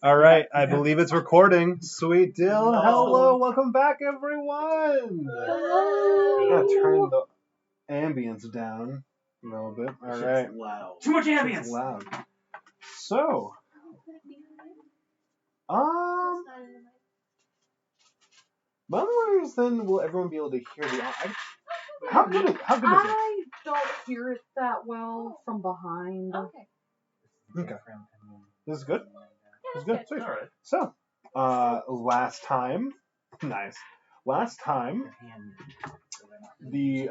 All right, I believe it's recording. Sweet deal. No. Hello, welcome back, everyone. I'm gonna turn the ambience down a little bit. All right. Loud. Too much ambience. It's loud. So, by the ways, then will everyone be able to hear the? How good is it? I don't hear it that well from behind. Okay. This is good. This is good. Sweet. All right. So, last time, nice. Last time, the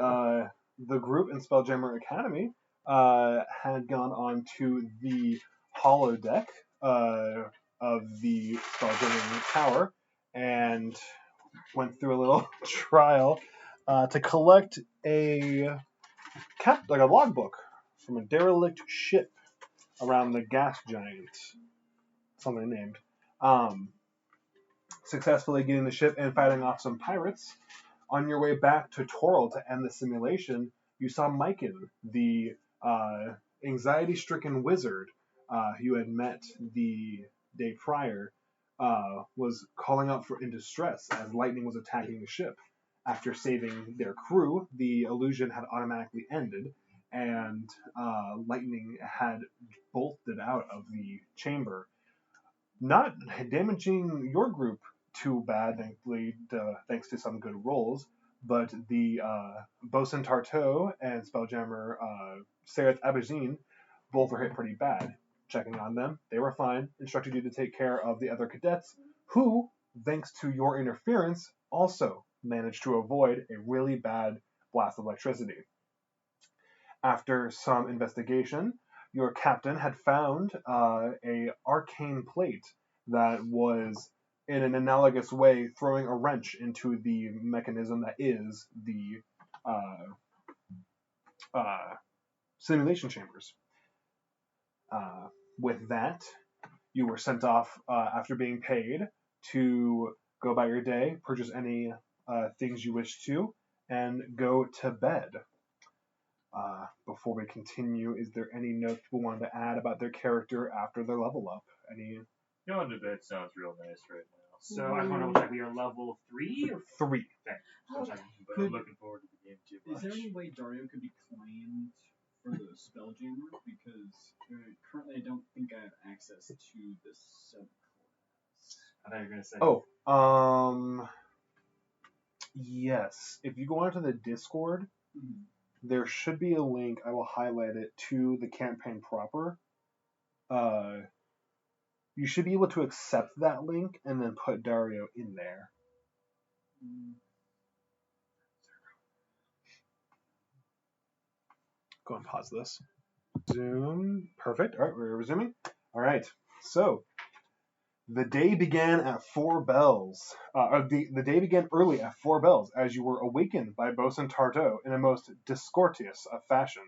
group in Spelljammer Academy had gone on to the holodeck of the Spelljammer Tower and went through a little trial to collect a logbook from a derelict ship around the gas giant, something named. Successfully getting the ship and fighting off some pirates. On your way back to Toril to end the simulation, you saw Myken, the anxiety-stricken wizard you had met the day prior, was calling out in distress as lightning was attacking the ship. After saving their crew, the illusion had automatically ended, and lightning had bolted out of the chamber, not damaging your group too bad, thankfully, thanks to some good rolls, but the Bosun Tartot and Spelljammer Sereth Abazine both were hit pretty bad. Checking on them, they were fine, instructed you to take care of the other cadets, who, thanks to your interference, also managed to avoid a really bad blast of electricity. After some investigation, your captain had found a arcane plate that was, in an analogous way, throwing a wrench into the mechanism that is the simulation chambers. With that, you were sent off after being paid to go about your day, purchase any things you wish to, and go to bed. Before we continue, is there any notes people wanted to add about their character after their level up? Any? Going to bed sounds real nice right now. So I want to double check. We are level 3 or 3. Okay. But I'm looking forward to the game too much. Is there any way Dario could be claimed for the Spelljammer? Because currently I don't think I have access to the subclass. I thought you were going to say. Oh, yes. If you go onto the Discord, there should be a link. I will highlight it to the campaign proper. You should be able to accept that link and then put Dario in there. Go and pause this. Zoom. Perfect. All right, we're resuming. All right. So, the day began at 4 bells. The day began early at 4 bells as you were awakened by Bosun Tartot in a most discourteous of fashion.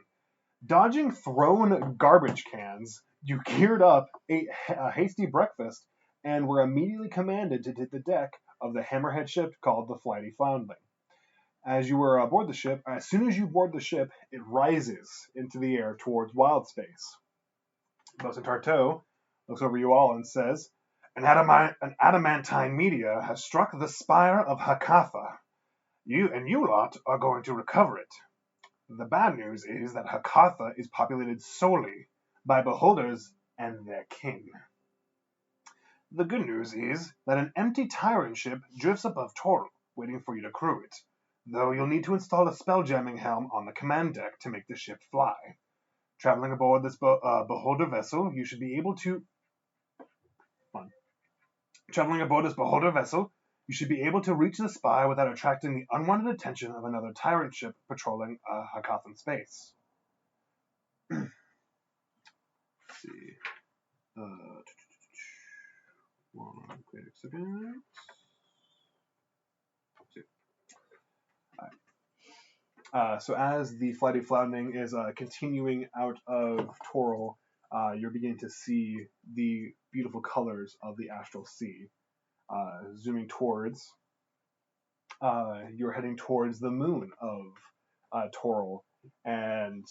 Dodging thrown garbage cans, you geared up, ate a hasty breakfast, and were immediately commanded to hit the deck of the hammerhead ship called the Flighty Foundling. As you were aboard the ship, as soon as you board the ship, it rises into the air towards wild space. Bosun Tartot looks over you all and says, An adamantine meteor has struck the spire of Hakatha. You lot are going to recover it. The bad news is that Hakatha is populated solely by beholders and their king. The good news is that an empty Tyrant ship drifts above Toril, waiting for you to crew it, though you'll need to install a spelljamming helm on the command deck to make the ship fly. Traveling aboard this beholder vessel, you should be able to... Traveling aboard this beholder vessel, you should be able to reach the spire without attracting the unwanted attention of another Tyrant ship patrolling Hakathan space. Let's see. Wait a second. So as the Flighty Foundling is continuing out of Toril, you're beginning to see the beautiful colors of the Astral Sea. Zooming towards, you're heading towards the moon of Toril, and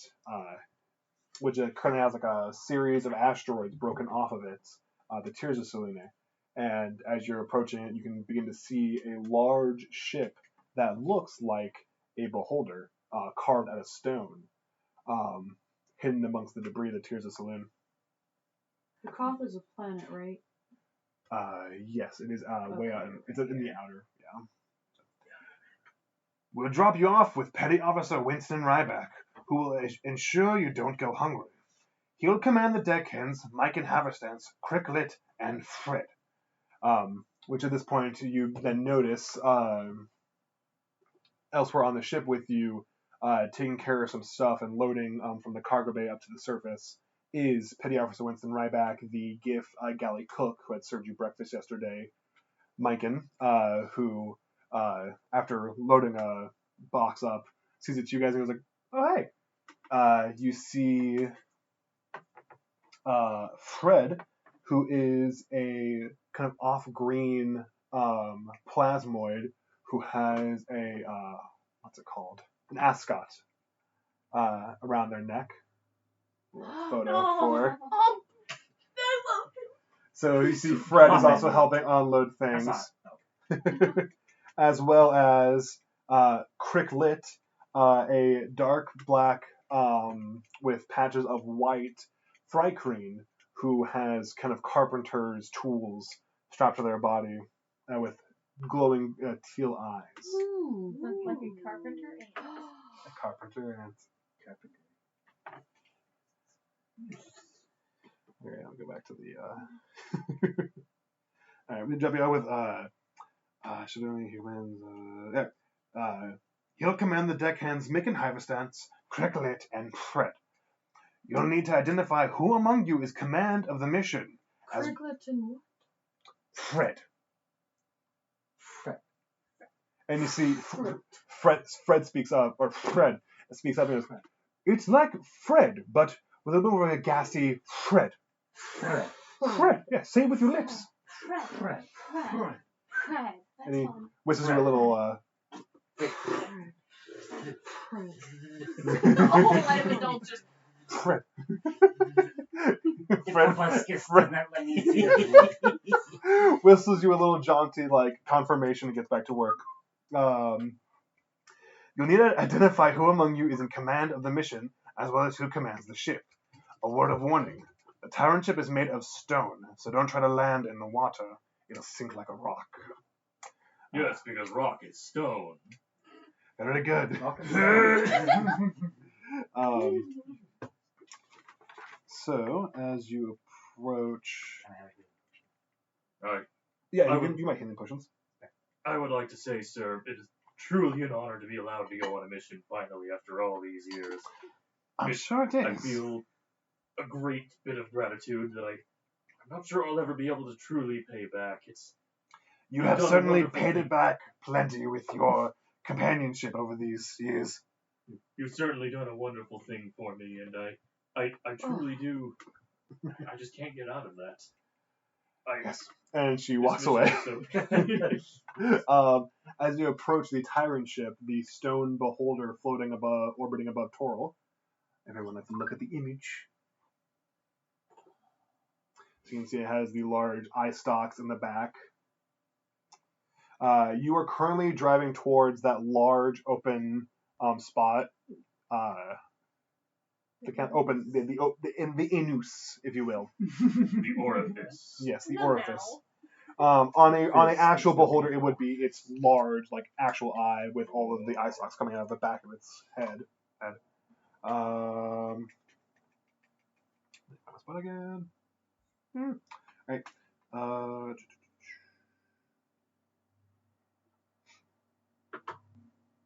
which currently has like a series of asteroids broken off of it, the Tears of Selene. And as you're approaching it, you can begin to see a large ship that looks like a beholder carved out of stone, hidden amongst the debris of the Tears of Selene. The Koth is a planet, right? Yes, it is way out. Okay. It's in the outer. Yeah. We'll drop you off with Petty Officer Winston Ryback, who will ensure you don't go hungry. He'll command the deckhands, Mike and Haverstance, Cricklet, and Fred. Which at this point you then notice elsewhere on the ship with you, taking care of some stuff and loading from the cargo bay up to the surface, is Petty Officer Winston Ryback, the GIF galley cook who had served you breakfast yesterday, Miken, who, after loading a box up, sees it to you guys and goes like, oh, hey. You see Fred, who is a kind of off-green plasmoid who has a, what's it called? An ascot around their neck. Photo for. So you see Fred is also helping unload things. As well as Cricklet, a dark black with patches of white Thrycreen, who has kind of carpenter's tools strapped to their body with glowing teal eyes. Ooh, That's like a carpenter ant. A carpenter and carpenter. Alright, I'll go back to the Alright, we'll jump you out with should only humans there. He'll command the deckhands Mick and Haverstance, Cricklet, and Fred. You'll need to identify who among you is command of the mission. As Cricklet and what? Fred. And you see Fred speaks up, or Fred speaks up and goes, it's like Fred, but with a little bit of a gassy Fred. Fred, yeah, say it with your lips. Fred. And he whistles you a little, Oh, let him indulge just. Fred. Fred Whistles you a little jaunty, like, confirmation and gets back to work. You'll need to identify who among you is in command of the mission, as well as who commands the ship. A word of warning. The Tyrant ship is made of stone, so don't try to land in the water. It'll sink like a rock. Yes, because rock is stone. Very good. So, as you approach... Alright. Yeah, you might hit the potions. I would like to say, sir, it is truly an honor to be allowed to go on a mission finally after all these years. I'm sure it is. I feel a great bit of gratitude that I'm not sure I'll ever be able to truly pay back. You have certainly paid it back plenty with your companionship over these years. You've certainly done a wonderful thing for me, and I truly do. I just can't get out of that. Yes. And she walks away. As you approach the Tyrant ship, the stone beholder orbiting above Toril. Everyone let them look at the image. So you can see it has the large eye stalks in the back. You are currently driving towards that large open spot. The anus, if you will. The orifice. Yes, the orifice. On an actual beholder, it would be its large, like actual eye with all of the eye stalks coming out of the back of its head. Spot again. Right.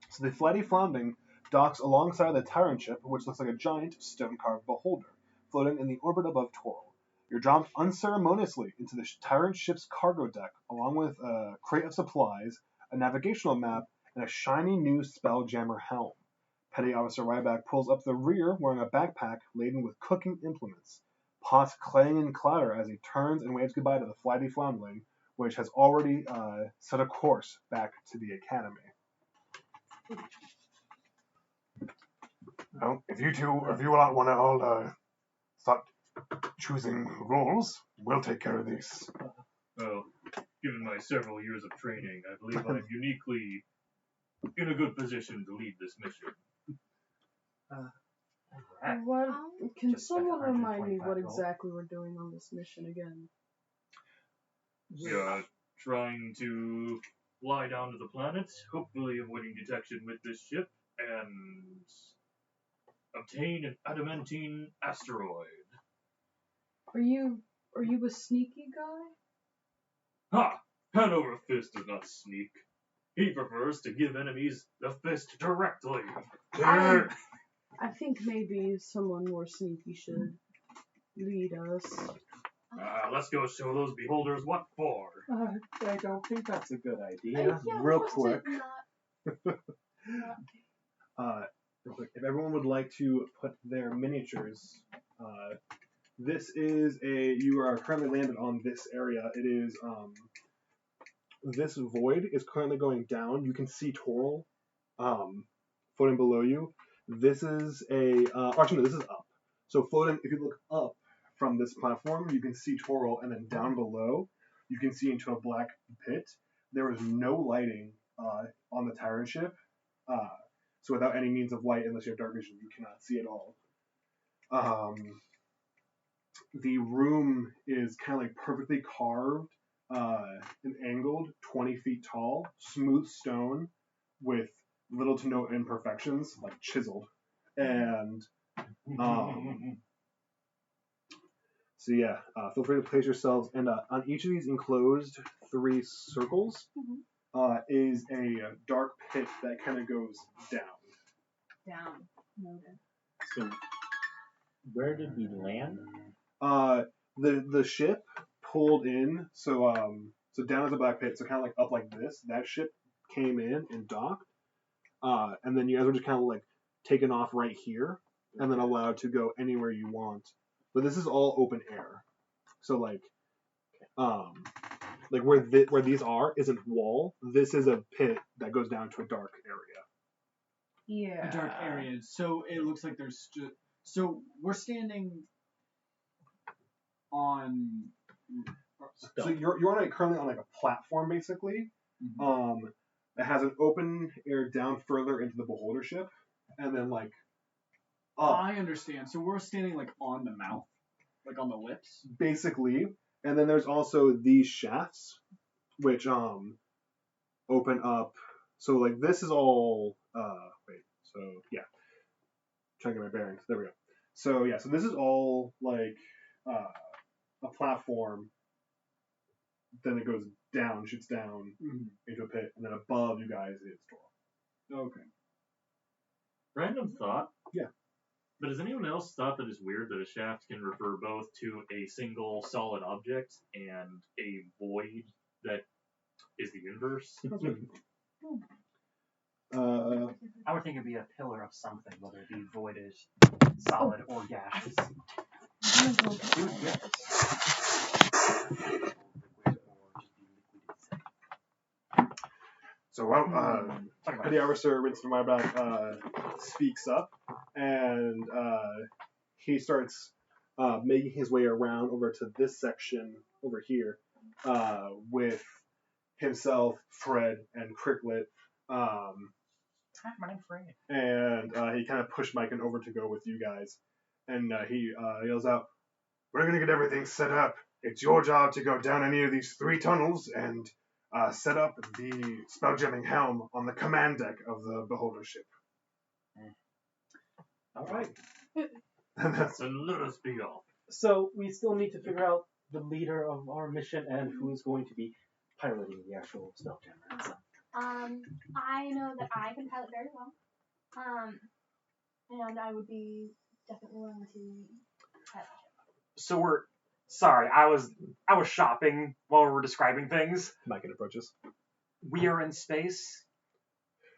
So the flighty Flounding docks alongside the Tyrant ship, which looks like a giant stone-carved beholder, floating in the orbit above Toril. You're dropped unceremoniously into the Tyrant ship's cargo deck, along with a crate of supplies, a navigational map, and a shiny new Spelljammer helm. Petty Officer Ryback pulls up the rear wearing a backpack laden with cooking implements. Pots clang and clatter as he turns and waves goodbye to the flighty Floundling, which has already set a course back to the Academy. Well, if you lot want to all start choosing roles. We'll take care of this. Well, given my several years of training, I believe I'm uniquely in a good position to lead this mission. Alright. What? Can Just spent someone remind me 125 what gold. exactly we're doing on this mission again? We are trying to fly down to the planet, hopefully avoiding detection with this ship, and obtain an adamantine asteroid. Are you a sneaky guy? Ha! Hand over fist does not sneak. He prefers to give enemies the fist directly. I think maybe someone more sneaky should lead us. Let's go show those beholders what for. I don't think that's a good idea. Real quick. Real quick, if everyone would like to put their miniatures, this is you are currently landed on this area. It is, this void is currently going down. You can see Toril, floating below you. This is actually no, this is up. So floating, if you look up from this platform, you can see Toril, and then down below, you can see into a black pit. There is no lighting, on the Tyrant ship. So without any means of light, unless you have dark vision, you cannot see at all. The room is kind of like perfectly carved and angled, 20 feet tall, smooth stone with little to no imperfections, like chiseled. And so yeah, feel free to place yourselves. And on each of these enclosed 3 circles is a dark pit that kind of goes down. Down. Noted. So, where did we land? The ship pulled in, so down is a black pit, so kind of like up like this. That ship came in and docked, and then you guys were just kind of like taken off right here, and then allowed to go anywhere you want. But this is all open air, so like where these are isn't wall. This is a pit that goes down to a dark area. Yeah. A dark area. So it looks like there's so we're standing on. So you're currently on like a platform basically. Mhm. That has an open air down further into the beholder ship, and then like up I understand. So we're standing like on the mouth, like on the lips. basically, and then there's also these shafts which open up. So like this is all trying to get my bearings. There we go. So yeah, so this is all like a platform. Then it goes down, shoots down into a pit, and then above you guys is Toril. Okay. Random thought. Yeah. But has anyone else thought that it's weird that a shaft can refer both to a single solid object and a void that is the universe? I would think it'd be a pillar of something, whether it be void is solid or gaseous. So Petty Officer Winston Wybrow speaks up, and he starts making his way around over to this section over here with himself, Fred, and Cricklet. Hi, my name's Fred. And he kind of pushed Mike over to go with you guys. And he yells out, "We're going to get everything set up. It's your job to go down any of these 3 tunnels and set up the spelljamming helm on the command deck of the beholder ship." All right. And that's And let us be off. So we still need to figure out the leader of our mission and who is going to be piloting the actual Spelljammer itself. I know that I can pilot very well. And I would be definitely willing to pilot. So I was shopping while we were describing things. Mike approaches. We are in space.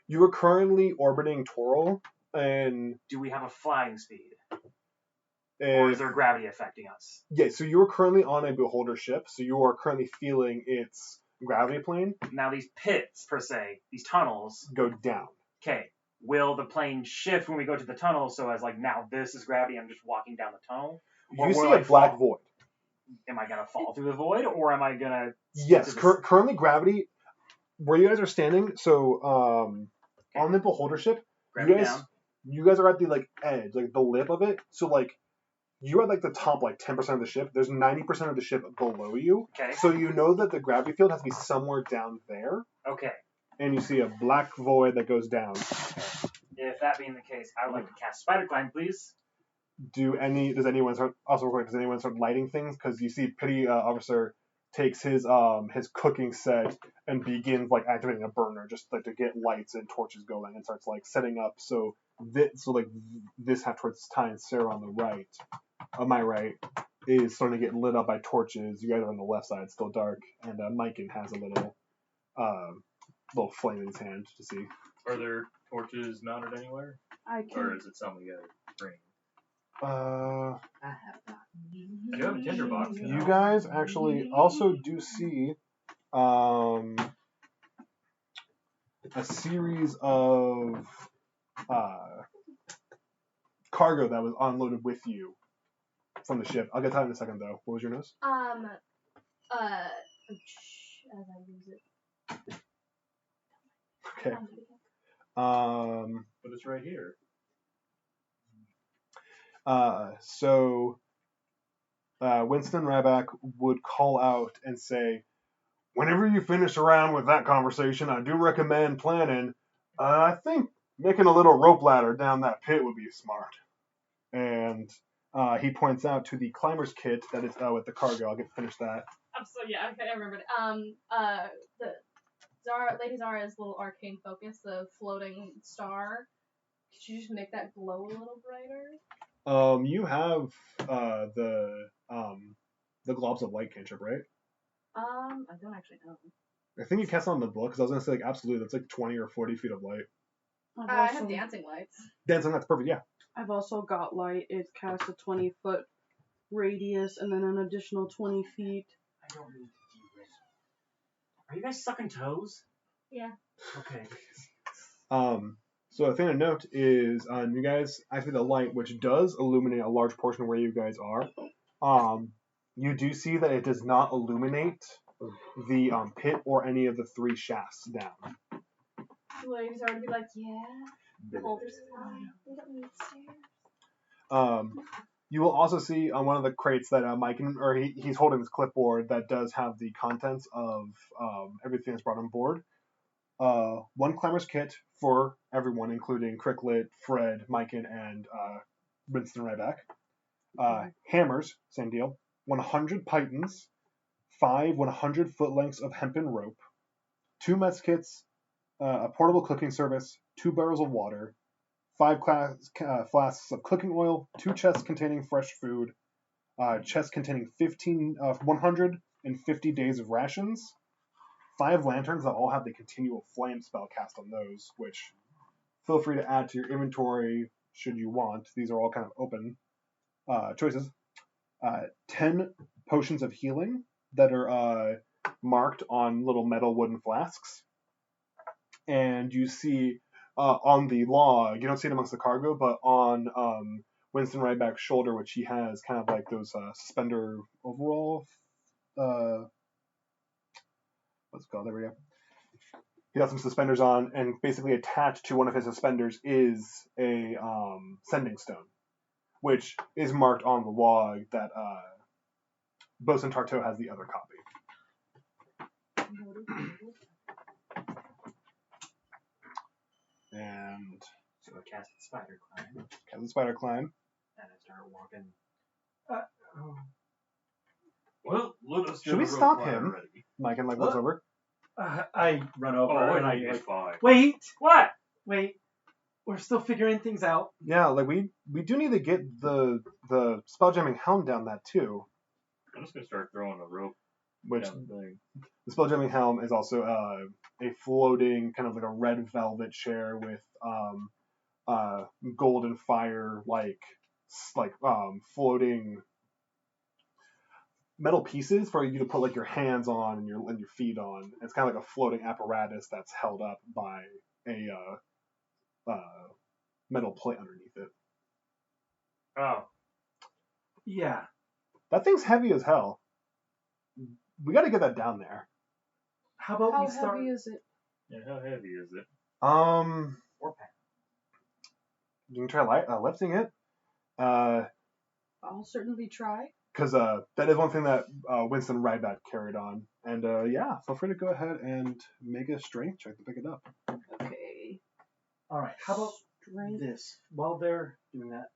You are currently orbiting Toril, and Do we have a flying speed? Or is there gravity affecting us? yeah, so you are currently on a beholder ship, so you are currently feeling its gravity plane Now these pits, per se, these tunnels, go down. okay, will the plane shift when we go to the tunnel so as like now this is gravity, I'm just walking down the tunnel? You see a black void. Am I gonna fall through the void, or am I gonna? Yes, currently gravity. Where you guys are standing, so on the beholder ship, you guys are at the like edge, like the lip of it. So like you're at like the top, like 10% of the ship. There's 90% of the ship below you. Okay. So you know that the gravity field has to be somewhere down there. Okay. And you see a black void that goes down. Okay. If that being the case, I would like to cast Spider Climb, please. Does anyone start lighting things? Because you see Pity Officer takes his cooking set and begins like activating a burner just like to get lights and torches going, and starts like setting up this half towards Ty and Sarah on the right, my right, is starting to get lit up by torches. You guys are on the left side, still dark, and Mykin has a little flame in his hand to see. Are there torches mounted anywhere? Or is it something you gotta bring? I have that. You have a tinderbox. You guys actually also do see a series of cargo that was unloaded with you from the ship. I'll get to that in a second, though. What was your nose? As I use it. Okay. But it's right here. So Winston Ryback would call out and say, whenever you finish around with that conversation, I do recommend planning. I think making a little rope ladder down that pit would be smart. And he points out to the climber's kit that is with the cargo. I'll get to finish that. Okay, I remembered. Lady Zara's little arcane focus, the floating star. Could you just make that glow a little brighter? You have the globs of light cantrip, right? I don't actually know. I think you cast it on the book, because I was going to say, like, absolutely, that's like 20 or 40 feet of light. I have dancing lights. Dancing, that's perfect, yeah. I've also got light. It casts a 20-foot radius and then an additional 20 feet. I don't mean to derail. Are you guys sucking toes? Yeah. Okay. So a thing to note is you guys activate the light, which does illuminate a large portion of where you guys are. You do see that it does not illuminate the pit or any of the 3 shafts down. Ladies are to be like, yeah, beholder's fine. We don't need stairs. You will also see on one of the crates that he's holding his clipboard that does have the contents of everything that's brought on board. 1 climber's kit for everyone, including Cricklet, Fred, Mykin, and Winston Ryback. Hammers, same deal. 100 pythons, 5 100-foot lengths of hempen rope, 2 mess kits, a portable cooking service, 2 barrels of water, 5 flasks of cooking oil, 2 chests containing fresh food, chests containing 150 days of rations, 5 lanterns that all have the continual flame spell cast on those, which feel free to add to your inventory should you want. These are all kind of open choices. 10 potions of healing that are marked on little metal wooden flasks. And you see on the log, you don't see it amongst the cargo, but on Winston Ryback's shoulder, which he has kind of like those suspender overall. What's it called? There we go. He got some suspenders on, and basically attached to one of his suspenders is a sending stone, which is marked on the log that Bosun Tartot has the other copy. And so I cast Spider Climb. Cast the Spider Climb. And I start walking. Well, let us Should we stop him? Mike and looks over. I run over and I fine. Wait! What? Wait. We're still figuring things out. Yeah, like we do need to get the spelljamming helm down that too. I'm just gonna start throwing a rope. Which down the thing. The spelljamming helm is also a floating kind of like a red velvet chair with golden fire like floating metal pieces for you to put like your hands on and your feet on. It's kind of like a floating apparatus that's held up by a metal plate underneath it. Oh. Yeah. That thing's heavy as hell. We got to get that down there. How about How we start? heavy is it? Yeah, how heavy is it? Or pen. You can try lifting it. I'll certainly try. Because that is one thing that Winston Ryback carried on. And yeah, feel free to go ahead and make a strength check to pick it up. Okay. All right. How about Strength. this? While they're doing that,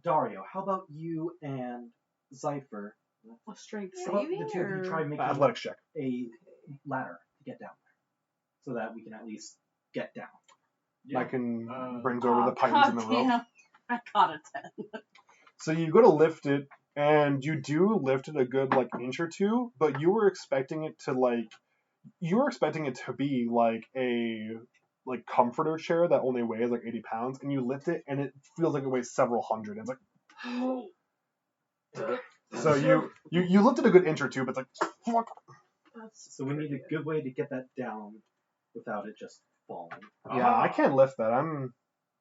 Dario, how about you and Zypher? A strength How about saving the two of you or- try making Athletics check. a ladder to get down there, so that we can at least get down. I can brings Oh, over the pines in the rope. goddamn. I got a 10. So you go to lift it, and you do lift it a good like inch or two, but you were expecting it to be like a comforter chair that only weighs like 80 pounds, and you lift it, and it feels like it weighs several hundred. It's like so you lifted a good inch or two, but it's like fuck. So we need a good way to get that down without it just falling. Yeah, I can't lift that.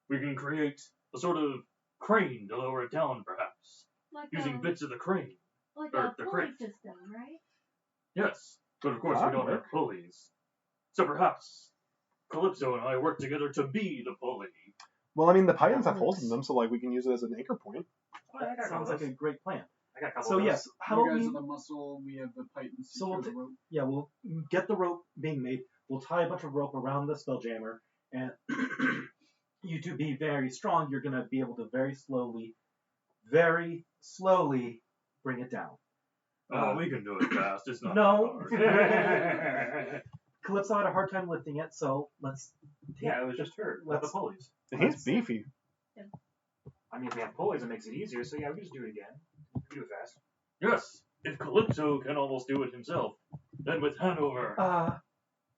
We can create a sort of crane to lower it down, perhaps, Like using bits of the crane. like or a the pulley crate. system, right? Yes, but of course we That'd don't work. have pulleys. So perhaps Calypso and I work together to be the pulley. Well, I mean, the pythons have holes in them, so like we can use it as an anchor point. That sounds like a great plan. I got a couple So of those. yes, how You about guys we? are the muscle. We have the pipe and So we'll secure the rope. Yeah, we'll get the rope being made. We'll tie a bunch of rope around the Spelljammer, and you two be very strong. You're gonna be able to very slowly bring it down. Oh, we can do it fast. It's not No. that hard. Calypso had a hard time lifting it, so let's. Yeah, it was just her. With the Let's- pulleys. He's beefy. I mean, if we have pulleys, it makes it easier. So yeah, we can just do it again. We can do it fast. Yes, if Calypso can almost do it himself, then with Hanover,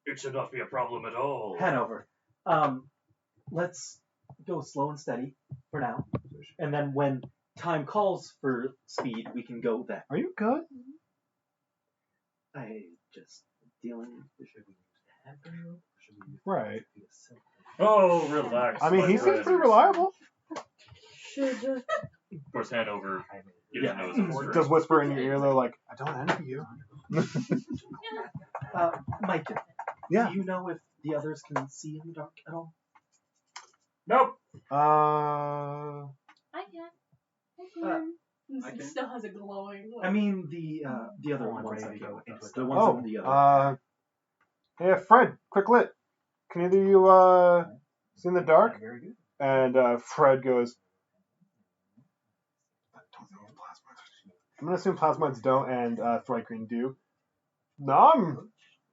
it should not be a problem at all. Hanover. Let's go slow and steady for now, and then when time calls for speed, we can go then. Are you good? I just dealing. Should we use the head rope? Should we use Right. the silk? Oh, relax. I mean, my he seems friend. pretty reliable. Should just. Of course, Hanover Yeah. knows his strength. Just whisper in your ear, though, like, I don't envy you. Mike, Yeah. do you know if the others can see in the dark at all? Nope. I can. I can. Still has a glowing. I mean the other One ones ready that to go go into it. the ones Oh, in the other. hey, Fred, quick lit. Can either of you see in the dark? Very good. And Fred goes, I'm gonna assume plasmoids don't, and Thright Green do. No,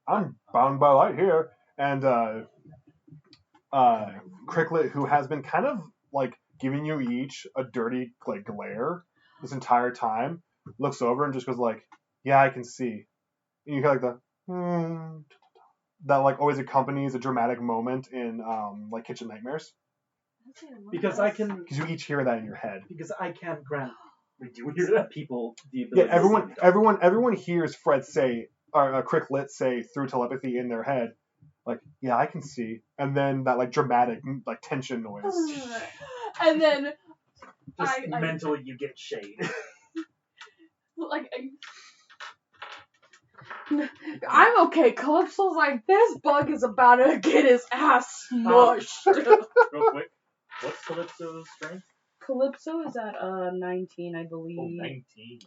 I'm bound by light here. And Cricklet, who has been kind of like giving you each a dirty like glare this entire time, looks over and just goes like, "Yeah, I can see." And you hear like the that like always accompanies a dramatic moment in like Kitchen Nightmares, Because I can because you each hear that in your head. grant We do hear that. people the Yeah, ability to see in the dark. everyone hears Fred say, or Cricklet say through telepathy in their head, like, "Yeah, I can see," and then that like dramatic like tension noise. And then Just I mentally, you get shade. I'm okay. Calypso's like, this bug is about to get his ass smushed. Real quick, what's Calypso's strength? Calypso is at 19, I Oh, believe. 19.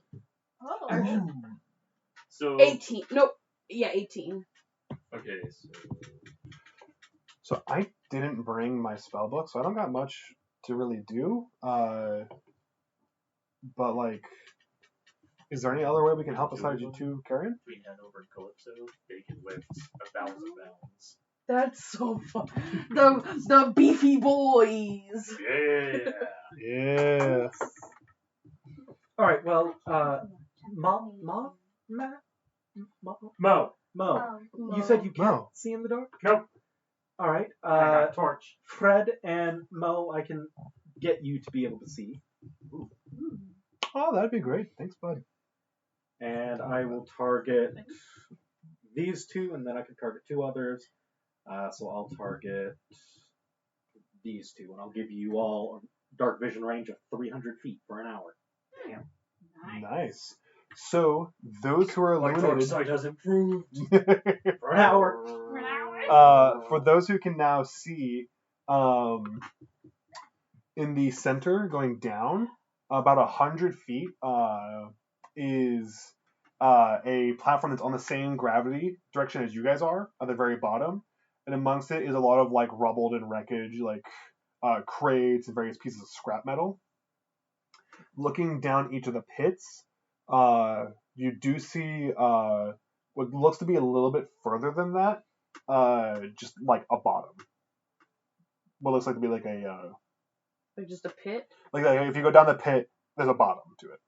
Oh. So 18. Nope. Yeah, 18. Okay, So I didn't bring my spell book, so I don't got much to really do. But like, is there any other way we can help besides you two carrying? between Hanover and Calypso, they can lift 1,000 pounds. That's so fun. The beefy boys. Yeah. Yeah. All right. Well, Mo, Mo. you said you can't Mo. see in the dark. Nope. All right. I got a torch. Fred and Mo, I can get you to be able to see, Oh, that'd be great. Thanks, bud. and I will target these two, and then I can target two others. So I'll target these two, and I'll give you all a dark vision range of 300 feet for an hour. Damn. Nice. So those who are My dark illuminated side has improved. For an hour. For an hour? for those who can now see, in the center going down about 100 feet is a platform that's on the same gravity direction as you guys are at the very bottom, and amongst it is a lot of like rubble and wreckage, like crates and various pieces of scrap metal. Looking down each of the pits, you do see what looks to be a little bit further than that, just like a bottom. What looks like to be like a Like just a pit? like if you go down the pit, there's a bottom to it,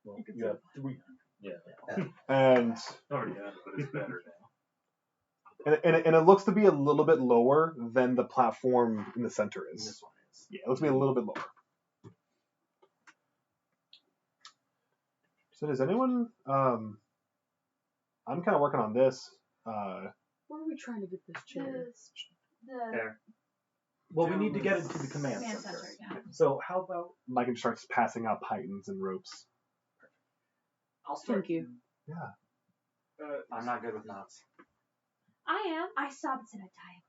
Well, you have 300. Yeah. and Already had it, but it's better now. and it looks to be a little bit lower than the platform in the center is. This one is. Yeah, it looks to be a little bit lower. So does anyone? I'm kind of working on this. Where are we trying to get this chair? The There. Well, we need to get it to the command command center. center, yeah. So how about Mike starts passing out pythons and ropes. I'll start. Thank you. I'm not good with knots. I am. I saw this in a diagram.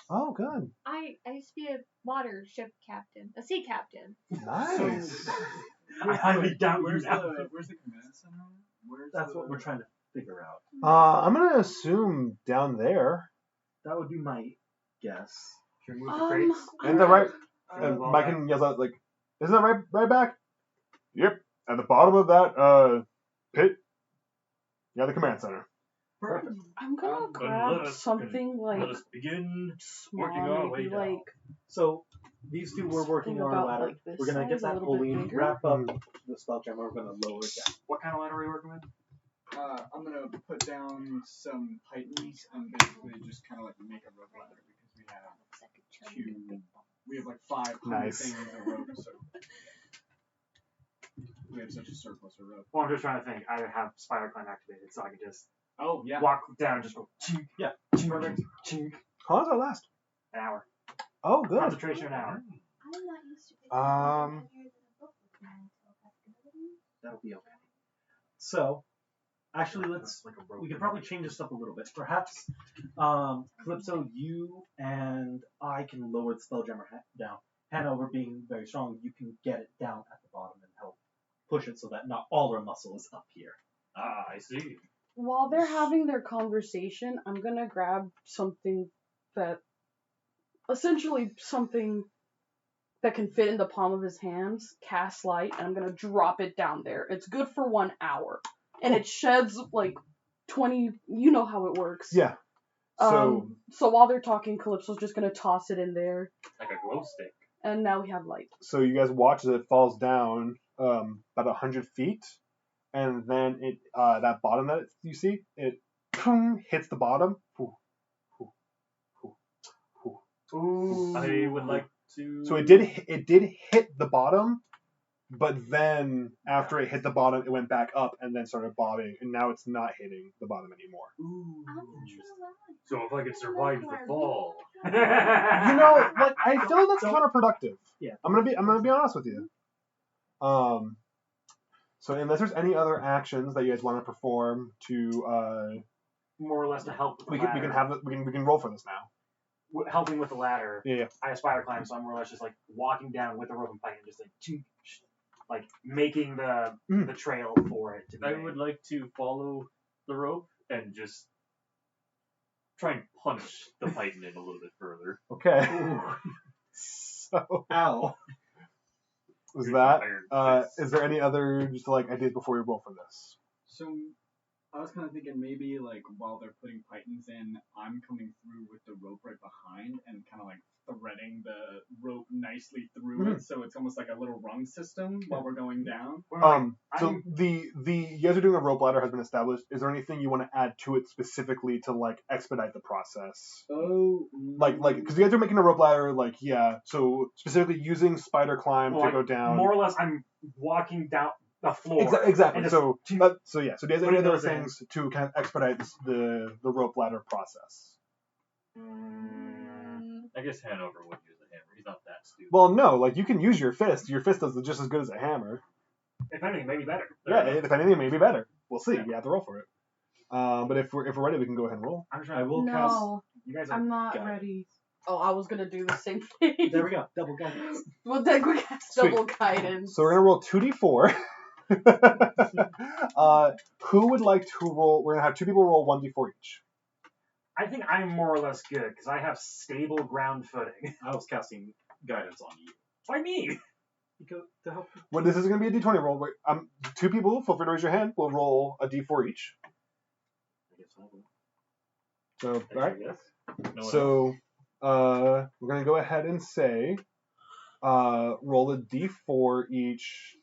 Oh, good. I used to be a water ship captain, a sea captain. Nice. I highly doubt you Where's now. the command center? That's what we're trying to figure out. I'm gonna assume down there. That would be my guess. Should we move the crates? And the right. Uh, And well, Mike yells out like, "Isn't that right back?" Yep. At the bottom of that pit. Yeah, the command center. Perfect. I'm gonna Then grab let us something Let like us begin small, working our way maybe down. like So these two were working something on our about ladder. like this We're gonna get size, a that little bit fully bigger. wrap up the Spelljammer. We're gonna lower it down. What kind of ladder are we working with? I'm gonna put down some pythons and basically just kind of like make a rope ladder because we have like 500 Nice. things of rope, so we have such a surplus of rope. Well, I'm just trying to think. I have Spider Climb activated, so I can just Oh yeah. walk down and just go chink, Yeah. chink, Perfect. chink. How long does that last? An hour. Oh, good. Concentration an hour. I'm not used to it. Um, That'll be okay. So, actually, Like a rope. we could probably change this up a little bit. Perhaps, Calypso, you and I can lower the Spelljammer down. Hanover being very strong, you can get it down at the bottom and help push it so that not all our muscle is up here. Ah, I see. While they're having their conversation, I'm gonna grab something that, essentially something that can fit in the palm of his hands, cast light, and I'm gonna drop it down there. It's good for 1 hour, and it sheds like 20. You know how it works. Yeah. So So while they're talking, Calypso's just gonna toss it in there, Like a glow stick. and now we have light. so you guys watch as it falls down about 100 feet, and then it that bottom that you see it hits the bottom. Ooh. I would like to. So it did hit the bottom, but then after it hit the bottom, it went back up and then started bobbing, and now it's not hitting the bottom anymore. Ooh. So if I could survive the fall. You know, like I feel that's counterproductive. Yeah. I'm gonna be honest with you. So unless there's any other actions that you guys want to perform to, More or less to help with the we can ladder. we can roll for this now. Helping with the ladder. Yeah. I have Spider Climb, so I'm more or less just like walking down with the rope and fighting, just like chink, like making the trail for it to be I made. would like to follow the rope and just try and punch the python in a little bit further. Okay. So Ow. was that? Iron fist. Is there any other just like ideas before we roll for this? So I was kind of thinking maybe like while they're putting pythons in, I'm coming through with the rope right behind and kind of like threading the rope nicely through it, so it's almost like a little rung system while we're going down. So the you guys are doing a rope ladder has been established. Is there anything you want to add to it specifically to like expedite the process? Oh, Like because you guys are making a rope ladder, like yeah. So specifically using spider climb Well, to go down. More or less, I'm walking down the floor. Exactly. And So so yeah. So do you guys have any putting other those in. things to kind of expedite the rope ladder process? I guess Hanover would use a hammer. He's not that axe do? Well, no, like you can use your fist. Your fist does just as good as a hammer. If anything, maybe better. Yeah, if anything, maybe better. We'll see. You have to roll for it. But if we're ready, we can go ahead and roll. I'm I trying. will cast. No, You guys are. I'm not Got it. ready. Oh, I was gonna do the same thing. There we go. Double guidance. Well, then we got Sweet. double guidance. So we're gonna roll 2d4. Who would like to roll? We're gonna have two people roll 1d4 each. I think I'm more or less good because I have stable ground footing. I was casting guidance on you. Why me? Because to help. Well, this is gonna be a d20 roll. Wait, two people, feel free to raise your hand. We'll roll a d4 each. I guess I will. So, all right. Yes. No, So, we're gonna go ahead and say, roll a d4 each.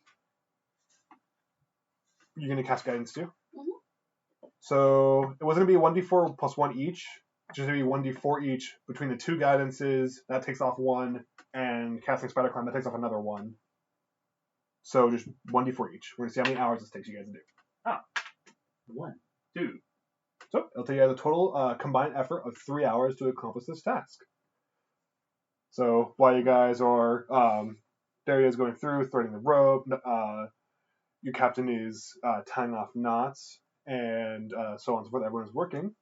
You're gonna cast guidance too. So it wasn't gonna be 1d4 plus 1 each. It's just gonna be 1d4 each between the two guidances. That takes off 1, and casting Spider Climb that takes off another 1. So just 1d4 each. We're gonna see how many hours this takes you guys to do. 1. 2. So it'll take you guys a total combined effort of 3 hours to accomplish this task. So while you guys are, there he is going through, threading the rope. Your captain is tying off knots, and so on and so forth. Everyone's working.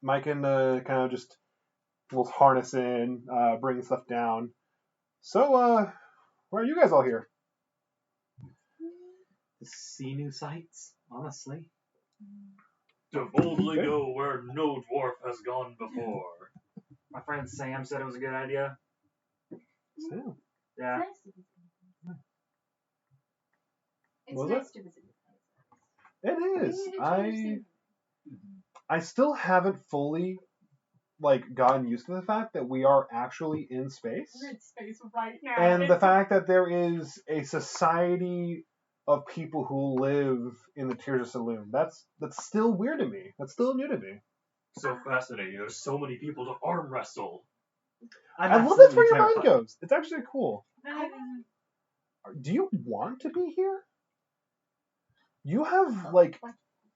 Mike can kind of just will harness in, bring stuff down. So, why are you guys all here? To see new sights, honestly. To boldly Okay. go where no dwarf has gone before. My friend Sam said it was a good idea. So, Yeah. Nice to visit. It's Was nice to visit. it is. It's interesting. I still haven't fully gotten used to the fact that we are actually in space. We're in space right now. And the fact that there is a society of people who live in the Tears of Saloon. That's still weird to me. That's still new to me. So fascinating. There's so many people to arm wrestle. I love that's where absolutely your mind terrified. goes. It's actually cool. Do you want to be here? You have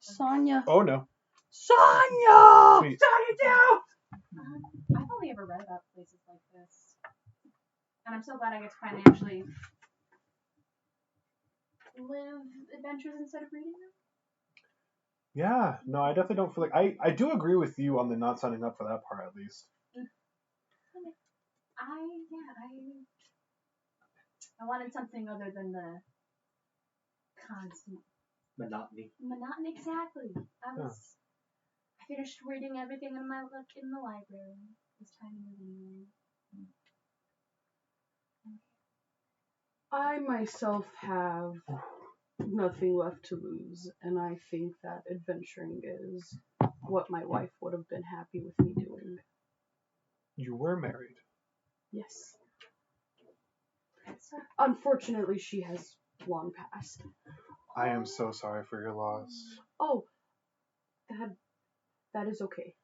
Sonya. oh no. Sonya! Sweet. I've only ever read about places like this. And I'm so glad I get to finally actually live adventures instead of reading them. Yeah, no, I definitely don't feel like I do agree with you on the not signing up for that part at least. I wanted something other than the constant Monotony. monotony. Exactly. I finished reading everything in the library. It's time to move anyway. I myself have nothing left to lose, and I think that adventuring is what my wife would have been happy with me doing. You were married. Yes. Unfortunately, she has long passed. I am so sorry for your loss. Oh, that is okay.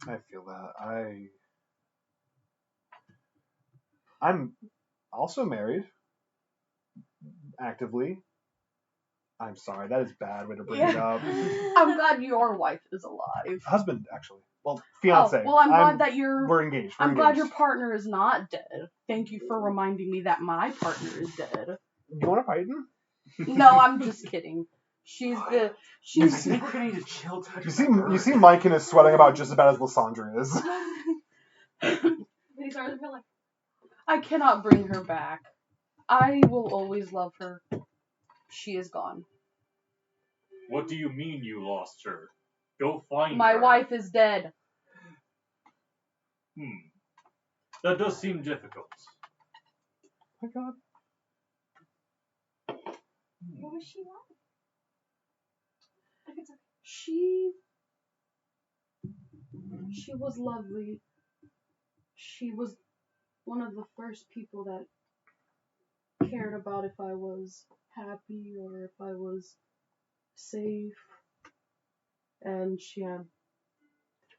I feel that. I'm also married. Actively. I'm sorry, that is a bad way to bring it up. I'm glad your wife is alive. Husband, actually. Well, fiance. Oh, well, I'm glad that we're engaged. I'm glad your partner is not dead. Thank you for reminding me that my partner is dead. You want to fight him? No, I'm just kidding. She's I she's think we're gonna need to chill. You see Maiken is sweating about just about as Lysandra is. These are like I cannot bring her back. I will always love her. She is gone. What do you mean you lost her? Go find My her. wife is dead. That does seem difficult. Oh my god. what was she like? She was lovely. She was one of the first people that cared about if I was happy or if I was safe. And she had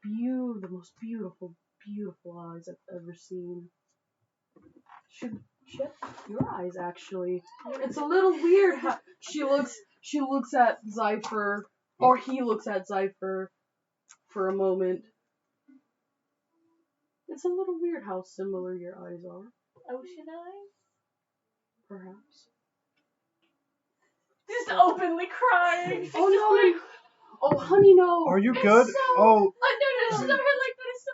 the most beautiful, beautiful eyes I've ever seen. She had your eyes, actually. It's a little weird how she looks at Zypher, or he looks at Zypher for a moment. It's a little weird how similar your eyes are, Ocean eyes? perhaps. Just openly crying. Oh no! Oh, honey, no! Are you It's good? so- Oh, no, she's over here like that is so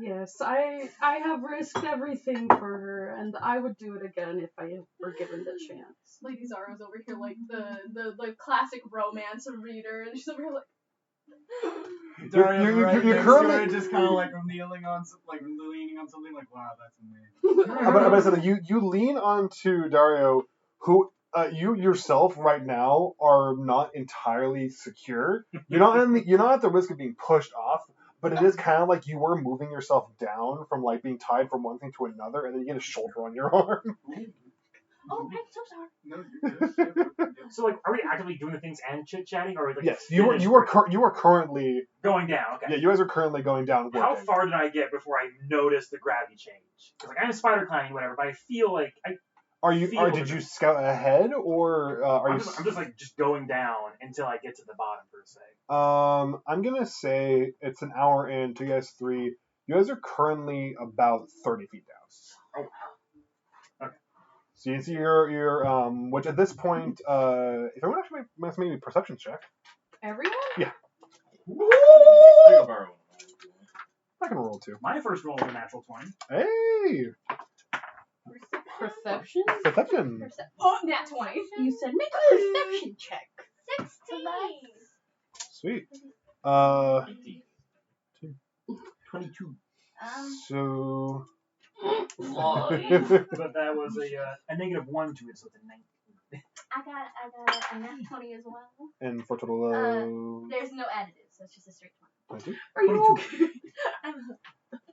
Yes, I have risked everything for her, and I would do it again if I were given the chance. Lady Zara's over here like the classic romance reader, and she's over here like. Daria's right you're next currently- to it, just kind of like leaning on something like, wow, that's amazing. I'm gonna say that you lean onto Dario, who you yourself right now are not entirely secure. You're not at the risk of being pushed off, but it is kind of like you were moving yourself down from like being tied from one thing to another, and then you get a shoulder on your arm. Oh, I'm so sorry. No, you're good. So like, are we actively doing the things and chit chatting, or like Yes, you are currently going down? Okay. yeah, you guys are currently going down. How Working. far did I get before I noticed the gravity change? Because like I'm spider climbing, whatever, but I feel like Did you scout ahead or are I'm you? just going down until I get to the bottom per se. I'm gonna say it's an hour in. To you guys three, you guys are currently about 30 feet down. Oh. Okay. So you can see your which at this point, if everyone actually makes maybe a perception check, Everyone? I can borrow one. I can roll too. My first roll was a natural 20. Hey, Perception? perception. Oh, nat 20. You said make a perception check. 16. Sweet. 22. So. But that was a negative 1 to it, so it's a 19. I got a nat 20 as well. And for total There's no additives, so it's just a straight 22. Are you okay?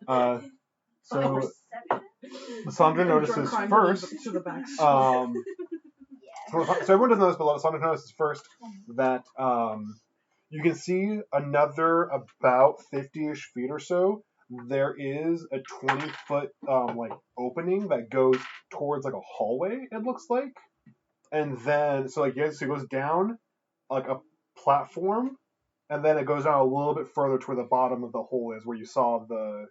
20. So Perception? Sandra notices Drunk first. to the back. Yeah. So everyone doesn't notice, but Sandra notices first that you can see another about 50-ish feet or so. There is a 20-foot like opening that goes towards like a hallway. It looks like, and then so like yes, it goes down like a platform, and then it goes down a little bit further to where the bottom of the hole is, where you saw the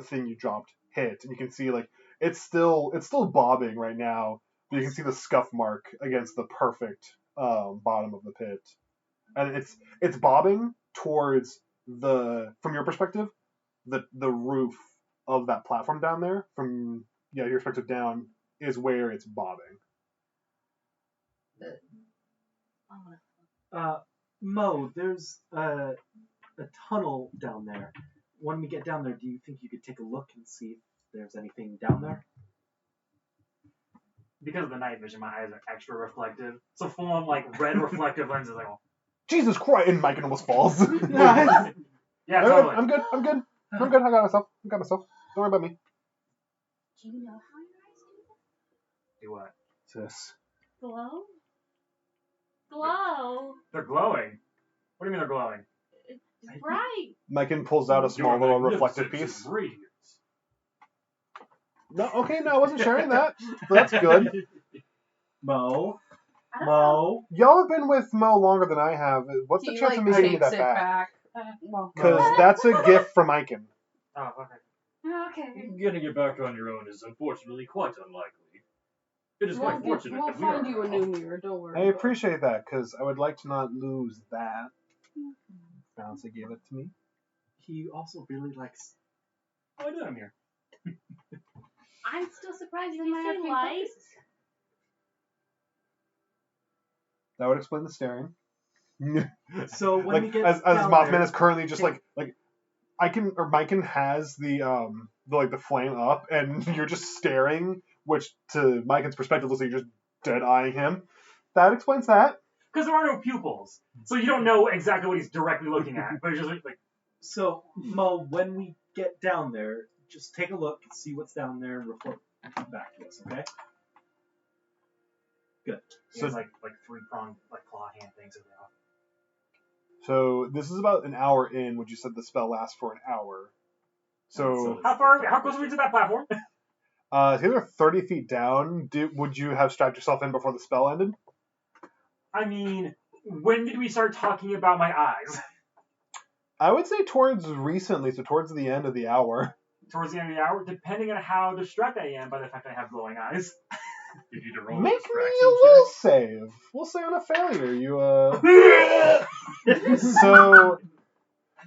thing you dropped hit, and you can see like it's still bobbing right now. But you can see the scuff mark against the perfect bottom of the pit, and it's bobbing towards from your perspective. The roof of that platform down there, from your perspective down, is where it's bobbing. Mo, there's a tunnel down there. When we get down there, do you think you could take a look and see if there's anything down there? Because of the night vision, my eyes are extra reflective. So full on like red reflective lenses, like, oh. Jesus Christ! And Mike almost falls. Yeah, totally. I'm good. I got myself. Don't worry about me. Do you know how your eyes Do what? Sis. glow? Glow. They're glowing. What do you mean they're glowing? It's bright. Mike pulls out a small little reflective piece. No, okay, no, I wasn't sharing that. But that's good. Mo? I don't know. Mo? Y'all have been with Mo longer than I have. What's the He chance of me like getting takes that it back? Well, Because that's a gift from Iken. Oh, okay. Okay. Getting it back on your own is unfortunately quite unlikely. It is quite fortunate we'll that we find are you a new mirror. Don't worry. I appreciate that, because I would like to not lose that. Bounce gave it to me. He also really likes... What are you doing here? I'm still surprised Did in you my say arcane light? focus. That would explain the staring. So when like we get as down Mothman there, is currently just take- like Myken has the flame up, and you're just staring, which to Myken's perspective looks like you're just dead eyeing him. That explains that. Because there are no pupils, so you don't know exactly what he's directly looking at. But it's just like So, Mo, when we get down there, just take a look, see what's down there, and report back to us, okay? Good. he has like three-pronged like claw hand things in there. So this is about an hour in, which you said the spell lasts for an hour. So How close are we to that platform? it's either 30 feet down. Would you have strapped yourself in before the spell ended? I mean, when did we start talking about my eyes? I would say towards recently, so towards the end of the hour. Towards the end of the hour, depending on how distracted I am by the fact I have glowing eyes. You need to roll Make a me distraction a will save. We'll say on a failure.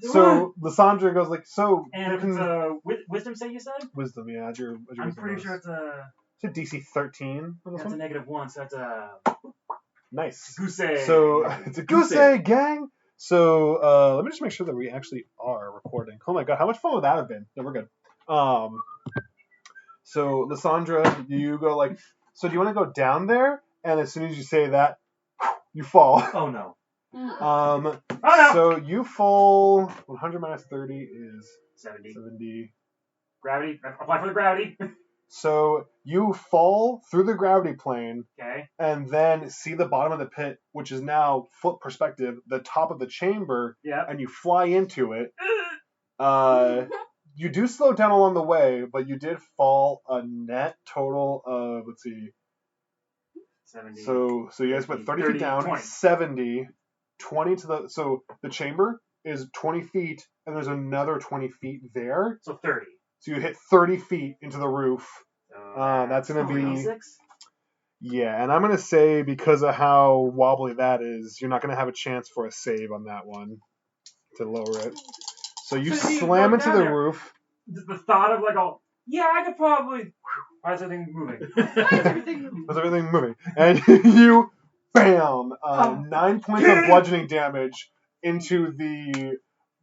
So Lysandra goes like, so And you if it's can a wisdom save, you said? wisdom, yeah. Add your I'm wisdom pretty bonus. sure it's a Is it DC 13 on this that's a one? -1, so that's a Nice. goose egg. So it's a goose egg, gang. So let me just make sure that we actually are recording. Oh my god, how much fun would that have been? No, we're good. So Lysandra, you go like, so do you want to go down there? And as soon as you say that, you fall. Oh no. no. So you fall. 100 minus 30 is 70. 70. Gravity. Apply for the gravity. So you fall through the gravity plane Okay. and then see the bottom of the pit, which is now foot perspective, the top of the chamber, Yeah. and you fly into it. You do slow down along the way, but you did fall a net total of, let's see. 70. So you guys went 30 feet down, 20. 70, 20 to the, so the chamber is 20 feet, and there's another 20 feet there. So 30. So you hit 30 feet into the roof. That's going to be, 6. yeah, and I'm going to say because of how wobbly that is, you're not going to have a chance for a save on that one to lower it. So you So you slam go into down the there. roof. The thought of like, oh, yeah, I could probably. Why is everything moving? With everything moving. And you, bam, 9 points of bludgeoning damage into the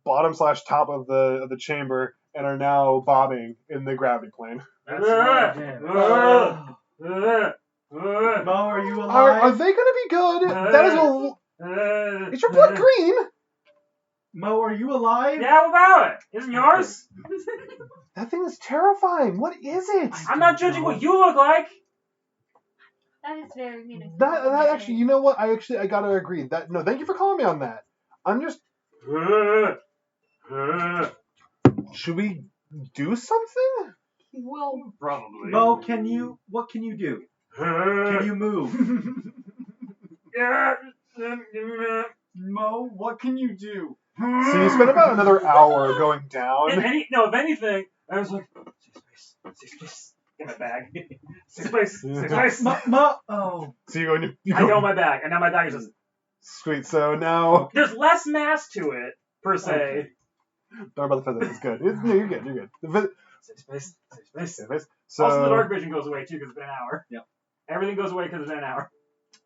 bottom/top of the chamber and are now bobbing in the gravity plane. That's not damage. Mo, are you Are alive? they going to be good? That is a... Is your blood green? Mo, are you alive? Yeah, what about it? Isn't yours? That thing is terrifying. What is it? I'm not judging what you look like. That is very mean. That actually, you know what? I gotta agree. That no, thank you for calling me on that. I'm just... Should we do something? Well, Probably. Mo, what can you do? Can you move? Mo, what can you do? So you spend about another hour going down. If anything, I was like, safe space. Get my bag. Safe space. Mo, oh. So you go and you I go. go my bag, and now my bag is just. Sweet. So now, There's less mass to it, per se. Okay. don't worry about the physics. It's good. No, you're good. You're good. Safe space. Safe space. So Also, the dark vision goes away too because it's been an hour. Yep. Everything goes away because it's been an hour.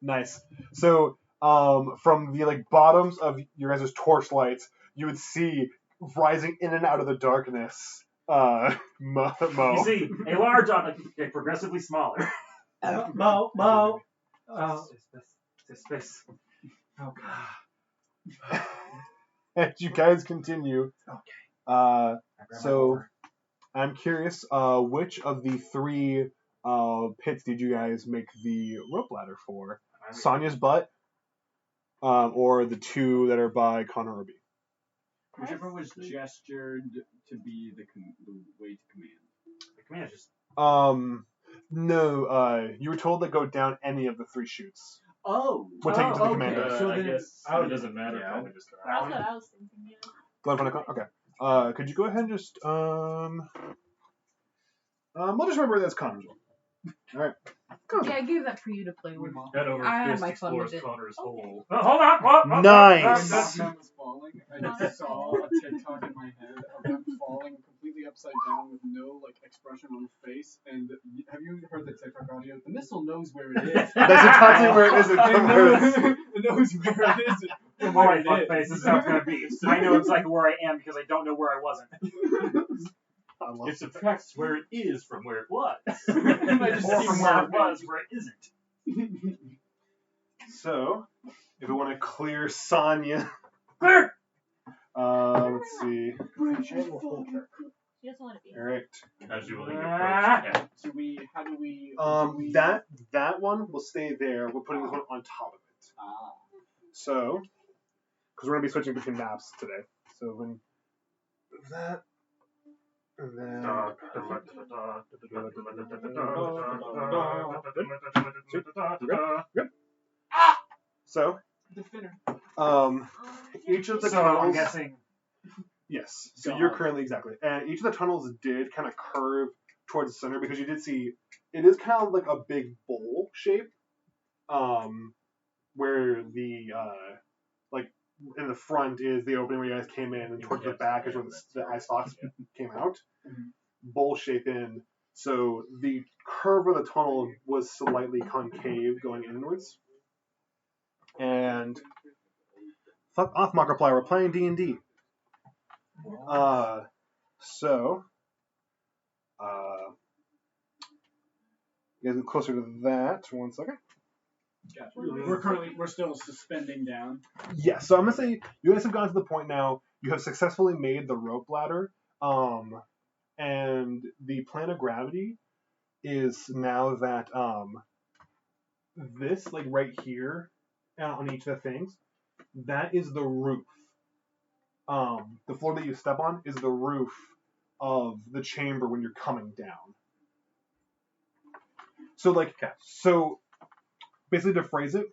nice. So from the bottoms of your guys' torch lights, you would see rising in and out of the darkness. Mo. You see, a large object get progressively smaller. Mo. Safe space. Okay. As you guys continue. Okay. So I'm curious, which of the three pits did you guys make the rope ladder for? Sonya's butt, or the two that are by Connor Irby? Whichever was gestured to be the way to command. The command is just. No, you were told to go down any of the three chutes. Oh. We'll take it to the okay. commander. So I then guess it it doesn't matter. yeah. Probably just That's what I was thinking. Yeah. Go ahead and find a okay. Could you go ahead and just we'll just remember that's Connor's one. All right. yeah, I gave that for you to play with. Head over I had fist my fun explores with it. Connor's hole. Hold on. Nice. When that man was falling, I just saw a TikTok in my head of him falling completely upside down with no expression on his face. And have you heard the TikTok audio? The missile knows where it is. That's exactly where it is. It knows where it is. From All where right, it fuck is. face. This is how it's gonna be. I know exactly where I am because I don't know where I wasn't. I love It subtracts where it is from where it was. And I just Or see from where it was, where it isn't. So, if we want to clear Sonya, Clear. let's see. She doesn't want to be. All right. As you will approach camp. How do we? That one will stay there. We're putting this one on top of it. So, because we're gonna be switching between maps today. So when that and then good. So, The finner. each of the So I'm tunnels. guessing Yes. So God. you're currently exactly. And each of the tunnels did kind of curve towards the center because you did see it is kind of like a big bowl shape. Where the like in the front is the opening where you guys came in, and towards the back is where the ice fox came out. Bowl shape in. So the curve of the tunnel was slightly concave going inwards. And fuck off, Markiplier. We're playing D&D. So you guys get closer to that. 1 second. Gotcha. We're still suspending down. Yeah, so I'm gonna say you guys have gotten to the point now. You have successfully made the rope ladder, and the plan of gravity is now that this like right here on each of the things, that is the roof. The floor that you step on is the roof of the chamber when you're coming down. So so basically to phrase it,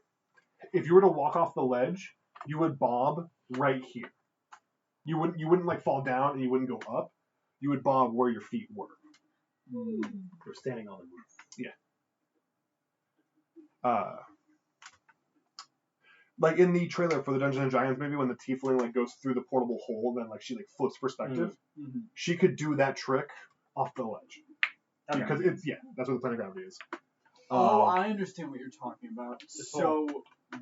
if you were to walk off the ledge, you would bob right here. You wouldn't like fall down and you wouldn't go up. You would bob where your feet were. We're standing on the roof. Yeah. Like in the trailer for the Dungeons and Dragons movie, when the tiefling like goes through the portable hole, then like she like flips perspective. She could do that trick off the ledge because that's what the plan of gravity is. I understand what you're talking about. So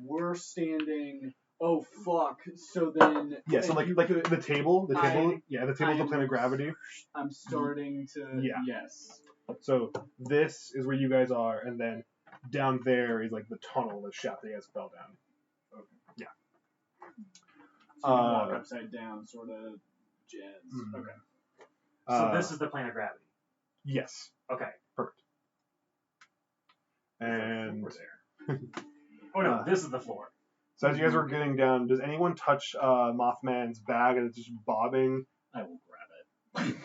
we're standing. Oh fuck! So then. Yeah. So like the table. The table's the plan of gravity. I'm starting to. Yeah. Yes. So this is where you guys are, and then down there is like the tunnel, the shaft that you guys fell down. Okay. Yeah. So you walk upside down, sort of jazz. Okay. So this is the plane of gravity. Yes. Okay. Perfect. And oh no, this is the floor. So as you guys are getting down, does anyone touch Mothman's bag and it's just bobbing? I will grab it.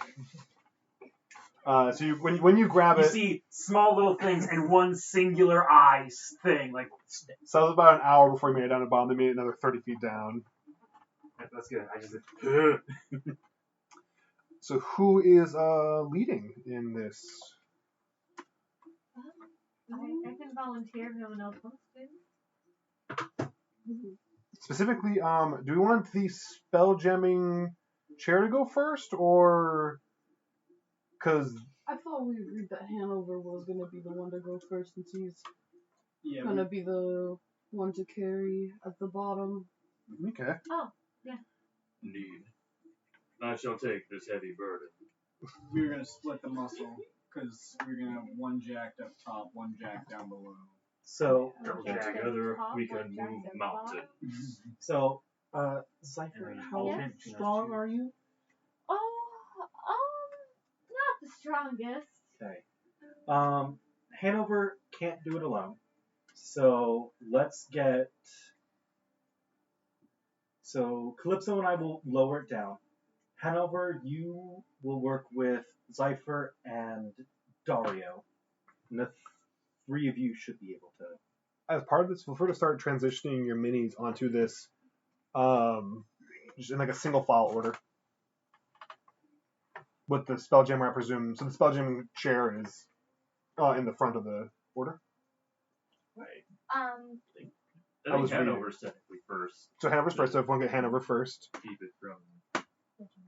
So when you grab You it, see small little things and one singular eyes thing. Like so it was about an hour before you made it down to bottom. They made it another 30 feet down. that's good. I just So who is leading in this? I can volunteer if no one else wants to. Specifically, do we want the spelljamming chair to go first, or because I thought we agreed that Hanover was going to be the one to go first since he's going to be the one to carry at the bottom. Okay. Oh, yeah. Indeed. I shall take this heavy burden. We're gonna split the muscle because we're gonna have one jacked up top, one jacked down below. So, Together we can move mountains. so, Zypher, how Yes? strong are you? Oh, not the strongest. Okay. Hanover can't do it alone. So let's get. So Calypso and I will lower it down. Hanover, you will work with Zypher and Dario. And the three of you should be able to. As part of this, feel free to start transitioning your minis onto this, just in like a single file order. With the Spelljammer, I presume. So the Spelljamming chair is in the front of the order. Right. Um, I think Hanover's technically first. So Hanover's first, so everyone get Hanover first. Keep it from.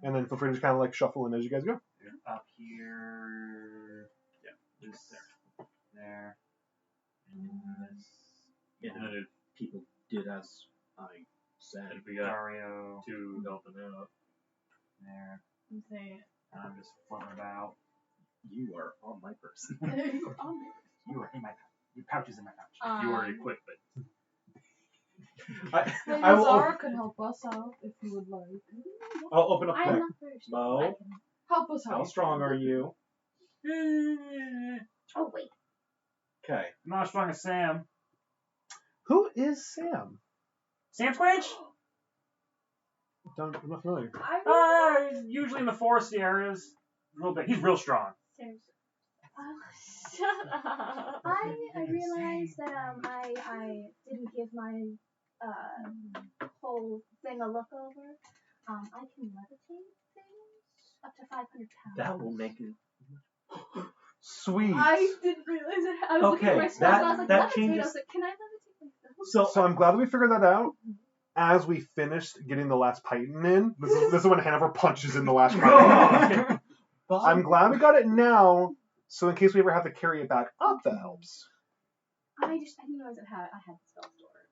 And then feel free to just kind of like shuffle in as you guys go. up here. Yeah, this there. And this. Yeah, And then people did as I said. if we got Dario two helping out. there. I'm saying And I'm just floating about. You are on my person. You are in my pouch. Your pouch is in my pouch. Your equipment. I will. Zara could help us out if you would like. I'll open up I'm the. not very sure. Mo? I can- Help us How out. strong are you? Oh wait. Okay. I'm not as strong as Sam. Who is Sam? Sam Squinch? I'm not familiar. Usually in the foresty areas. A little bit. He's real strong. Seriously. Shut up. I realized that I didn't give my whole thing a look over. I can levitate things up to 500 pounds. That will make it. Sweet. I didn't realize it. I was looking at Okay, my spells and I was like, that levitate. changes- I was like, can I levitate myself? So I'm glad that we figured that out. As we finished getting the last Python in, this is when Hanover punches in the last Python. I'm glad we got it now, so in case we ever have to carry it back up, that helps. I didn't realize I had the spell stored.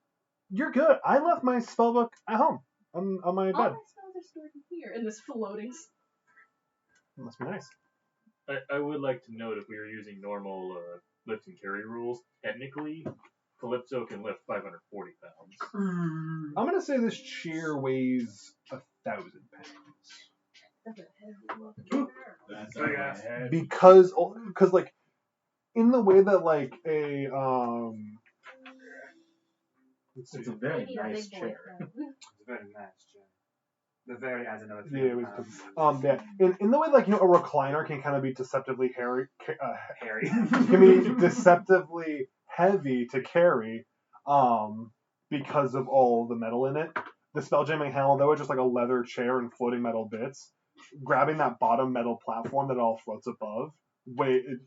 You're good. I left my spellbook at home on my All my bed. spells are stored in here in this floating. Must be nice. I would like to note if we are using normal lift and carry rules, technically, Calypso can lift 540 pounds. I'm gonna say this chair weighs 1,000 pounds. That's a heavy look. That's Big a ass. head. Because like in the way that like a let's see. It's a I very need a nice big boy chair. friend. It's a very nice chair. The very adds another Yeah, 300 it was- pounds. yeah. In the way like a recliner can kind of be deceptively hairy, Harry. can be deceptively heavy to carry, because of all the metal in it. The spelljamming handle, though, is just like a leather chair and floating metal bits. Grabbing that bottom metal platform that all floats above,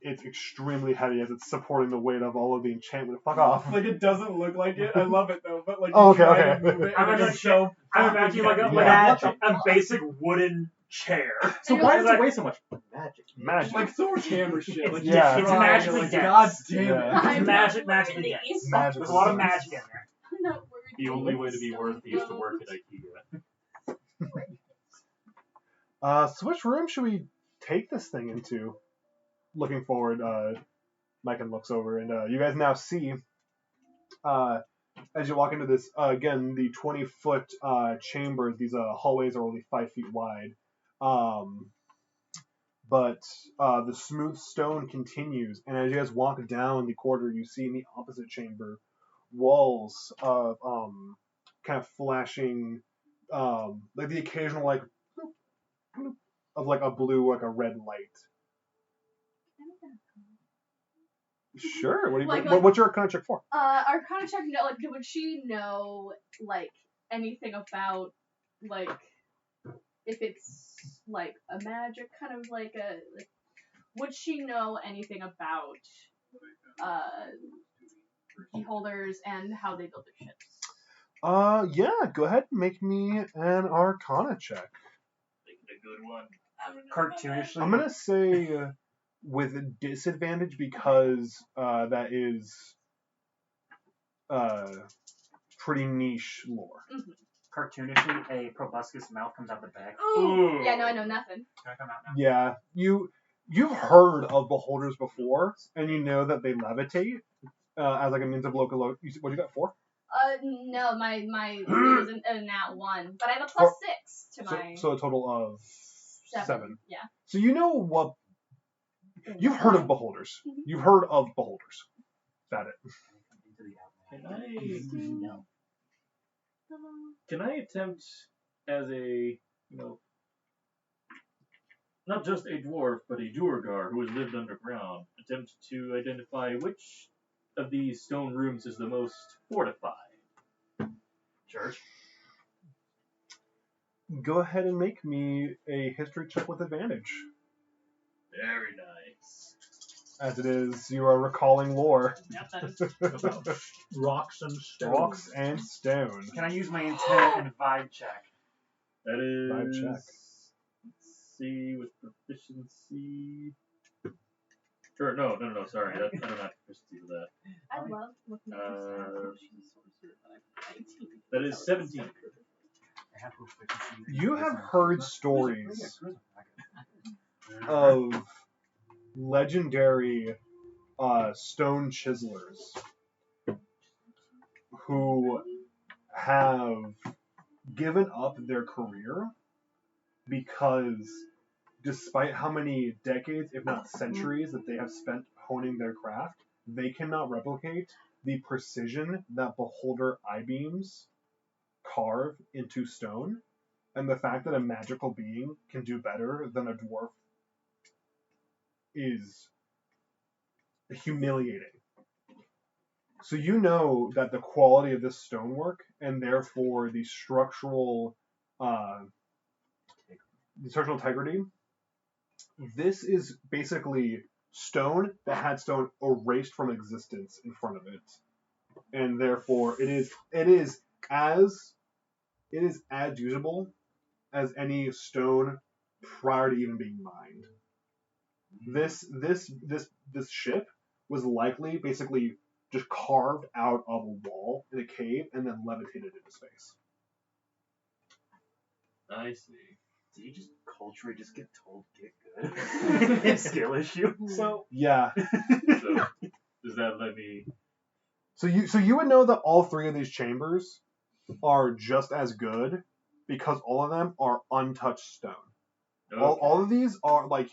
it's extremely heavy as it's supporting the weight of all of the enchantment. Fuck off. Like it doesn't look like it. I love it though, but like Oh, you okay, try okay. to move it, I'm and imagining- it's so. I'm imagining like Yeah. a basic wooden chair. So I know, why it's does it weigh so much? Magic. Magic. Like Sword Hammer shit. Like, Yeah. you It's try, magically like, dense. God damn it. Yeah. I'm Magic, not magically worthy. dense. Magic. There's a lot of magic in there. I'm not worthy. The only way to be So worthy is to work at gross. IKEA. So which room should we take this thing into? Looking forward, Micah looks over, and you guys now see, as you walk into this, again, the 20-foot chambers, these hallways are only 5 feet wide. But the smooth stone continues, and as you guys walk down the corridor, you see in the opposite chamber walls of kind of flashing, like the occasional like bloop, bloop, of like a blue, like a red light. Sure. What's your Arcana check for? Arcana check, like, would she know, like, anything about, like, if it's, like, a magic kind of, like, would she know anything about, beholders and how they build their ships? Yeah. Go ahead and make me an Arcana check. Making a good one. Cartoonishly. I'm gonna say with a disadvantage because that is pretty niche lore. Cartoonishly, a proboscis mouth comes out the back. Ooh! Yeah, no, I know nothing. Can I come out now? Yeah, you've heard of beholders before, and you know that they levitate as like a means of local. What you got 4? No, my was a nat 1, but I have a plus 6 to my So a total of 7. Yeah. So you know what? You've heard of beholders. You've heard of beholders. Is that it? Can I attempt as a, not just a dwarf, but a Duergar who has lived underground, attempt to identify which of these stone rooms is the most fortified? Sure. Go ahead and make me a history check with advantage. Very nice. As it is, you are recalling lore. Yep, that is. Rocks and stones. Rocks and stone. Can I use my intent and vibe check? That is... Vibe check. Let's see, with proficiency... Or, no, sorry. I don't have proficiency for that. I love looking at Uh, she's sorcerer, but I'm 19. That is 17. I have proficiency. You have heard stories of legendary stone chiselers who have given up their career because despite how many decades, if not centuries, that they have spent honing their craft, they cannot replicate the precision that beholder I-beams carve into stone, and the fact that a magical being can do better than a dwarf is humiliating. So you know that the quality of this stonework, and therefore the structural the structural integrity. This is basically stone that had stone erased from existence in front of it, and therefore it is as usable as any stone prior to even being mined. This ship was likely basically just carved out of a wall in a cave and then levitated into space. I see. Did you just culturally just get told get good? Skill issue. So Yeah. So, does that let me... So you would know that all three of these chambers are just as good because all of them are untouched stone. Okay. All of these are like,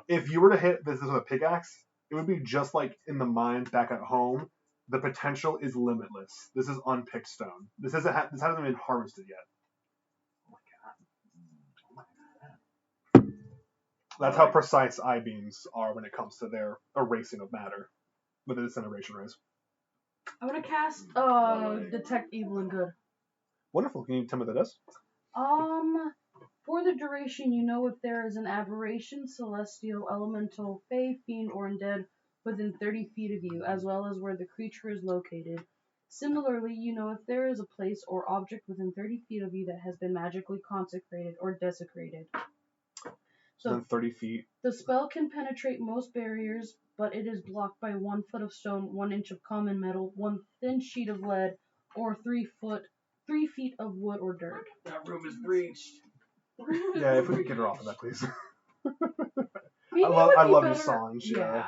if you were to hit this with a pickaxe, it would be just like in the mines back at home. The potential is limitless. This is unpicked stone. This hasn't been harvested yet. That's how precise I-beams are when it comes to their erasing of matter with a disintegration rays. I'm gonna cast detect evil and good. Wonderful. Can you tell me what that does? For the duration, you know if there is an aberration, celestial, elemental, fey, fiend, or undead within 30 feet of you, as well as where the creature is located. Similarly, you know if there is a place or object within 30 feet of you that has been magically consecrated or desecrated. So Within 30 feet. the spell can penetrate most barriers, but it is blocked by 1 foot of stone, 1 inch of common metal, 1 thin sheet of lead, or 3 feet of wood or dirt. That room is breached. Yeah, if we could get her off of that, please. Maybe I it would love be you, better- Sanj. Yeah.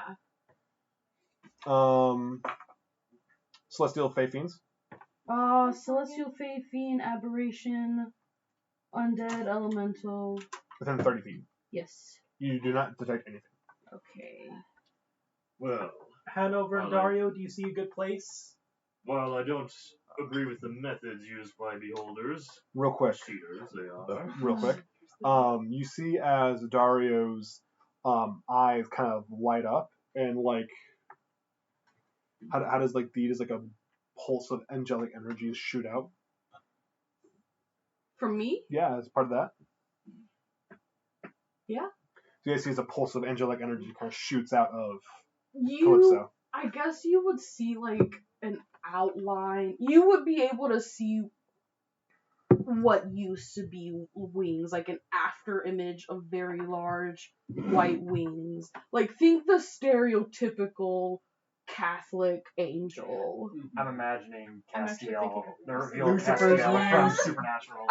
Celestial Fey Fiends. Celestial, fey, fiend, aberration, undead, elemental. Within 30 feet. Yes. You do not detect anything. Okay. Well, Hanover and Dario, do you see a good place? while I don't agree with the methods used by beholders, Real quick. cheaters they are. Real quick. You see as Dario's eyes kind of light up and like how does like a pulse of angelic energies shoot out? From me? Yeah, as part of that. Yeah. So you guys see as a pulse of angelic energy kind of shoots out of You, Calypso. I guess you would see like an outline. You would be able to see what used to be wings, like an after image of very large white wings. Like think the stereotypical Catholic angel. I'm imagining I'm actually Castiel, thinking the of reveal of Lucifer's Castiel from wings. Supernatural.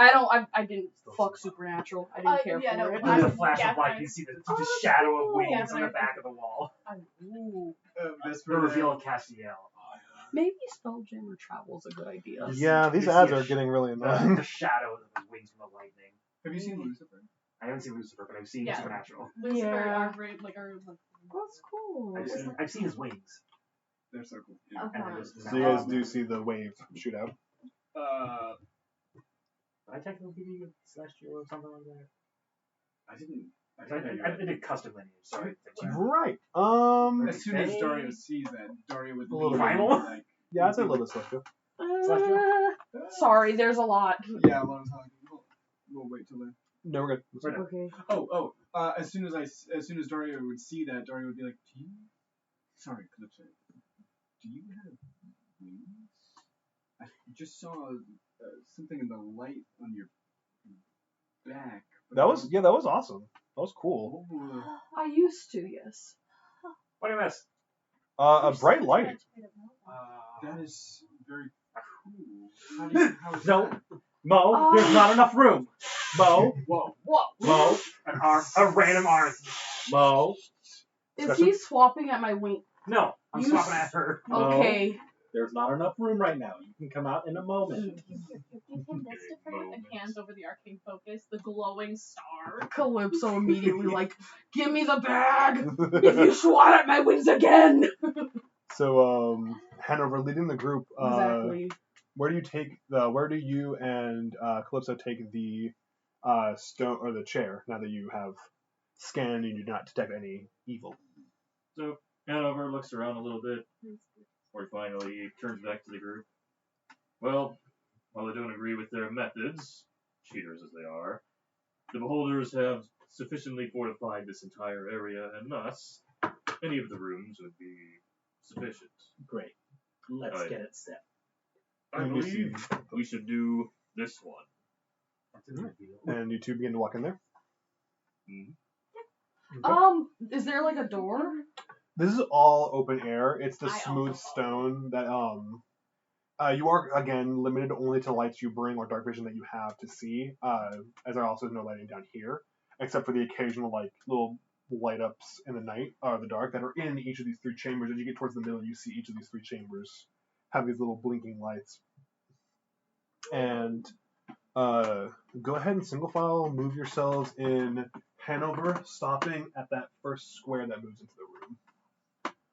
I didn't fuck Supernatural. I didn't care yeah, for no, it. There's a I- flash yeah, of light, I- you see the shadow of wings Yeah, on the back of the wall. Ooh. The reveal of Castiel. Maybe Spelljammer Travel's a good idea. Yeah, these You see ads a are getting really The annoying. shadow of the wings from the lightning. Have you seen Lucifer? I haven't seen Lucifer, but I've seen Yeah. Supernatural. Lucifer Yeah. are very, like, That's cool. I've seen his wings. They're so cool. Yeah. Uh-huh. And it was So you guys do see the wave shoot out. Did I technically give you Celestial or something like that? I didn't. I did custom lineage, sorry. Right. As soon as Dario sees that, Dario would A little lean primal? in, like, Yeah, I'd say a little bit celestial. Sorry, there's a lot. yeah, a lot of talking. We'll wait till then. No, we're good. Okay. As soon as Dario would see that, Dario would be like, "Do you? Sorry, Calypso. Do you have wings? I just saw something in the light on your back." but That was awesome. That was cool. Oh, I used to, yes. What do I miss? A bright light. that is very cool. How is No. that? Mo, there's not enough room. Mo, Whoa. Mo, A random arm. Mo. Is he swapping at my wing? No, I'm You swapping s- at her. Okay. There's not enough room right now. You can come out in a moment. Give him this to put and hands over the arcane focus, the glowing star. Calypso immediately like, give me the bag! If you swat at my wings again! So, Hanover leading the group. Exactly. Where do you and Calypso take the stone or the chair now that you have scanned and you do not detect any evil? So Hanover looks around a little bit before he finally turns back to the group. Well, while I don't agree with their methods, cheaters as they are, The beholders have sufficiently fortified this entire area, and thus, any of the rooms would be sufficient. Great. Let's Right. get it set. I believe we should do this one. That's a good deal. And you two begin to walk in there. Is there like a door? This is all open air. It's the I smooth also stone that you are again limited only to lights you bring or dark vision that you have to see. As there also is no lighting down here, except for the occasional like little light ups in the night or the dark that are in each of these three chambers. As you get towards the middle, you see each of these three chambers have these little blinking lights. And go ahead and single file move yourselves in Hanover, stopping at that first square that moves into the room.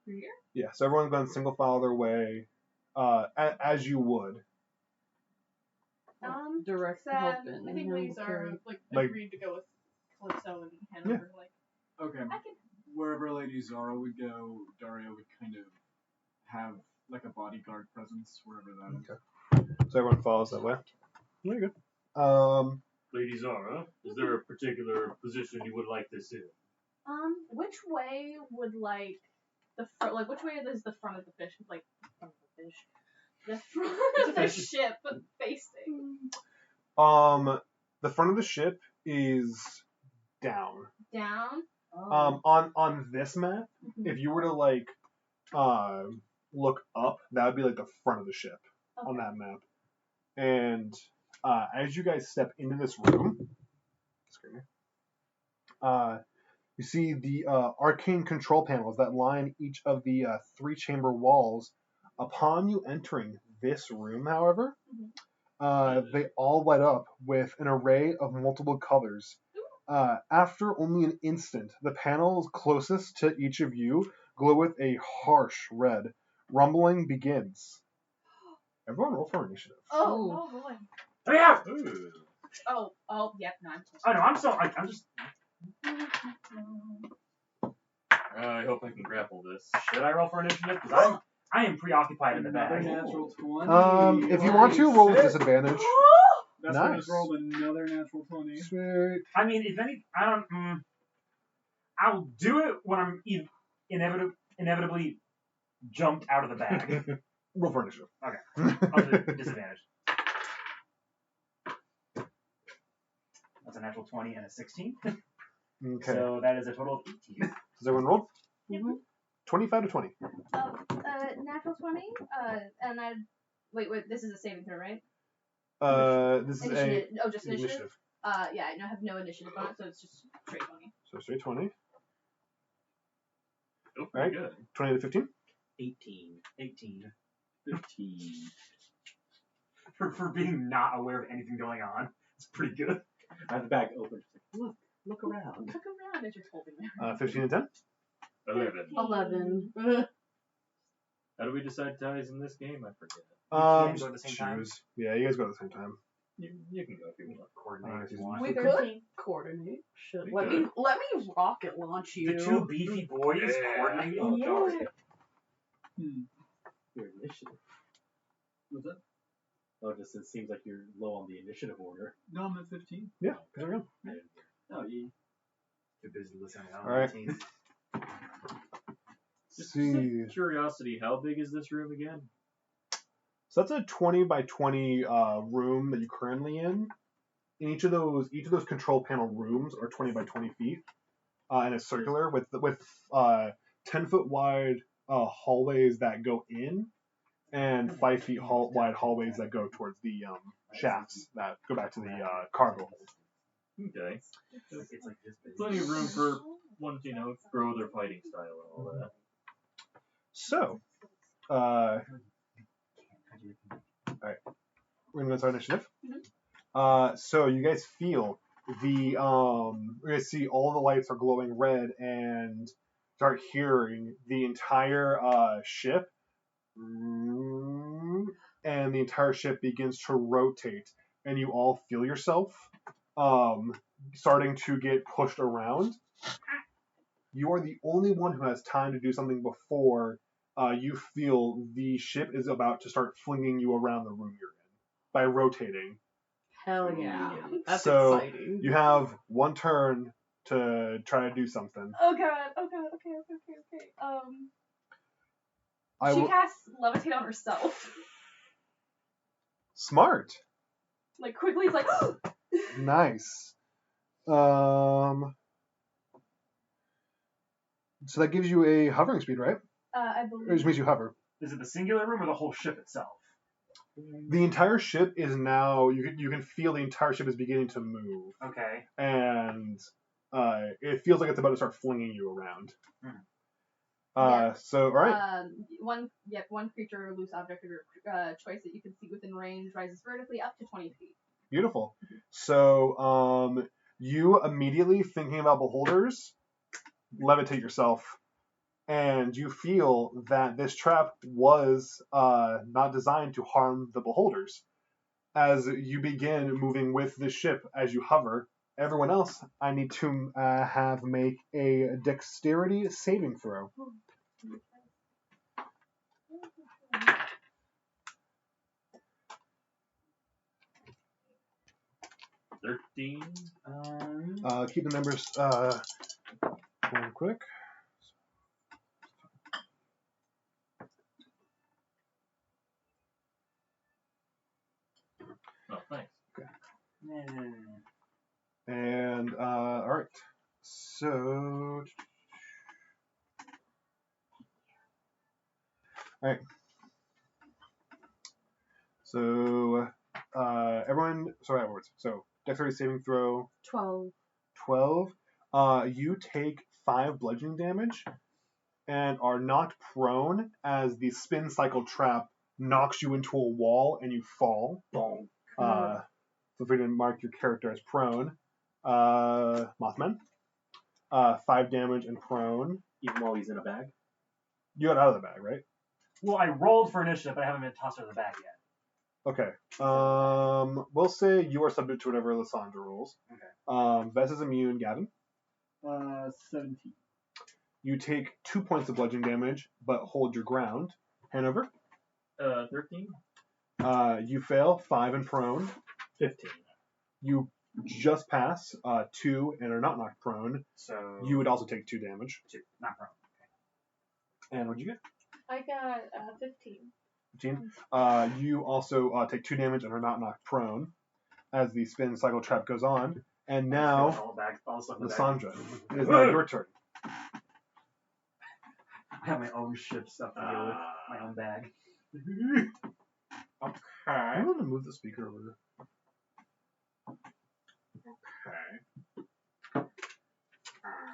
Here? Yeah, so everyone's going to single file their way as you would. Direct So, help I and think he'll ladies are carry. Like- agreed to go with Calypso and Hanover. Okay. I can. Wherever Lady Zara would go, Dario would kind of have like a bodyguard presence wherever that is. Okay. So everyone follows that way. Very good. Lady Zara, is there a particular position you would like this in? Which way would like the front? Like, which way is the front of the fish? Like, front of the fish. The front of the ship facing. The front of the ship is down. Down. On this map, Mhm. if you were to like look up, that would be like the front of the ship on that map. And as you guys step into this room, you see the arcane control panels that line each of the three chamber walls. Upon you entering this room, however, they all light up with an array of multiple colors. After only an instant, the panels closest to each of you glow with a harsh red. Rumbling begins. Everyone roll for initiative. Oh boy. Oh yeah! Oh, yep. No, I'm Oh no, I'm so I'm just. I hope I can grapple this. Should I roll for initiative? Because I am preoccupied in the Another bag. natural 20. If you want to, roll with Shit. disadvantage. That's what I Nice. just rolled another natural 20. Sweet. I mean, if any, I don't. I'll do it when I'm inevitably jumped out of the bag. Roll for initiative. I'll do disadvantage. That's a natural 20 and a 16. Okay. So that is a total of 18. Does everyone roll? Mhm. 25 to 20. Natural 20. And I. Wait. This is a saving throw, right? This is Initiative. Oh, just a initiative. initiative. Yeah, I have no initiative on it, so it's just straight 20. So straight 20. Oh, pretty Right. good. 20 to 15. 18. 15. For being not aware of anything going on. It's pretty good. I have the bag open. Just like, look around. Look around as you're holding there. 15 and 10. 11. 11. How do we decide ties in this game? I forget. can't go at the same time? choose. Yeah, you guys go at the same time. You can go if you want. Coordinate if you want. We could. could coordinate. Shit. Let me rocket launch you. The two beefy boys Yeah. coordinating. Oh, Yeah. darn. Hmm. Your initiative. What's that? Oh, just it seems like you're low on the initiative order. No, I'm at 15. Yeah, there we go. Oh, yeah. Too busy listening. All right. Just See. curiosity, how big is this room again? So that's a 20 by 20 room that you're currently in. In each of those control panel rooms are 20 by 20 feet, and it's circular with 10-foot wide hallways that go in, and 5 feet wide hallways that go towards the shafts that go back to the cargo hold. Okay. It's like this big. Plenty of room for one to, grow their fighting style and all that. So, alright, we're gonna go to our initiative. So you guys feel the we're gonna see all the lights are glowing red and start hearing the entire ship, and the entire ship begins to rotate, and you all feel yourself starting to get pushed around. You are the only one who has time to do something before you feel the ship is about to start flinging you around the room you're in by rotating. Hell yeah. That's So, exciting. You have one turn to try to do something. Oh god. Okay. I She will. casts levitate on herself. Smart. Like quickly, it's like. Nice. So that gives you a hovering speed, right? I It believe. just makes you hover. Is it the singular room or the whole ship itself? The entire ship is now. You can feel the entire ship is beginning to move, Okay. and it feels like it's about to start flinging you around. Yeah. So all right. One creature or loose object of your choice that you can see within range rises vertically up to 20 feet. Beautiful. So you immediately thinking about beholders, levitate yourself, and you feel that this trap was not designed to harm the beholders. As you begin moving with the ship as you hover, everyone else, I need to have make a dexterity saving throw. $13. Keep the numbers going quick. Oh, thanks. And all right. So all right. So everyone. Sorry, afterwards. So dexterity saving throw 12. 12. You take 5 bludgeoning damage and are knocked prone as the spin cycle trap knocks you into a wall and you fall. Bonk. Feel free to mark your character as prone. Mothman. 5 damage and prone. Even while he's in a bag. You got out of the bag, right? Well, I rolled for initiative, but I haven't been tossed out of the bag yet. Okay. We'll say you are subject to whatever Lysandra rules. Okay. Bess is immune. Gavin. 17. You take 2 points of bludgeoning damage, but hold your ground. Hanover. 13. You fail. 5 and prone. 15. You just pass 2 and are not knocked prone. So You would also take 2 damage. 2, not prone. And what'd you get? I got 15. 15. You also take 2 damage and are not knocked prone as the spin cycle trap goes on. And now, All stuff in the bag. Lysandra, it is now your turn. I have my own ship stuff to deal with. My own bag. I'm going to move the speaker over. Okay.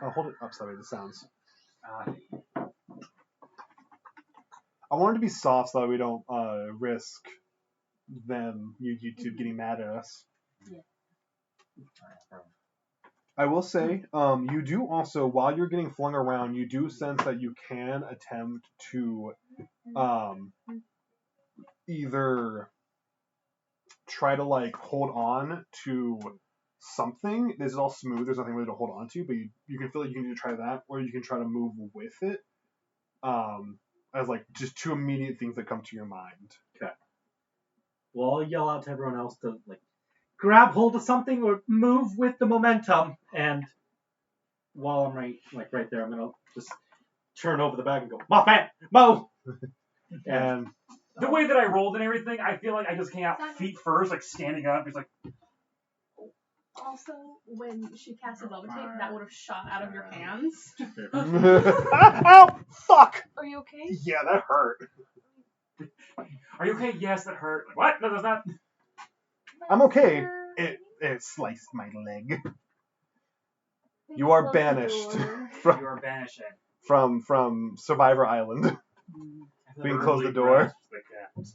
I'll hold it up so that way the sounds. Uh, I want it to be soft so that we don't risk them, YouTube, getting mad at us. I will say, you do also, while you're getting flung around, you do sense that you can attempt to either try to like hold on to something. This is all smooth. There's nothing really to hold on to, but you can feel like you can either try that, or you can try to move with it. As like just 2 immediate things that come to your mind. Okay. Well, I'll yell out to everyone else to like grab hold of something or move with the momentum. And while I'm right there, I'm gonna just turn over the bag and go, Mothman, move! And the way that I rolled and everything, I feel like I just came out feet first, like standing up. It's like, Also, when she casted levitate, that would have shot out of your hands. ow! Fuck! Are you okay? Yeah, that hurt. are you okay? Yes, that hurt. Like, what? No, that's not. I'm okay. It sliced my leg. You are banished You are banishing. from Survivor Island. We can close the door. Like that.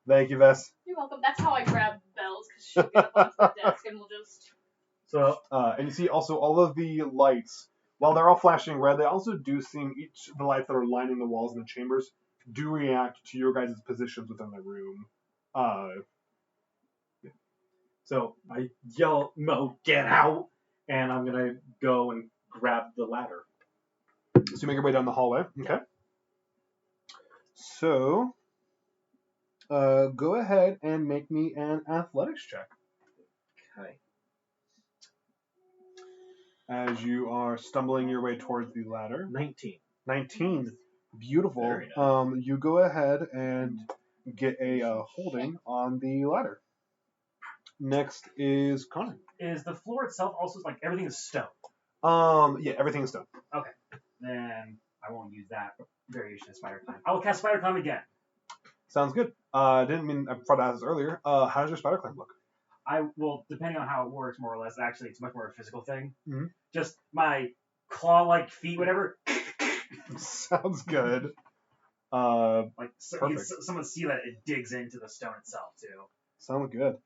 Thank you, Vess. You're welcome. That's how I grab Bells, because she'll get up onto the desk and we'll just... So, and you see also all of the lights, while they're all flashing red, they also do seem, each of the lights that are lining the walls in the chambers do react to your guys' positions within the room. So I yell, Mo, get out! And I'm gonna go and grab the ladder. So you make your way down the hallway. Okay. So, go ahead and make me an athletics check. Okay. As you are stumbling your way towards the ladder. 19. 19. Beautiful. Very nice. You go ahead and get a holding on the ladder. Next is Connor. Is the floor itself also like everything is stone? Yeah, everything is done. Okay. Then I won't use that variation of spider climb. I will cast spider climb again. Sounds good. Didn't mean I forgot to ask this earlier. How does your spider climb look? I will, depending on how it works, more or less. Actually, it's much more a physical thing. Mhm. Just my claw-like feet, whatever. Sounds good. Like you can Perfect. someone see that it digs into the stone itself too. Sounds good.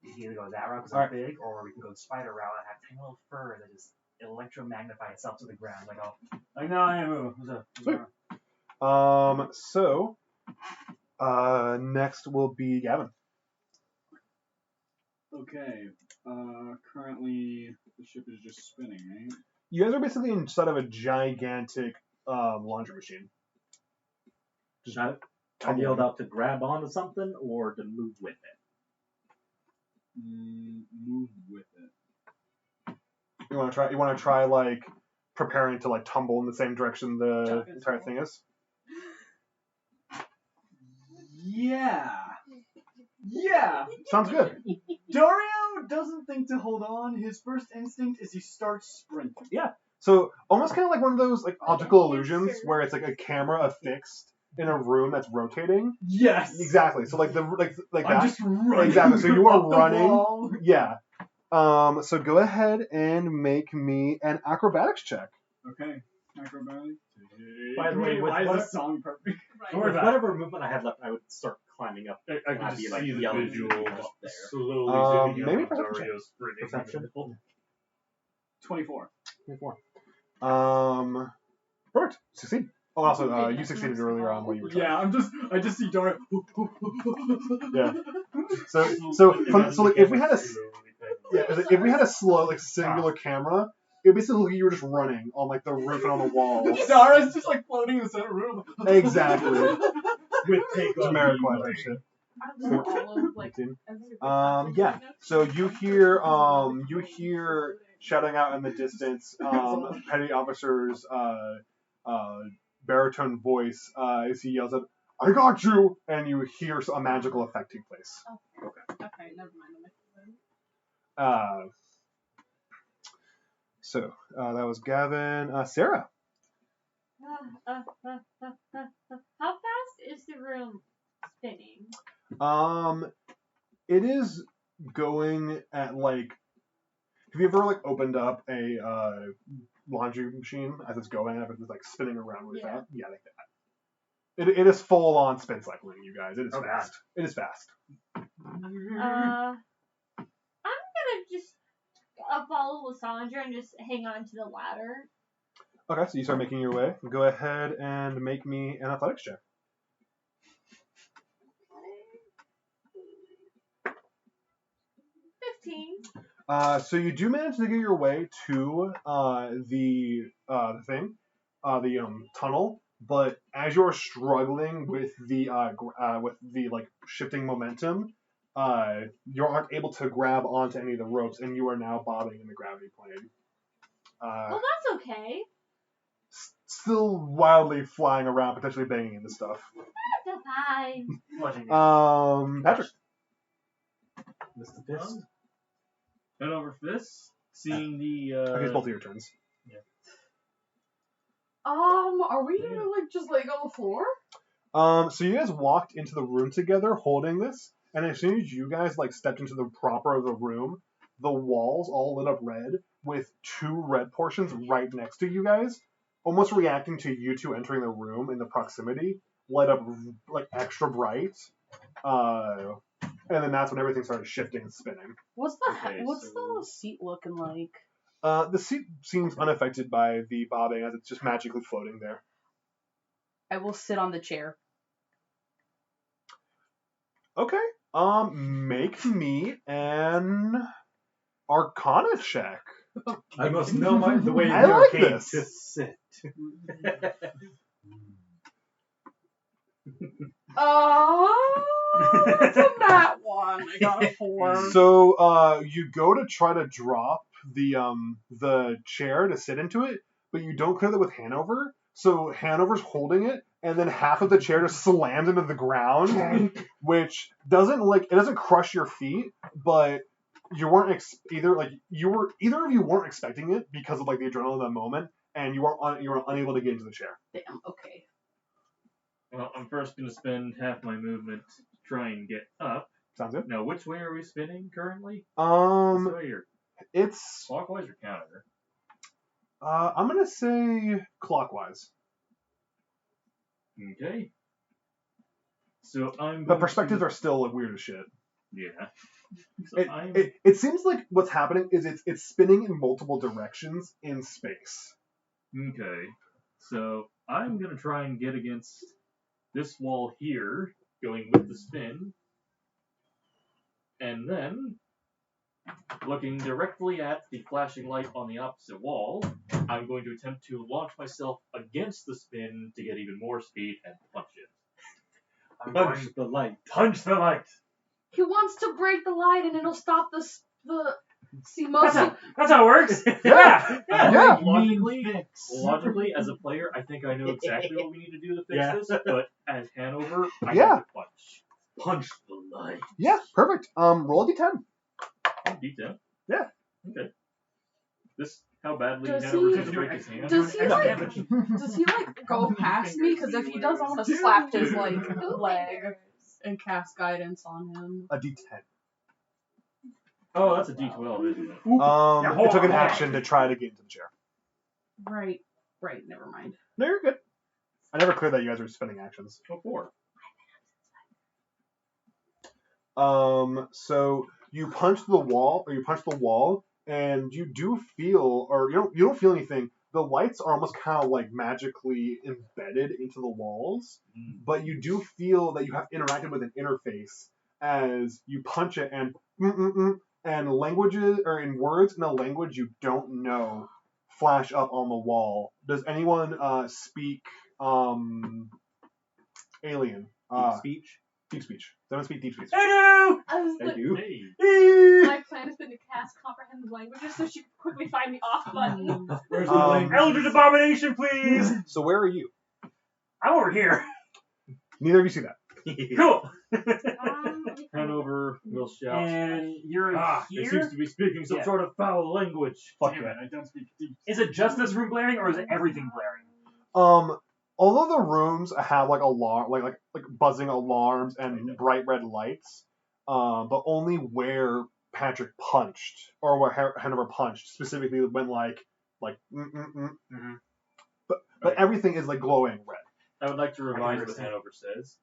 You can either go that route because All I'm big, or we can go the spider route and have tiny little fur that just electromagnify itself to the ground. Like no, I move. Sweet. So, next will be Gavin. Okay. Currently the ship is just spinning, right? You guys are basically inside of a gigantic laundry machine. Just I tumbling. yelled out to grab onto something or to move with it. Move with it. You want to try like preparing to like tumble in the same direction the Jump entire as thing is. Yeah. Yeah. Sounds good. Dario doesn't think to hold on. His first instinct is he starts sprinting. So almost kind of like one of those like optical illusions where it's like a camera affixed in a room that's rotating. Yes. Exactly. So like I'm that. just running. Exactly. So you are up the running. wall. Yeah. So go ahead and make me an acrobatics check. Okay. Acrobatics. By the way, with why is what- this song perfect? Don't worry With about it. whatever movement I had left, I would start climbing up. I I'd can just be, like, see the yelling visual to people just up there. slowly zooming Maybe in on perception check. Dario sprinting. Perception. 24. 24. Perfect. Succeed. Oh, also, you succeeded earlier on while you were trying. Yeah, I just see Dario. Yeah. So like if we had if we had a slow like singular camera, it would basically look like you were just running on like the roof and on the walls. Dara's just like floating in the center room. Exactly. With take on Jamiroquai the type shit. all of like. Yeah. So you hear shouting out in the distance, petty officer's baritone voice as he yells out, "I got you!" And you hear a magical effect take place. Okay, never mind. So that was Gavin. Sarah. How fast is the room spinning? It is going at like. Have you ever like opened up a laundry machine as it's going and it's like spinning around really fast? Yeah, like that. It is full on spin cycling, you guys. It is fast. It is fast. I'm gonna just follow Lysandra and just hang on to the ladder. Okay, so you start making your way. Go ahead and make me an athletics check. 15. So you do manage to get your way to the thing, the tunnel. But as you're struggling with the like shifting momentum, you aren't able to grab onto any of the ropes, and you are now bobbing in the gravity plane. Well, that's okay. Still wildly flying around, potentially banging into stuff. That's fine. Patrick. Mr. Fist. Head over fists, seeing the. Okay, it's both of your turns. Are we gonna like just like on the floor? So you guys walked into the room together holding this, and as soon as you guys like stepped into the proper of the room, the walls all lit up red with two red portions right next to you guys, almost reacting to you two entering the room in the proximity, light up like extra bright. And then that's when everything started shifting and spinning. What's the seat looking like? The seat seems unaffected by the bobbing as it's just magically floating there. I will sit on the chair. Okay. Make me an Arcana check. I must know the way I you like came this. to sit. It's a nat 1. I got a 4. So you go to try to drop the chair to sit into it, but you don't clear that with Hanover. So Hanover's holding it, and then half of the chair just slams into the ground, which doesn't crush your feet, but you weren't either of you weren't expecting it because of like the adrenaline of the moment, and you were unable to get into the chair. Damn, okay. Well, I'm first going to spend half my movement to try and get up. Sounds good. Now, which way are we spinning currently? This way or It's clockwise or counter? I'm gonna say clockwise. Okay. So I'm. The perspectives are still like weird as shit. Yeah. So It seems like what's happening is it's spinning in multiple directions in space. Okay. So I'm gonna try and get against this wall here, going with the spin, and then looking directly at the flashing light on the opposite wall, I'm going to attempt to launch myself against the spin to get even more speed and punch it. Punch the light. Punch the light. He wants to break the light and it'll stop the see most of That's how it works. Yeah. Yeah. Logically, as a player, I think I know exactly what we need to do to fix Yeah. this, but as Hanover, I Yeah. have to punch. Punch the light. Yeah, perfect. Roll a d10. D10? Yeah. Okay. How badly Does Hanover he- can break his hand? does he like damage. does he like go past me? Because if he does, I want to slap his like leg and cast guidance on him. A d10. Oh, that's a D12, isn't it? It took an action to try to get into the chair. Right, never mind. No, you're good. I never cleared that you guys were spending actions. Oh, 4. So you punch the wall, and you do feel, or you don't feel anything. The lights are almost kind of like magically embedded into the walls, but you do feel that you have interacted with an interface as you punch it, and languages or in words in a language you don't know flash up on the wall. Does anyone speak alien? Deep speech. Deep speech. Someone speak deep speech. I was Thank like, you. Hey! my plan has been to cast comprehend languages so she can quickly find the off button. Where's Um, the link? Eldritch Abomination, please. So where are you? I'm over here. Neither of you see that. Cool. Hanover will shout. And you're It here. seems to be speaking some Yeah. sort of foul language. Fuck Damn yeah. it, I don't speak deep. Is it just this room blaring, or is it everything blaring? Although the rooms have like alarm, like buzzing alarms and bright red lights, but only where Patrick punched or where Hanover punched, specifically when but Right. everything is like glowing red. I would like to revise what Hanover says.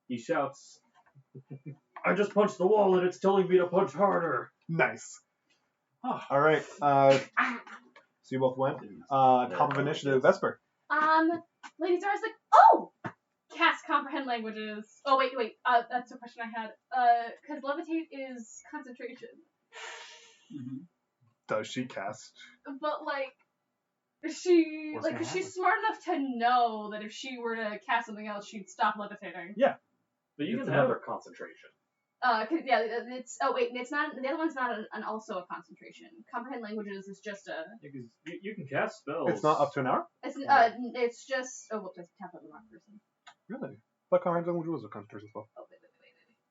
He shouts, I just punched the wall and it's telling me to punch harder. Nice. All right. So you both went. Top of initiative, Vesper. Lady Zara's like, oh! Cast comprehend languages. Oh, wait. That's a question I had. Because levitate is concentration. Does she cast? But, like, What's she's gonna smart enough to know that if she were to cast something else, she'd stop levitating. But you It's can have another concentration. Cause yeah, it's not, the other one's not also a concentration. Comprehend languages is just a, you can cast spells. It's not up to an hour. it's just, oh, whoops, I tapped on the wrong person. Really? But comprehensive language was a concentration spell. Oh,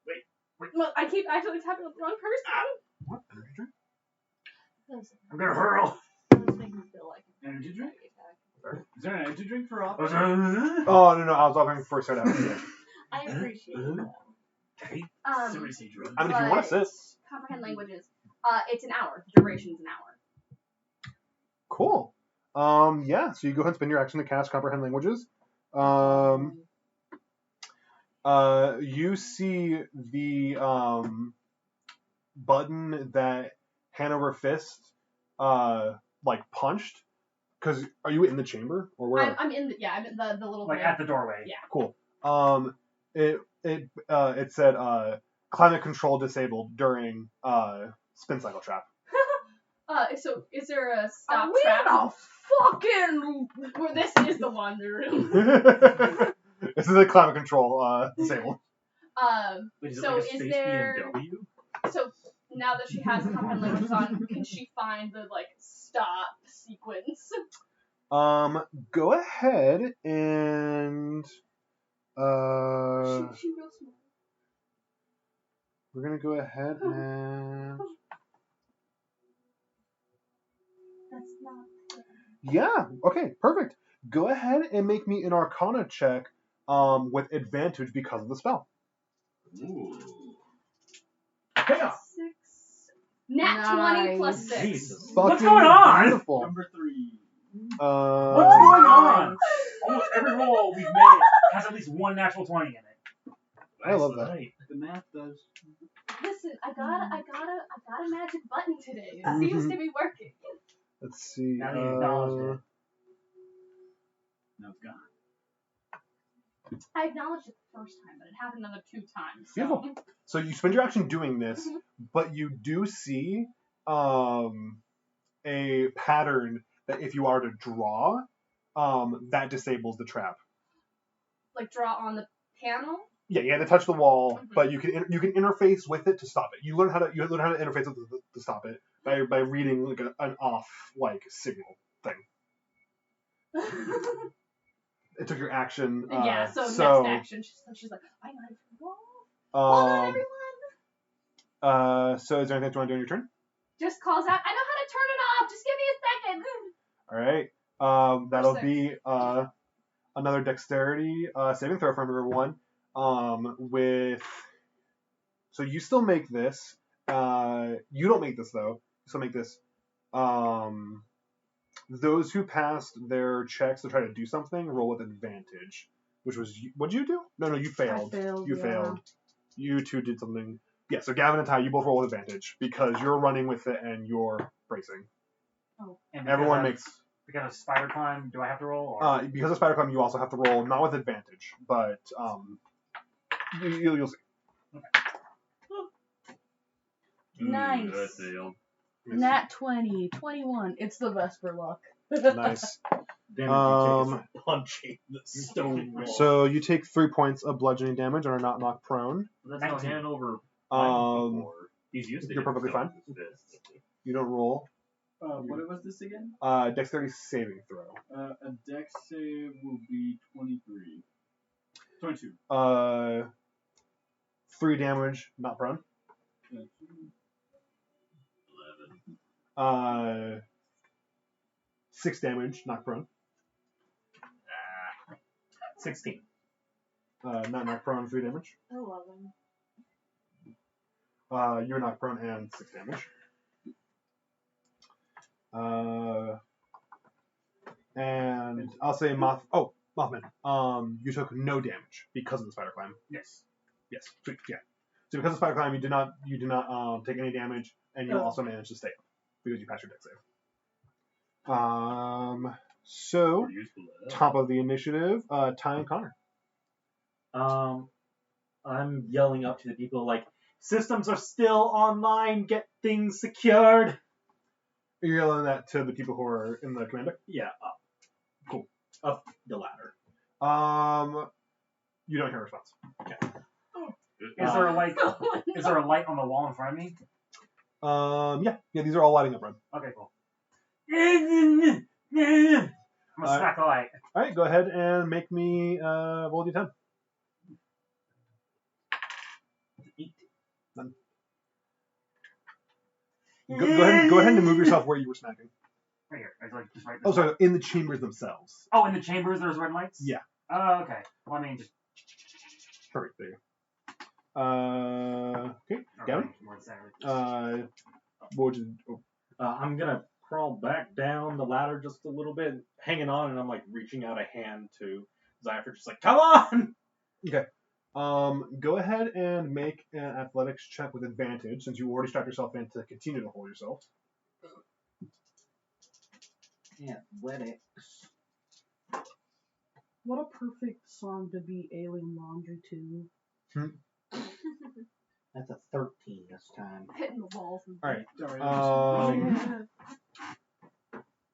wait. Look, I keep actually tapping on the wrong person. What? Energy drink? I'm gonna hurl. Those make me feel like Energy drink? Is there an energy drink for all? Oh no, I was offering for start out. I appreciate it though. Seriously, drunk. I mean, if you want to sit. Comprehend languages. It's an hour. The duration's an hour. Cool. Yeah, so you go ahead and spend your action to cast comprehend languages. You see the button that Hanover Fist punched. Because are you in the chamber or where? I'm in the little Like thing. at the doorway. Yeah. Cool. It said climate control disabled during spin cycle trap. So is there a Are stop we trap? in a fucking Well, this is the laundry room. This is a climate control disabled. Wait, is it So like a is space there? BMW? So now that she has compound languages on, can she find the like stop sequence? Go ahead and She real smart. we're gonna go ahead and That's not. yeah. Okay, perfect. Go ahead and make me an Arcana check with advantage because of the spell. Ooh. Chaos. 6. Nat 20 plus Nice. 6. Jesus. What's Fucking going on? Beautiful. Number 3. What's going on? Almost every roll we've made has at least one natural 20 in it. I love that. Right. The math does. Listen, I got a magic button today. It seems to be working. Let's see. Now that you acknowledged it. No, it's gone. I acknowledged it the first time, but it happened another 2 times. So. Beautiful. So you spend your action doing this, Mhm. but you do see a pattern that if you are to draw, that disables the trap. Like draw on the panel. Yeah, you have to touch the wall, Mhm. but you can interface with it to stop it. You learn how to interface with it to stop it by reading like an off like signal thing. It took your action. Yeah. So next action, she's like, I got it. Hold on, everyone. So is there anything you want to do on your turn? Just calls out. I know how to turn it off. Just give me a second. All right. That'll Six. be another dexterity saving throw from everyone. So you still make this. You don't make this though. You still make this. Those who passed their checks to try to do something roll with advantage, which was what'd you do? No, you failed. I failed. You yeah. failed. You two did something. Yeah. So Gavin and Ty, you both roll with advantage because you're running with it and you're bracing. And Everyone makes. Because of spider climb, do I have to roll? Or? Because of spider climb, you also have to roll not with advantage, but you'll see. Nice. I failed. Nat 20, 21. It's the Vesper luck. Nice. Damage you take is punching the stone wall. So you take 3 points of bludgeoning damage and are not knocked prone. That's not 19. hand over. Um, He's used to you're hitting perfectly someone fine. with his fists. you don't roll. What was this again? Dexterity saving throw. A dex save will be 23. 22. 3 damage, not prone. 11. 6 damage, not prone. 16. Not knocked prone, 3 damage. 11. You're knocked prone and 6 damage. And I'll say Mothman. You took no damage because of the spider climb. Yes. Yes. So, yeah. So because of spider climb, you did not take any damage, and you also managed to stay up because you passed your dex save. So Pretty useful to have. top of the initiative, Ty and Connor. I'm yelling up to the people like, systems are still online, get things secured. You're yelling that to the people who are in the command deck? Yeah, up. Cool. Up the ladder. You don't hear a response. Is there a light? Is there a light on the wall in front of me? Yeah, these are all lighting up red. Okay, cool. I'm gonna smack the light. All right, go ahead and make me roll d10. 8. None. Go ahead and move yourself where you were smacking. Right here. It's like just right. Oh, sorry, in the chambers themselves. Oh, in the chambers there's red lights. Yeah. Oh, okay. Well, I mean, just. Perfect. There you go. Okay, Gavin. What would you? Oh. I'm gonna crawl back down the ladder just a little bit, hanging on, and I'm like reaching out a hand to Zypher, just like, come on! Okay. Go ahead and make an athletics check with advantage, since you already strapped yourself in to continue to hold yourself. Athletics. What a perfect song to be Alien Laundry to. That's a 13 this time. Hitting the walls. All right. Sorry.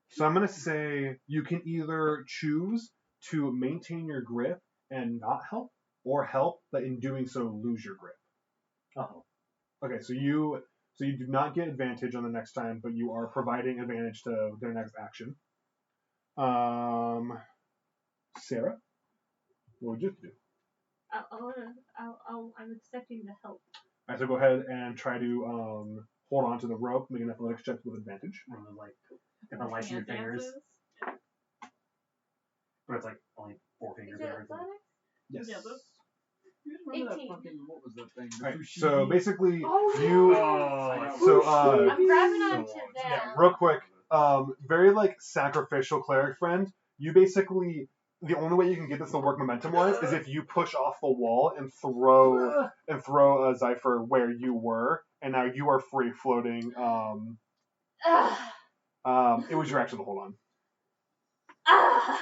So I'm gonna say you can either choose to maintain your grip and not help, or help, but in doing so lose your grip. Oh. Okay, so you do not get advantage on the next time, but you are providing advantage to their next action. Sarah, what would you do? I'm expecting the help. Alright, so go ahead and try to hold on to the rope, make an athletics check with advantage. Get the lights in your Hand fingers. dances. But it's like only 4 fingers Is it or everything. athletics? Yes. Yeah, but- You guys remember 18. that fucking, what was that thing? The Alright, sushi? so basically Oh, you Oh, so I'm grabbing onto so- them. yeah, real quick, very like sacrificial cleric friend, you basically the only way you can get this to work momentum wise is if you push off the wall and throw a Zephyr where you were, and now you are free floating. Ugh. It was your action to hold on. Ah.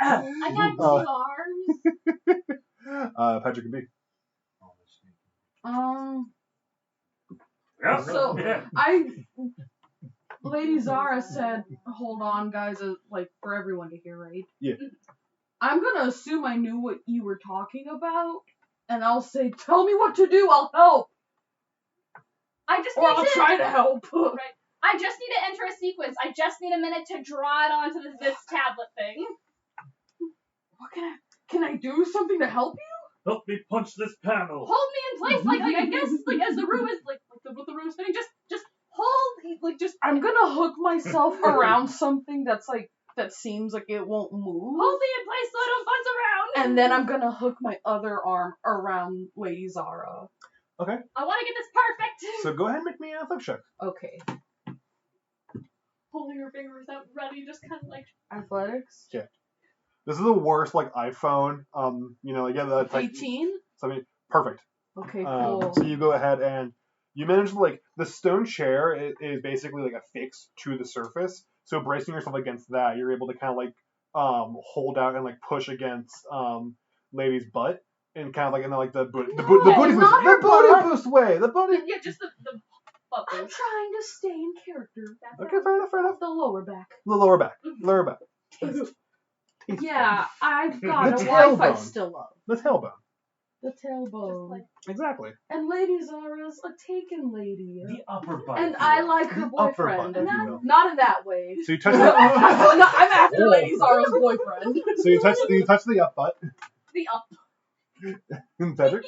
I got two arms. Patrick and B. Yeah. So Yeah. Lady Zara said, "Hold on, guys," like for everyone to hear, right? Yeah. I'm gonna assume I knew what you were talking about, and I'll say, "Tell me what to do. I'll help, I just or need I'll to. try to help." Right. I just need to enter a sequence. I just need a minute to draw it onto this tablet thing. What can I do something to help you? Help me punch this panel. Hold me in place, like I guess, like as the room is like what the room is spinning. Just hold, like just I'm gonna hook myself around something that seems like it won't move. hold me in place so I don't bounce around. And then I'm gonna hook my other arm around Lady Zara. Okay. I want to get this perfect. So go ahead and make me an athletics check. Okay. Holding her fingers out, ready, just kind of like. Athletics. Yeah. This is the worst like iPhone. Like yeah, that's like 18. something perfect. Okay, cool. So you go ahead and you manage to like the stone chair is basically like affixed to the surface. So bracing yourself against that, you're able to kind of like hold out and like push against lady's butt and kind of like in the booty boost way. The booty. Yeah, just the butt I'm boost. trying to stay in character. Okay, fair enough. The lower back. The lower back. Lower back. Yeah, I've got The a wife I tailbone. still love. The tailbone. The tailbone. Just like Exactly. And Lady Zara's a taken lady. The upper butt. And if you I will. like her Upper boyfriend. butt, if you will. Not in that way. So you touch I'm after Lady Zara's boyfriend. So you touch the up butt. the up. Patrick.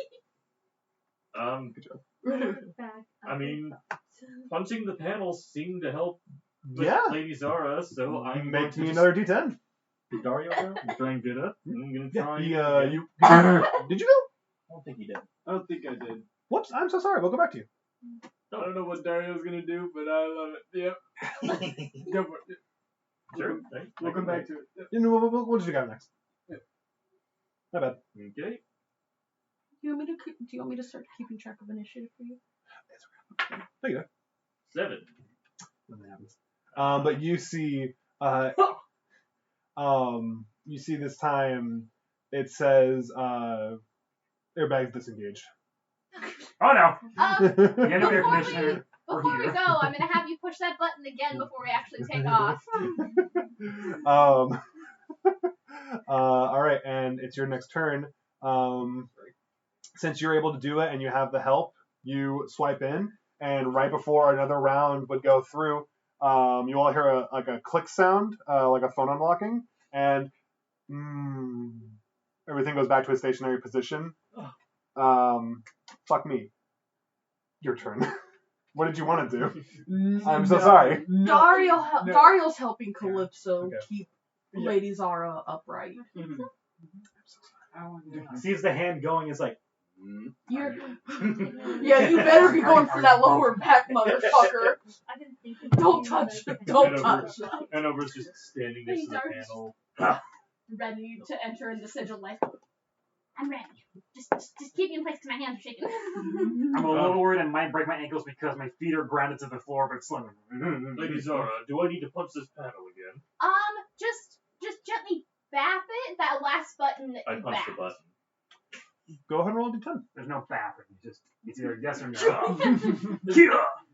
Back. I mean, punching the panels seemed to help with Yeah. Lady Zara, so I'm going Make to me just another D10. Did Dario go? try and get up. I'm gonna try. Yeah. and You did you go? I don't think he did. I don't think I did. Whoops. I'm so sorry. We'll go back to you. I don't know what Dario's gonna do, but I love it. Yep. Go for it. Sure. Thanks. We'll come back to it. Yep. You know, what did you got next? Yeah. Not bad. Okay. Do you want me to start keeping track of initiative for you? There you go. 7. Nothing happens. But you see, you see this time it says airbags disengaged. Oh no! Um, Get no air Before conditioner. We're before we here. go, I'm gonna have you push that button again before we actually take off. All right, and it's your next turn. Since you're able to do it and you have the help, you swipe in, and right before another round would go through, you all hear a click sound, like a phone unlocking, and everything goes back to a stationary position. Fuck me. Your turn. What did you want to do? I'm so sorry. Dario's helping Calypso Okay. keep Lady Zara upright. Sees the hand going. It's like. You're, yeah, you better be going for that lower back, motherfucker. I didn't think. Don't touch it. Don't touch it. Hanover's just standing next to the Please, panel. Ready to enter in the sigil life. I'm ready. Just keep me in place because my hands are shaking. I'm a little worried I might break my ankles because my feet are grounded to the floor, but slim. Lady Zara, do I need to punch this panel again? Just gently bap it. That last button that I you punched bap. the button. Go ahead and roll a d10. There's no bapping. It's either yes or no.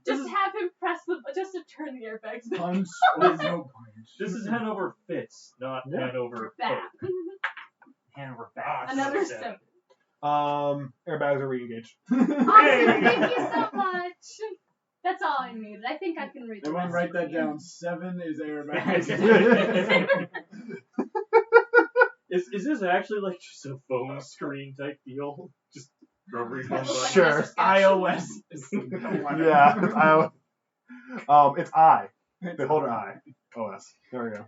Just have him press just to turn the airbags back. Punch or no punch. This is Hanover Fitz, not Yeah. Hanover Bap. Poke. hand over fast. Another 7. 7. Airbags are re-engaged. Awesome, thank you so much. That's all I needed. I think I can read the Everyone rest write of that it. down. 7 is airbags. Is this actually like just a phone screen type deal? Just rubbery phone button? Sure. iOS. is 11. Yeah. It's I. Beholder I. OS. There we go.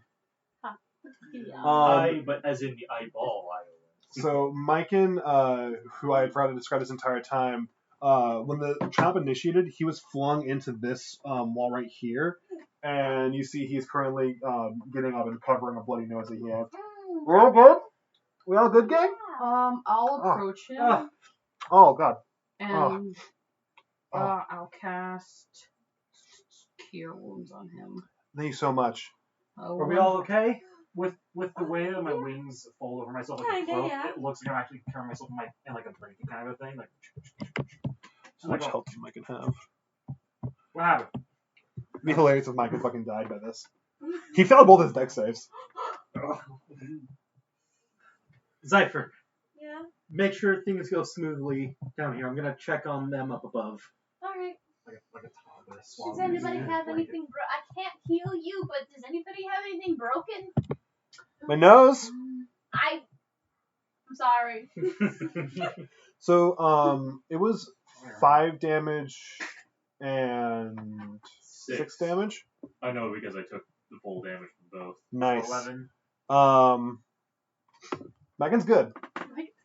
Yeah. But as in the eyeball iOS. So Myken, who I had tried to describe this entire time, when the trap initiated, he was flung into this wall right here, and you see he's currently getting up and covering a bloody nose that he has. We're all good? We all good, gang? I'll approach him Oh god. and I'll cast Cure Wounds on him. Thank you so much. Are we all okay? With the way that my wings fold over myself like a Kinda, cloak, yeah. it looks like I'm actually covering myself in like a blanket kind of a thing. Like, How much health do Myken have? what happened? It'd be hilarious if Myken fucking died by this. He failed both his deck saves. Zypher, Yeah. make sure things go smoothly down here. I'm gonna check on them up above. Alright. Like a toddler Does swallowing anybody a have blanket. anything I can't heal you, but does anybody have anything broken? My nose. I'm sorry. So it was 5 damage and 6 damage. I know because I took the full damage from both. Nice. 11. Myken's good.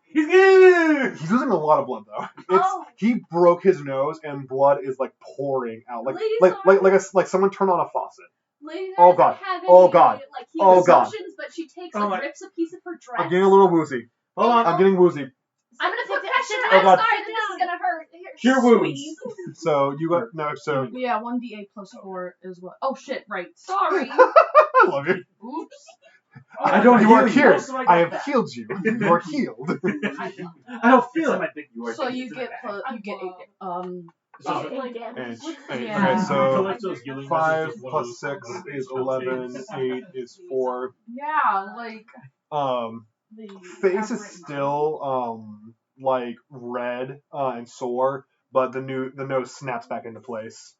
He's good! He's losing a lot of blood though. He broke his nose and blood is like pouring out, like someone turned on a faucet. Lady Oh, doesn't God. have any, Oh, God. like, Oh, God. assumptions, but she takes, Oh, like, my- rips a piece of her dress. I'm getting a little woozy. Hold on. I'm getting woozy. I'm gonna put pressure. Oh, I'm God. sorry that this is gonna hurt. Here, Cure wounds. squeeze. So you got no. So Yeah, 1d8 plus 4 is what? Oh shit! Right. Sorry. I love you. Oops. I don't. You are heal you. cured. Also, I got I have that. healed you. You are healed. I don't feel it. My big you are So thing you is in get the bag. you get 8. So, Like, And, Yeah. Okay, so Calypso's healing 5 is just one of plus those 6 one of is those 11. saves. 8 is 4. Yeah, like the Face is aberrant still like red and sore, but the nose snaps back into place.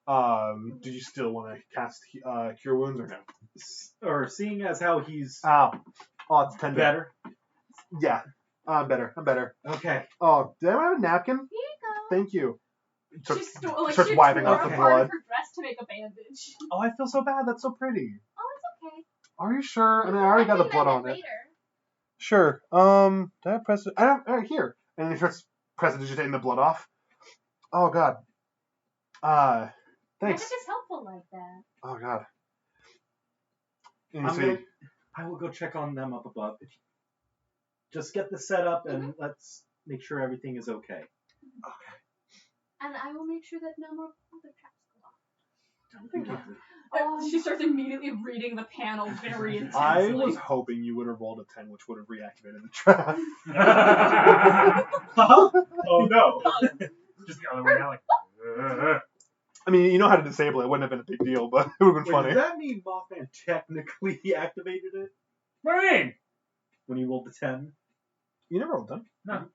Do you still want to cast Cure Wounds or no? Or seeing as how he's Oh, it's 10 better. Yeah, I'm better. Okay. Oh, did I have a napkin? Here you go. Thank you. She starts she wiping tore off the apart blood. her dress to make a bandage. Oh, I feel so bad. That's so pretty. Oh, it's okay. Are you sure? I mean, I already got the can blood mend on it. later. Sure. Did I press it? I don't. Here. And he starts prestidigitating the blood off. Oh God. Thanks. Magic is helpful like that. Oh God. And you I'm see, gonna, I will go check on them up above. Just get the setup and let's make sure everything is okay. And I will make sure that no more other traps Thank you. go off. She starts immediately reading the panel very intensely. I was hoping you would have rolled a 10, which would have reactivated the trap. Oh no! Just the other way now, like. I mean, you know how to disable it. It wouldn't have been a big deal, but it would have been Wait, funny. does that mean Mothman technically activated it What do you mean? when you rolled the 10? You never rolled 10. No.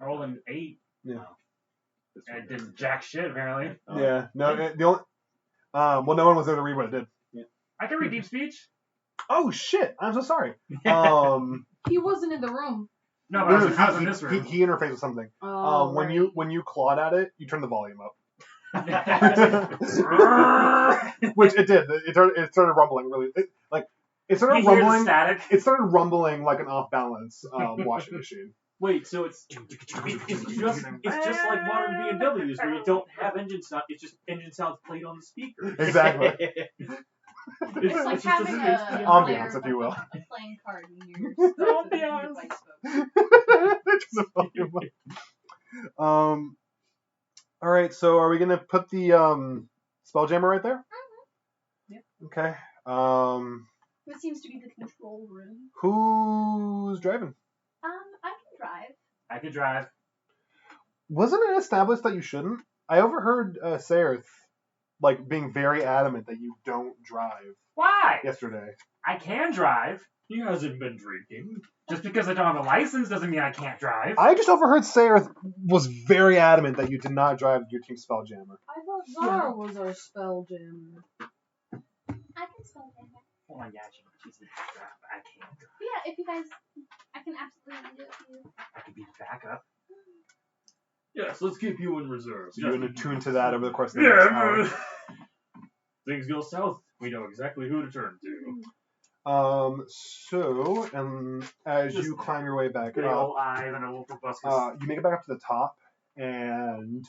I rolled an 8. Yeah. And it did jack shit, apparently. Yeah. No. The only. Well, no one was there to read what it did. I can read deep speech. Oh shit! I'm so sorry. He wasn't in the room. No, but I was in he, this room. he interfaced with something. Oh, When you clawed at it, you turned the volume up, He which it did. It started rumbling really. It started hears the rumbling. static. It started rumbling like an off balance washing machine. Wait, so it's just like modern BMWs where you don't have engine sound. It's just engine sounds played on the speaker. Exactly. It's like having a ambiance, if you will. a playing card in your Ambiance. device book. Turn the volume up. All right. So are we gonna put the Spelljammer right there? Yep. Okay. This seems to be the control room. Who's driving? I can drive. I could drive. Wasn't it established that you shouldn't? I overheard Saerth like being very adamant that you don't drive Why? yesterday. I can drive. He hasn't been drinking. Just because I don't have a license doesn't mean I can't drive. I just overheard Sayre was very adamant that you did not drive your team Spelljammer. I thought Zara was our Spelljammer. I can spell that. Oh my gosh, she's the backup. I can't drive. Yeah, if you guys, I can absolutely do it for you. I could be backup. Yes, let's keep you in reserve. So you're going to tune to that over the course of the next hour. Yeah. Things go south. We know exactly who to turn to. So, as you climb your way back Big up, old eyes and a little proboscis. you make it back up to the top, and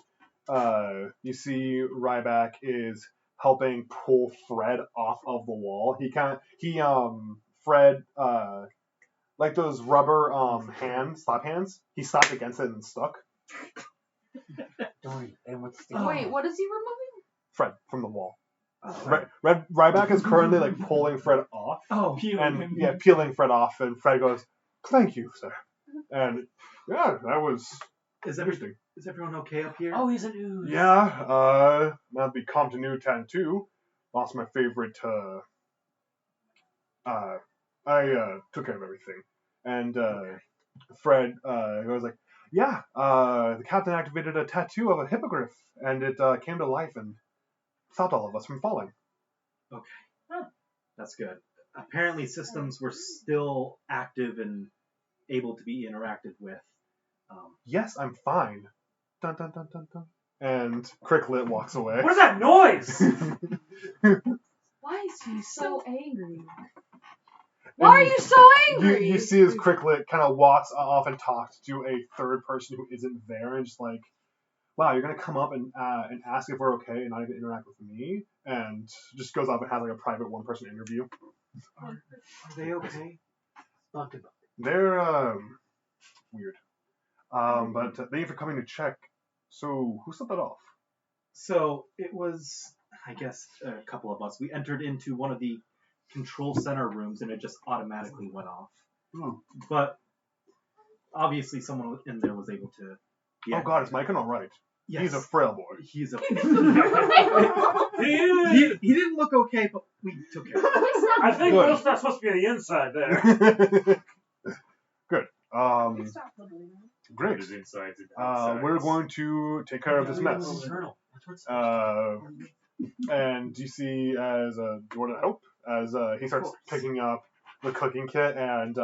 you see Ryback is helping pull Fred off of the wall. Fred, like those rubber slap hands, he slapped against it and stuck. And what's Wait, what is he removing? Fred from the wall. Ryback is currently like pulling Fred off. Oh, Peeling Fred off, and Fred goes, "Thank you, sir." And yeah, that was interesting. Is everyone okay up here? Oh, he's an ooze. Yeah, that'd be Comptinu Tattoo. Lost my favorite. I took care of everything, and Fred goes like, "Yeah, the captain activated a tattoo of a hippogriff, and it came to life and stopped all of us from falling." Okay. That's good. Apparently systems were still active and able to be interacted with. Yes, I'm fine. Dun dun dun dun dun. And Cricklet walks away. What is that noise? Why is he so angry? Why are you so angry? You see as Cricklet kind of walks off and talks to a third person who isn't there, and just like, wow, you're gonna come up and ask if we're okay and not even interact with me, and just goes up and has like a private one-person interview. Are they okay? They're weird. But thank you for coming to check. So who set that off? So it was, I guess, a couple of us. We entered into one of the control center rooms and it just automatically went off. But obviously someone in there was able to. Oh God, is Mike all right? Yes. He's a frail boy. He's a. He he didn't look okay, but we took care of him. I think Good. most stuff's supposed to be on the inside there. Good. Stop literally now. Great. His insides and outsides. We're going to take care of this mess. And you see as do you want to help? As he starts picking up the cooking kit and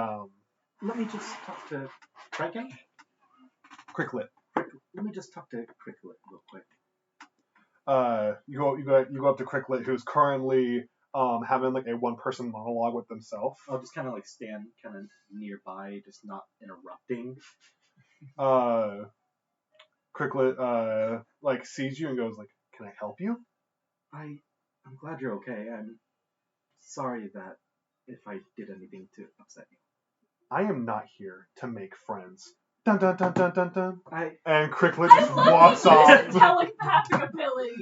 Let me just talk to Kraken. Cricklet. Let me just talk to Cricklet real quick. You go up to Cricklet, who's currently having like a one-person monologue with themselves. I'll just kind of like stand kind of nearby, just not interrupting. Cricklet like sees you and goes like, "Can I help you?" I'm glad you're okay. I'm sorry that if I did anything to upset you. I am not here to make friends. Dun dun dun dun dun dun. I And Cricklet just walks off. Telepathic ability.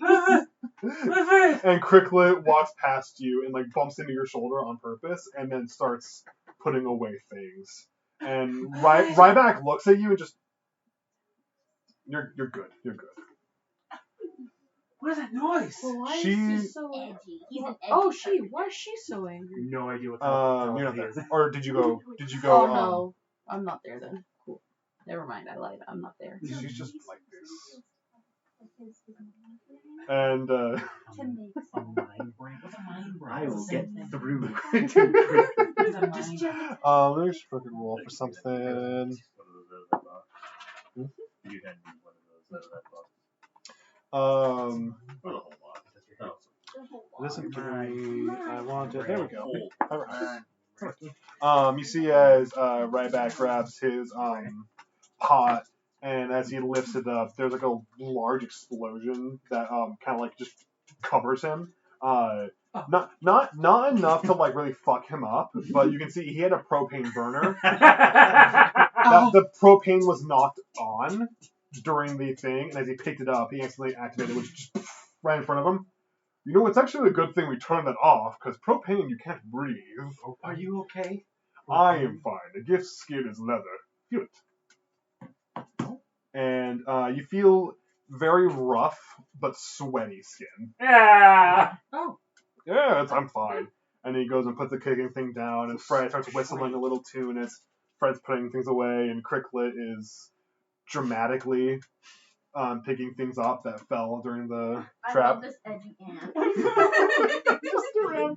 And Cricklet walks past you and like bumps into your shoulder on purpose, and then starts putting away things. And Ryback looks at you and just, you're good. You're good. What is that noise? Well, why is She- he so Edgy. He's an edgy. Oh, why is she so angry? No idea what You're not there. Or did you go? Oh no, I'm not there then. Cool. Never mind, I lied. I'm not there. She's just like this. And To make A mind break? What's a mind break? I will get through. let me just fucking roll for something. One of those out of that box. You hand me one of those out of that box. Or the whole box. Oh, It isn't giving me. I want it. There we go. Whole. Alright. You see as Ryback grabs his pot, and as he lifts it up, there's like a large explosion that kind of like just covers him. Not enough to like really fuck him up, but you can see he had a propane burner. The propane was knocked on during the thing, and as he picked it up, he instantly activated, which just right in front of him. You know, it's actually a good thing we turned that off, because propane, you can't breathe. Are you okay? I am fine. The gift's skin is leather. Feel it. And you feel very rough but sweaty skin. Yeah. Yeah, I'm fine. And he goes and puts the kicking thing down, and Fred starts whistling a little tune as Fred's putting things away, and Cricklet is dramatically picking things up that fell during the I trap. love this edgy ant.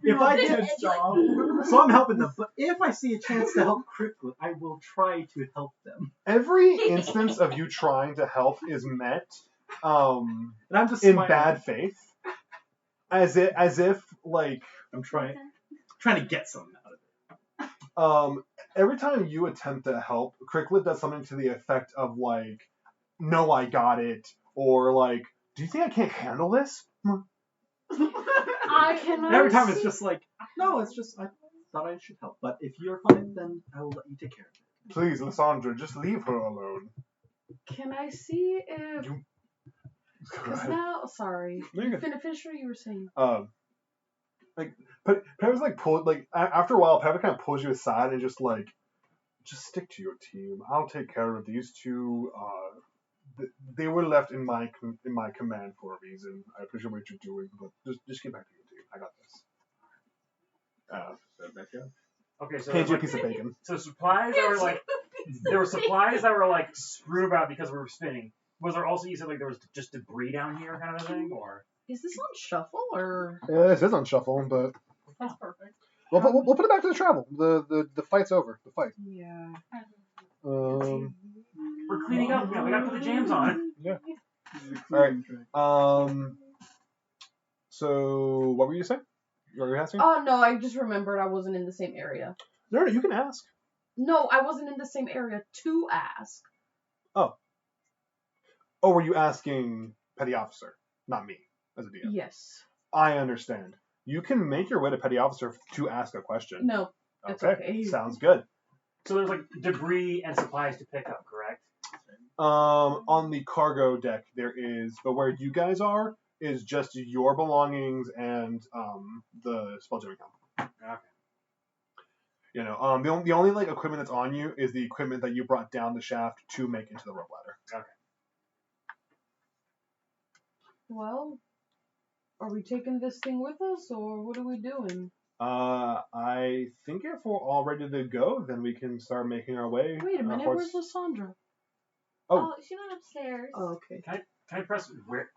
If I This did, edgy so I'm helping them. But if I see a chance to help Cricklet, I will try to help them. Every instance of you trying to help is met And I'm just in smiling. bad faith, as if like I'm trying to get something out of it. every time you attempt to help, Cricklet does something to the effect of like, "No, I got it," or like, "Do you think I can't handle this?" And every time it's just like, no, it's just I thought I should help. But if you're fine, then I will let you take care of it. Please, Lysandra, just leave her alone. Can I see if? You- Because now, sorry. No, you're good. Finish what you were saying. But Pev's like pulled like after a while, Pev kind of pulls you aside and just like, just stick to your team. I'll take care of these two. They were left in my command for a reason. I appreciate what you're doing, but just get back to your team. I got this. Okay, so Hand you a piece of bacon. so supplies that were like there were supplies that were like screwed about because we were spinning. Was there also, you said like there was just debris down here kind of a thing, or? Is this on shuffle or? Yeah, this is on shuffle, but That's perfect. we'll put it back to the travel. The fight's over. The fight. Yeah. We're cleaning up now. We gotta put the jams on. Yeah. All right. So what were you saying? What were you asking? Oh no, I just remembered I wasn't in the same area. No, you can ask. No, I wasn't in the same area to ask. Oh, were you asking Petty Officer, not me, as a DM? Yes. I understand. You can make your way to Petty Officer to ask a question. No, it's okay. Sounds good. So there's like debris and supplies to pick up, correct? On the cargo deck there is, but where you guys are is just your belongings and the Spelljammer camp. Okay. You know, the only like equipment that's on you is the equipment that you brought down the shaft to make into the rope ladder. Okay. Well, are we taking this thing with us, or what are we doing? I think if we're all ready to go, then we can start making our way. Wait a minute, towards- where's Lysandra? Oh, she went upstairs. Oh, okay. Can I press where?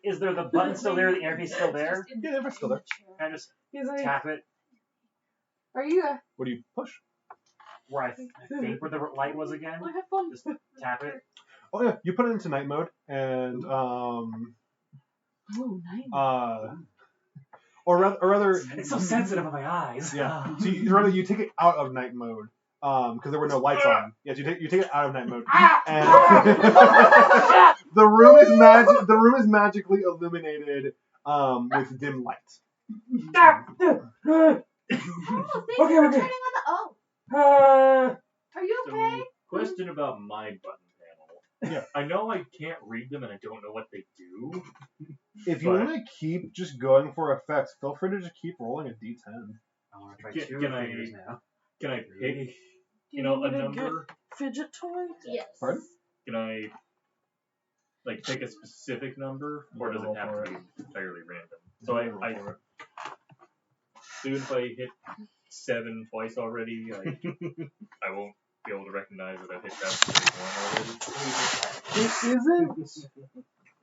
Is there the button still there? The interface still there? Yeah, they're still there. Can I just He's like, tap it are you? What do you push? where I think where the light was again? I have fun. Just tap it. Oh yeah, you put it into night mode, and Oh, nice. or rather, It's so sensitive on my eyes. yeah. So you take it out of night mode, because there were no lights on. Yes, you take it out of night mode, and the room is magically illuminated with dim light. Oh, thank you for turning on the. Are you okay? Question about my button panel. Yeah. I know I can't read them and I don't know what they do. If you want to keep just going for effects, feel free to just keep rolling a d10. I want to try Can- two can I- fingers now. Can I pick, Do you know, a want to number? get fidget toy? Yes. Pardon? Can I, like, pick a specific number? Or does it have to be entirely random? So soon if I hit 7 twice already, I won't be able to recognize that I've hit that 31 already. It isn't.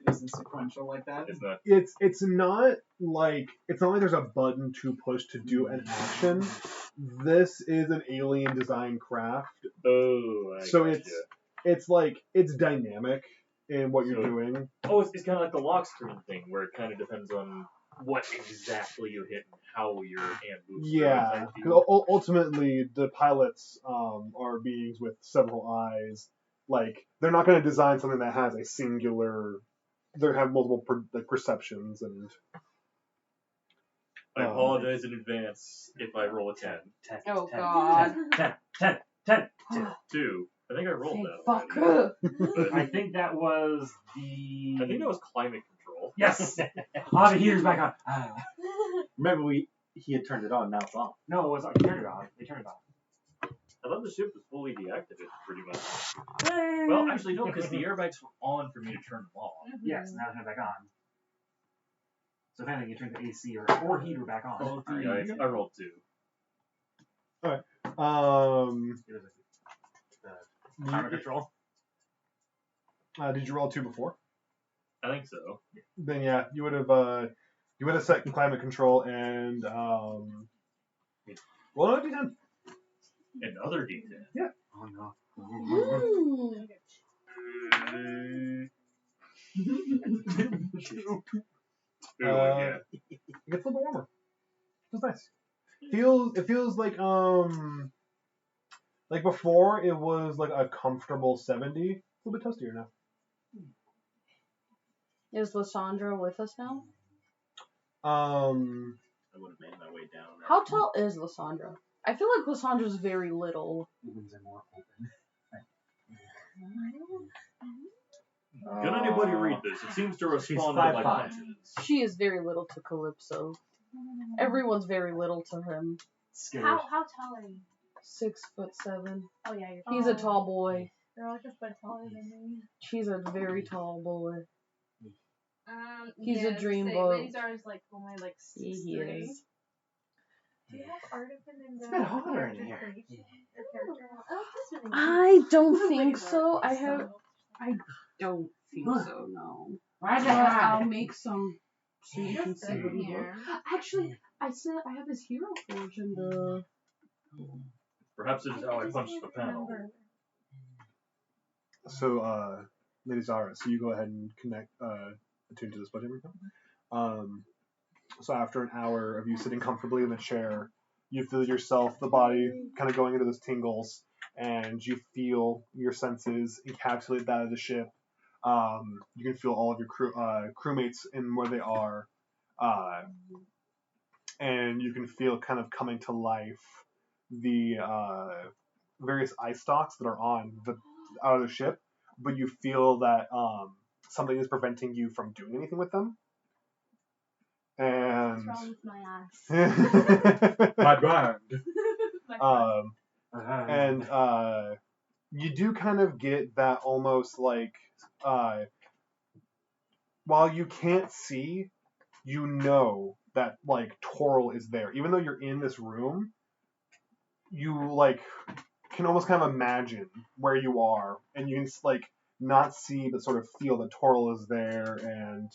It isn't sequential like that. It's not. It's not like there's a button to push to do an action. This is an alien design craft, Oh, I so gotcha. it's dynamic in what you're So- doing. Oh, it's kind of like the lock screen thing, where it kind of depends on what exactly you hit and how your hand moves. through it Yeah, type because deal. ultimately the pilots are beings with several eyes. Like they're not going to design something that has a singular. They have multiple perceptions and. I apologize in advance if I roll a 10. 10, Oh, 10, God. 10. 2. I think I rolled Thank that fuck. already. But I think that was the. I think that was climate control. Yes. Oh, the heater's back on. Remember, he had turned it on. Now it's off. No, it was. I turned it on. They turned it off. I thought the ship was fully deactivated, pretty much. Well, actually, no, because the airbags were on for me to turn them off. Yes, now turn it back on. So if anything, you turn the AC or heater back on. Oh, yeah, I rolled 2. It was the climate control. Did you roll 2 before? I think so. Then yeah, you would have set climate control and roll another d10. Another D10. Yeah. Oh no. Yeah. It gets a little bit warmer. Feels nice. It feels like before it was like a comfortable 70. A little bit toastier now. Is Lysandra with us now? I would have made my way down. How tall is Lysandra? I feel like Lysandra's very little. Humans are more open. Can anybody read this? It seems to respond to my 5'5". punches. She is very little to Calypso. Everyone's very little to him. Scary. How tall are you? 6'7". Oh yeah, you're. He's a tall boy. You're like a foot taller than me. She's a very tall boy. He's yeah, a dream say, boy. Lazar is like only like 6'3". He is. Do you have art of him in the It's a bit hotter in character here. creation? Or character? Oh, this one. I don't Looks like think it's so. art. I don't think so, no. Why'd you But hide? I'll make some so you can see what he here. looks. Actually, I have his hero forge in the. Perhaps it is how I punched the panel. So, Lady Zara, so you go ahead and connect attune to the Spelljammer account. So after an hour of you sitting comfortably in the chair, you feel yourself, the body, kind of going into those tingles, and you feel your senses encapsulate that of the ship. You can feel all of your crewmates in where they are, and you can feel kind of coming to life the various ice stalks that are out of the ship, but you feel that something is preventing you from doing anything with them. And What's wrong with my eyes? my bad. My And you do kind of get that almost like while you can't see, you know that like Toril is there. Even though you're in this room, you like can almost kind of imagine where you are, and you can like not see but sort of feel that Toril is there. And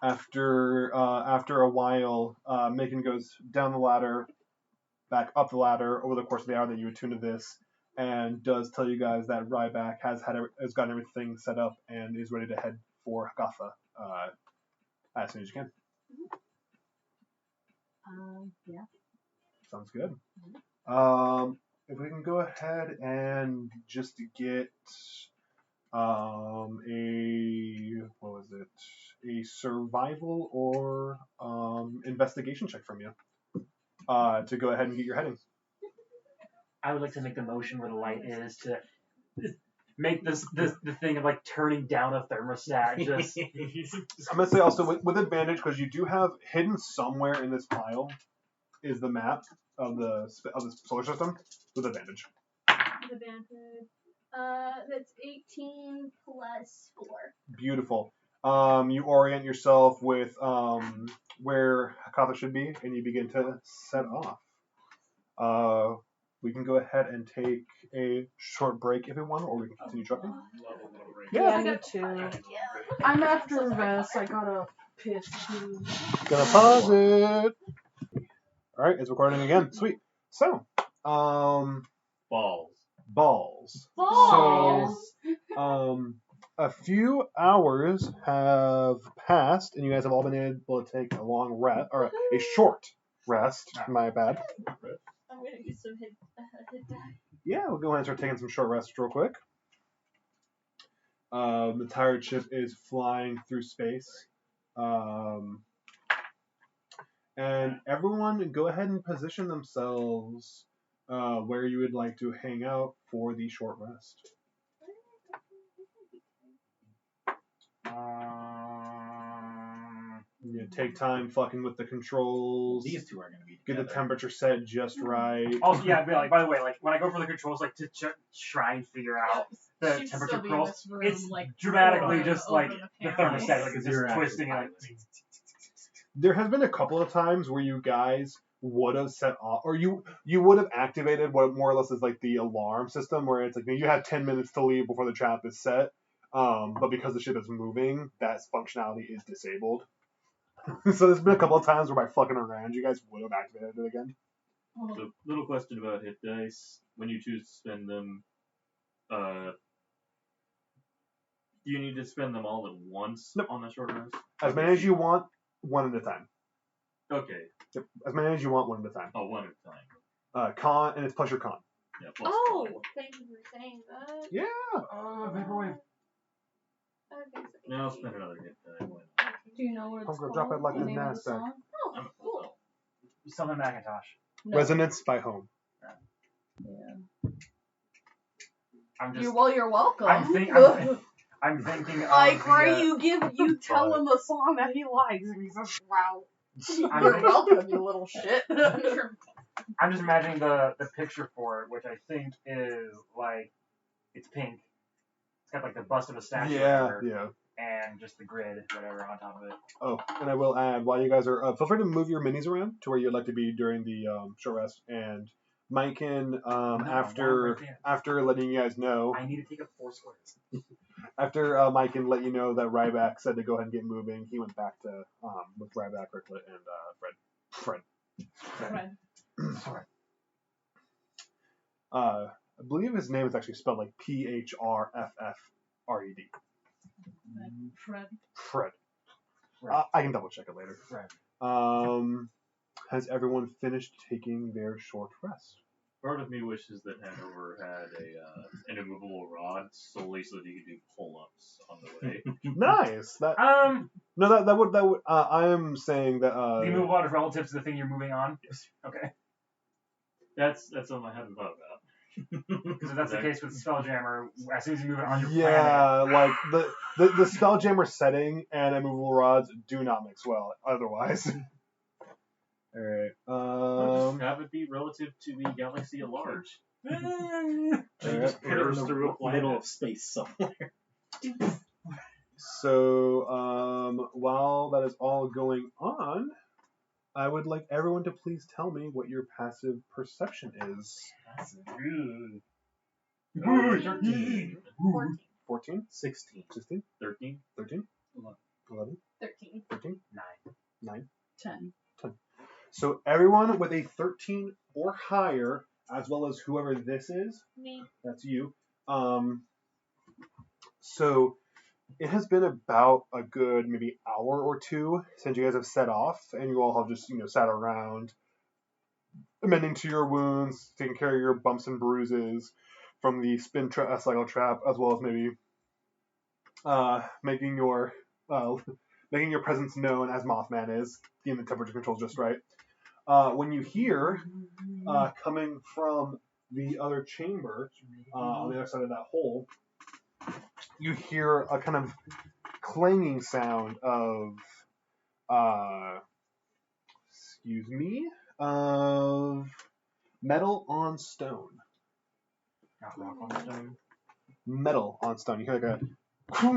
after a while, Macon goes down the ladder, back up the ladder over the course of the hour that you attune to this, and does tell you guys that Ryback has gotten everything set up and is ready to head for Hagatha as soon as you can. Yeah. Sounds good. If we can go ahead and just get a survival or investigation check from you to go ahead and get your heading. I would like to make the motion where the light is to make the thing of like turning down a thermostat. Just I'm gonna say also with advantage, because you do have hidden somewhere in this file is the map of the solar system with advantage. With advantage. That's 18 plus 4. Beautiful. You orient yourself with where Hagatha should be, and you begin to set off. We can go ahead and take a short break if we want, or we can continue trucking. Yeah, me too. I'm after Vess. I gotta piss too. Gonna pause it. All right, it's recording again. Sweet. So, Balls. Balls. So, a few hours have passed, and you guys have all been able to take a long rest, or a short rest. My bad. I'm gonna get some hit die. Yeah, we'll go ahead and start taking some short rests real quick. The Tyrant ship is flying through space. And everyone go ahead and position themselves where you would like to hang out for the short rest. take time fucking with the controls. These two are going to be Get the together. temperature set just right. Also, yeah, but like, by the way, like when I go for the controls, like to try and figure out the She'd temperature still be in controls, this room, it's like, dramatically over just and like over the apparently. thermostat, like it's You're just actually twisting and like. There has been a couple of times where you guys would have set off, or you would have activated what more or less is like the alarm system, where it's like you have 10 minutes to leave before the trap is set. But because the ship is moving, that functionality is disabled. So there's been a couple of times where by fucking around, you guys would have activated it again. So, little question about hit dice. When you choose to spend them, do you need to spend them all at once Nope. on the short rest? As many as you want, one at a time. Okay. Yep. As many as you want, one at a time. Oh, one at a time. Con, and it's plus your con. Yeah, plus Oh, con. thank you for saying that. Yeah. Vaporwave. Okay, so Now I'll spend another hit die. Why not? Do you know what it's I'm gonna called? drop it like the the name of the NASDAQ. song? Oh, I'm cool. Summon Macintosh. No. Resonance by Home. Yeah. I'm just. You're welcome. I'm thinking of like, the, right? You tell him a song that he likes, and he's just wow. I'm You're thinking- welcome, you little shit. I'm just imagining the picture for it, which I think is like it's pink. It's got like the bust of a statue, or Yeah, whatever, yeah. and just the grid, whatever, on top of it. Oh, and I will add, while you guys are, feel free to move your minis around to where you'd like to be during the short rest. And Mike can, after letting you guys know, I need to take up 4 squares. after Mike can let you know that Ryback said to go ahead and get moving, he went back to with Ryback, Ricklet, and Fred. Sorry. I believe his name is actually spelled like Phrffred. Fred. Fred. Right. I can double check it later. Right. Has everyone finished taking their short rest? Part of me wishes that Hanover had an immovable rod solely so that he could do pull-ups on the way. Nice. That would. I am saying that. the immovable rod is relative to the thing you're moving on. Yes. Okay. That's something I hadn't thought about. Because if that's the case with Spelljammer, as soon as you move it on your yeah, like the Spelljammer setting and immovable rods do not mix well otherwise. All right. Have it be relative to the galaxy at large. planet. Just put it in Burst the through a planet. middle of space somewhere. So while that is all going on, I would like everyone to please tell me what your passive perception is. Good. 13. 14? 16. 16? 13. 13? 11? 13. 13? 9. 10. So everyone with a 13 or higher, as well as whoever this is, Me. that's you. So it has been about a good maybe hour or two since you guys have set off, and you all have just sat around, amending to your wounds, taking care of your bumps and bruises from the cycle trap, as well as maybe making your presence known as Mothman is, getting the temperature controls just right. When you hear coming from the other chamber on the other side of that hole, you hear a kind of clanging sound of of metal on stone. Not rock on stone. Metal on stone. You hear like a I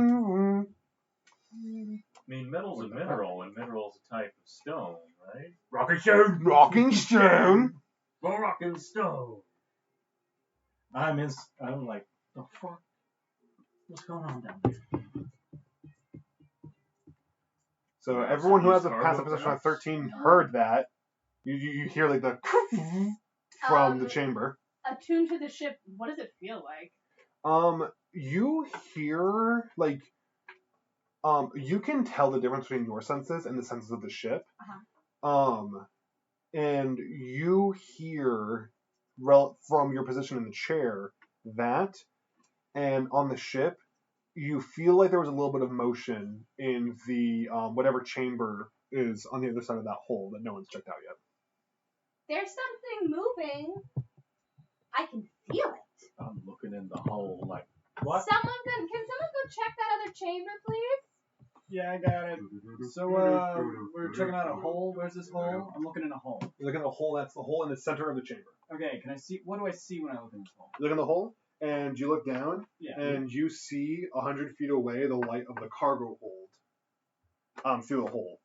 mean, metal's a mineral, and mineral's a type of stone, right? Rock and stone. rocking stone. Well, rock and stone. I'm like, the fuck? What's going on down here? So Yeah, everyone who use has a cargo passive perception of perhaps? 13 heard that. You hear like the from the chamber. Attuned to the ship, what does it feel like? You hear like you can tell the difference between your senses and the senses of the ship. And you hear from your position in the chair that, and on the ship, you feel like there was a little bit of motion in the whatever chamber is on the other side of that hole that no one's checked out yet. There's something moving. I can feel it. I'm looking in the hole like, what? Can someone go check that other chamber, please? Yeah, I got it. So, we're checking out a hole. Where's this hole? I'm looking in a hole. You're looking at a hole. That's the hole in the center of the chamber. Okay, can I see? What do I see when I look in this hole? You look in the hole, and you look down, Yeah. and you see 100 feet away the light of the cargo hold through the hole.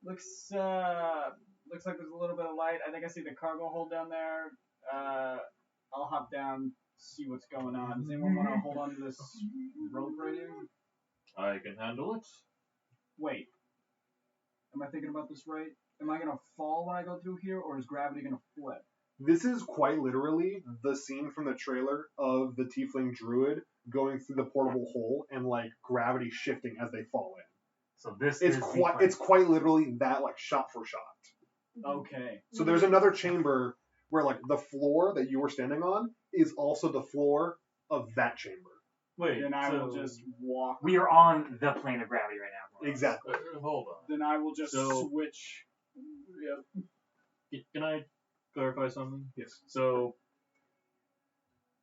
Looks like there's a little bit of light. I think I see the cargo hold down there. I'll hop down, see what's going on. Does anyone want to hold on to this rope right here? I can handle it. Wait. Am I thinking about this right? Am I gonna fall when I go through here, or is gravity gonna flip? This is quite literally the scene from the trailer of the tiefling druid going through the portable hole and like gravity shifting as they fall in. So this It's is quite literally that, like shot for shot. Okay. So there's another chamber where like the floor that you were standing on is also the floor of that chamber. Wait, Then I will just walk. We are on the plane of gravity right now. Exactly. Hold on. Then I will just switch. Yep. Can I clarify something? Yes. So,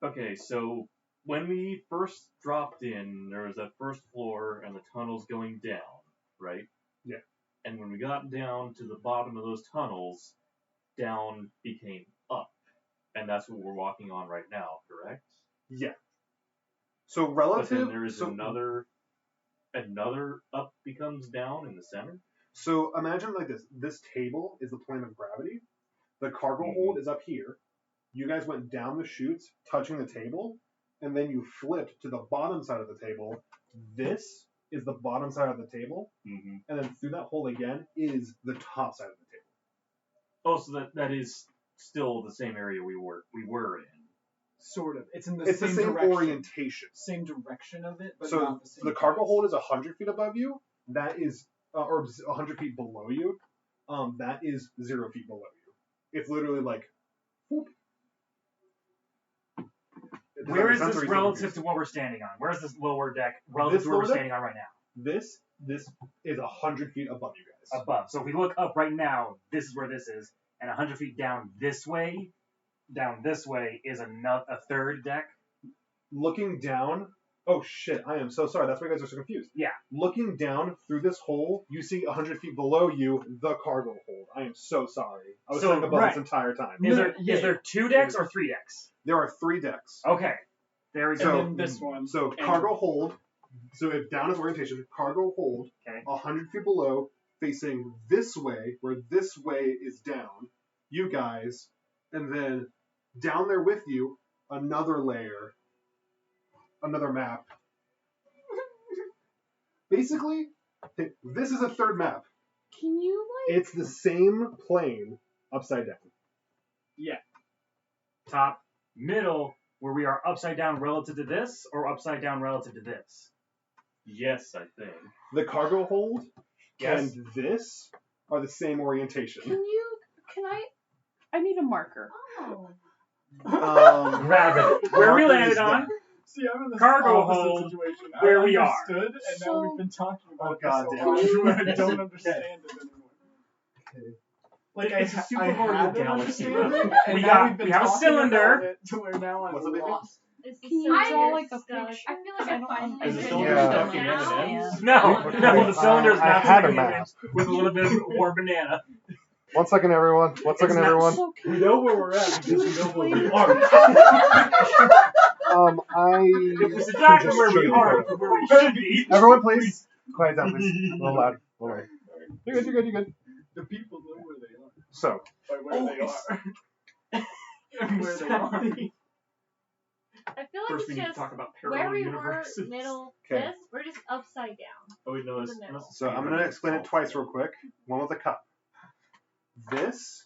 okay, so when we first dropped in, there was that first floor and the tunnels going down, right? Yeah. And when we got down to the bottom of those tunnels, down became up. And that's what we're walking on right now, correct? Yeah. So But relative. then there is another up becomes down in the center? So imagine like this. This table is the plane of gravity. The cargo hold is up here. You guys went down the chutes, touching the table, and then you flipped to the bottom side of the table. This is the bottom side of the table, and then through that hole again is the top side of the table. Oh, so that is still the same area we were in. Sort of. It's in the It's same the same direction. orientation. Same direction of it, but So not the same. the cargo hold is 100 feet above you. That is, or 100 feet below you. That is 0 feet below you. It's literally like. Whoop. Where is this relative to what we're standing on? Where is this lower deck relative to where we're standing on right now? This is 100 feet above you guys. Above. So if we look up right now, this is where this is, and 100 feet down this way is a third deck. Looking down. Oh shit! I am so sorry. That's why you guys are so confused. Yeah. Looking down through this hole, you see 100 feet below you the cargo hold. I am so sorry. I was saying above this entire time. Is there 2 decks or 3 decks? There are 3 decks. Okay. There we go. So And then this one. So cargo hold. So if down is orientation, cargo hold. Okay. 100 feet below, facing this way, where this way is down. You guys, and then down there with you, another layer, another map. Basically, this is a third map. Can you like? It's the same plane upside down. Yeah. Top, middle, where we are upside down relative to this, or upside down relative to this? Yes, I think. The cargo hold Yes. and this are the same orientation. Can I need a marker. Oh. Gravity. Where we Marker landed is on. there. See, I'm in the Cargo opposite hold, situation. where I we are. understood, and now we've been talking about it God for damn so it. long, I don't understand it anymore. Like It's a Super I Mario had an Galaxy. understanding, and We now got- we've been we have a talking cylinder. about it to where now I'm What's up, baby? lost. It's Can you cylinder draw like a stuff. picture? I feel like I I don't finally Is it understand. still Yeah. stuck in M&M's? No, the cylinder's I not had a stuck in map. M&Ms with a little bit more banana. 1 second, everyone. 1 second, not everyone. So can We know where we're at because we know where we explain are. It's exactly where we are, where we should be. Everyone, please. Quiet down, please. A little loud. All right. You're good. You're good. You're good. The people know where they are. So, By where they are. And where they are. I feel like First, we it's need to just talk about where parallel we universes. were, middle, Okay. this, we're just upside down. Oh, wait, no, In the middle. so I'm gonna explain it twice real quick. One with a cup. This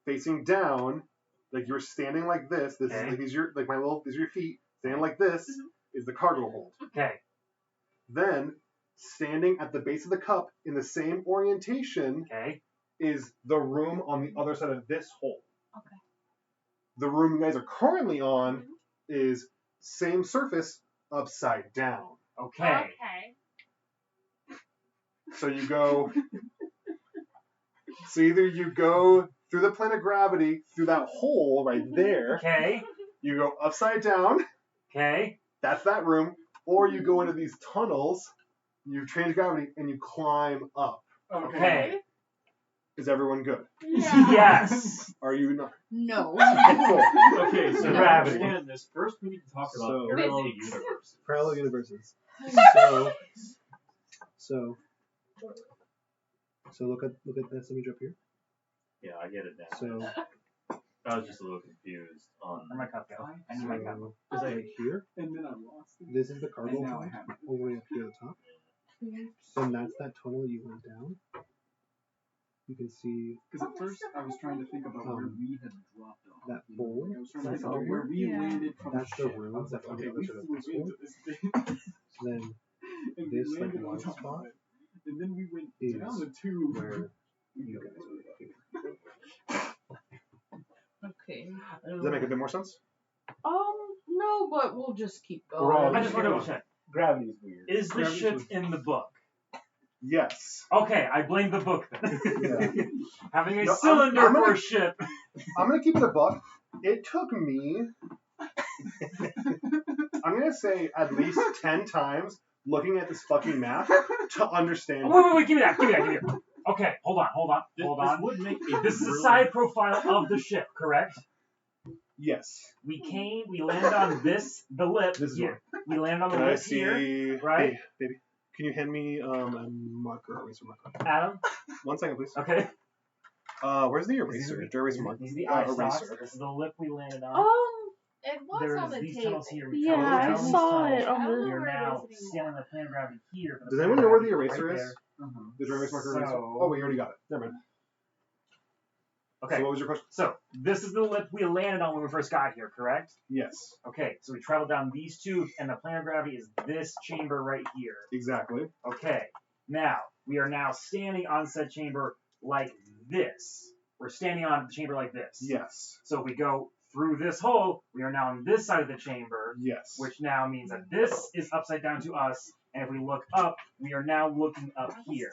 facing down, like you're standing like this. This Okay. is like these are your feet. Standing like this is the cargo hold. Okay. Then standing at the base of the cup in the same orientation Okay. is the room on the other side of this hole. Okay. The room you guys are currently on is same surface upside down. Okay. Okay. So you go. So either you go through the plane of gravity through that hole right there. Okay. You go upside down. Okay. That's that room. Or you go into these tunnels You change gravity and you climb up. Okay. Is everyone good? Yeah. Yes. Are you not? No. Cool. Okay, so to Gravity. understand this, first we need to talk about So- parallel Physics. universes. Parallel universes. So look at this image up here. Yeah, I get it now. So I was just a little confused on. Where'd my cup go? I need my cup. is right here. And then I lost it. This is the cargo And now I pod, have it. all the way up here at the top. And that's that tunnel you went down. You can see Because at first I was trying to think about where we had dropped off. that bowl. Like, I was trying to That's think about over where we here? landed from That's the the ship. I room was like, that's on okay, the we other flew side of into this this thing. then And this, we landed like, on one top spot of it. And then we went is down the tube. where you guys are. Okay. Does that make a bit more sense? No, but we'll just keep I going. just want to double check. Gravity's weird. Is the Gravity's ship weird. in the book? Yes. Okay, I blame the book then. Yeah. Having a No, cylinder I'm for gonna- a ship. I'm gonna keep it a buck. It took me I'm gonna say at least 10 times looking at this fucking map to understand. Wait, give me that. Okay, hold on. This would make a This is a really- side profile of the ship, correct? Yes. We landed on the lip This is here. We landed on the Can I lip here, see? right? Hey, baby. Can you hand me a marker, eraser marker? Adam. 1 second, please. Okay. Where's the eraser? Is there eraser marker? These are the eye stalks. eraser. This is the lip we landed on. It was There's on the these table. tunnels here. We Yeah, traveled I down these saw tunnels. it on I don't the. We know are where it now is anymore. standing on the plan of gravity here. but the Does plan anyone of know where the gravity eraser right is? there. There's an eraser marker. eraser. So- Oh, we already got it. Never mind. Okay. So what was your question? So this is the lip we landed on when we first got here, correct? Yes. Okay, so we traveled down these tubes, and the plan of gravity is this chamber right here. Exactly. Okay, now we are now standing on said chamber like this. We're standing on the chamber like this. Yes. So if we go through this hole, we are now on this side of the chamber, Yes. which now means that this is upside down to us, and if we look up, we are now looking up here.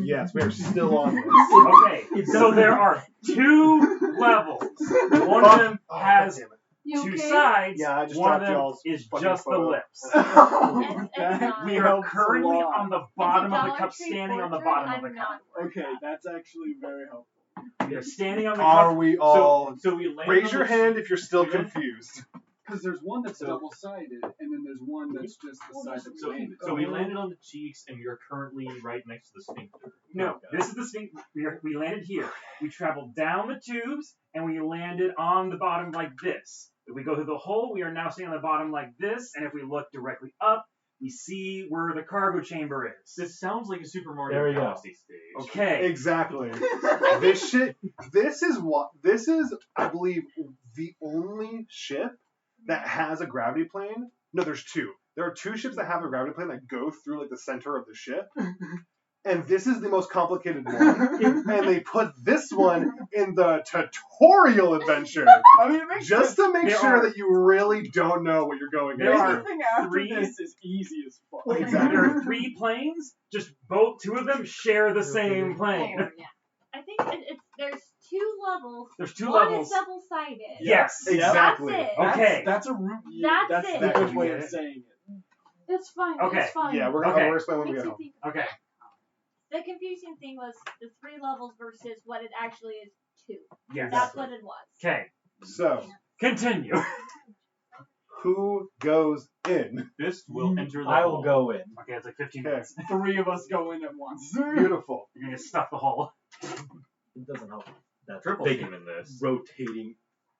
Yes, we are still on this. Okay, so there are 2 levels. One of them has damn it. You 2 okay? sides. Yeah, I just one of dropped them y'all's is fucking just the photo. lips. It's not. We That are helps a currently lot. on the bottom of the Dollar cup, Tree standing on the portrait, bottom of the I'm cup. not worried Okay, about. that's actually very helpful. We are standing on the Are cup. we all? So we landed Raise on your the hand if you're still Okay. confused. Because there's one that's So- double-sided, and then there's one that's just the side that we So landed so we landed on the cheeks, and we are currently right next to the sphincter. No, Okay. this is the thing. We landed here. We traveled down the tubes, and we landed on the bottom like this. If we go through the hole, we are now standing on the bottom like this, and if we look directly up, we see where the cargo chamber is. This sounds like a Super There Mario we go. Galaxy stage. Okay. Exactly. This shit. This is, I believe, the only ship that has a gravity plane. No, there's 2. There are 2 ships that have a gravity plane that go through like the center of the ship. And this is the most complicated one. And they put this one in the tutorial adventure. I mean, it makes Just to make There sure are- that you really don't know what you're going There into. are Anything after 3 this is easy as fuck. Exactly. There are 3 planes. Just 2 of them share the same plane. Oh, yeah. I think there's 2 levels. There's 2 One levels. is double-sided. Yes. Exactly. That's it. Okay. That's a root. That's it. the That good can way be of it. saying it. It's fine. Okay. It's fine. Yeah, we're Okay. gonna explain when we Makes get you home. think. Okay. The confusing thing was the 3 levels versus what it actually is 2. Yes. That's what it was. Okay. So, Continue. who goes in? Fist will enter the I will hole. go in. Okay, it's like 15 Okay. minutes. 3 of us go in at once. Beautiful. You're gonna stuff the hole. It doesn't help. That's Triple big, team in this. rotating,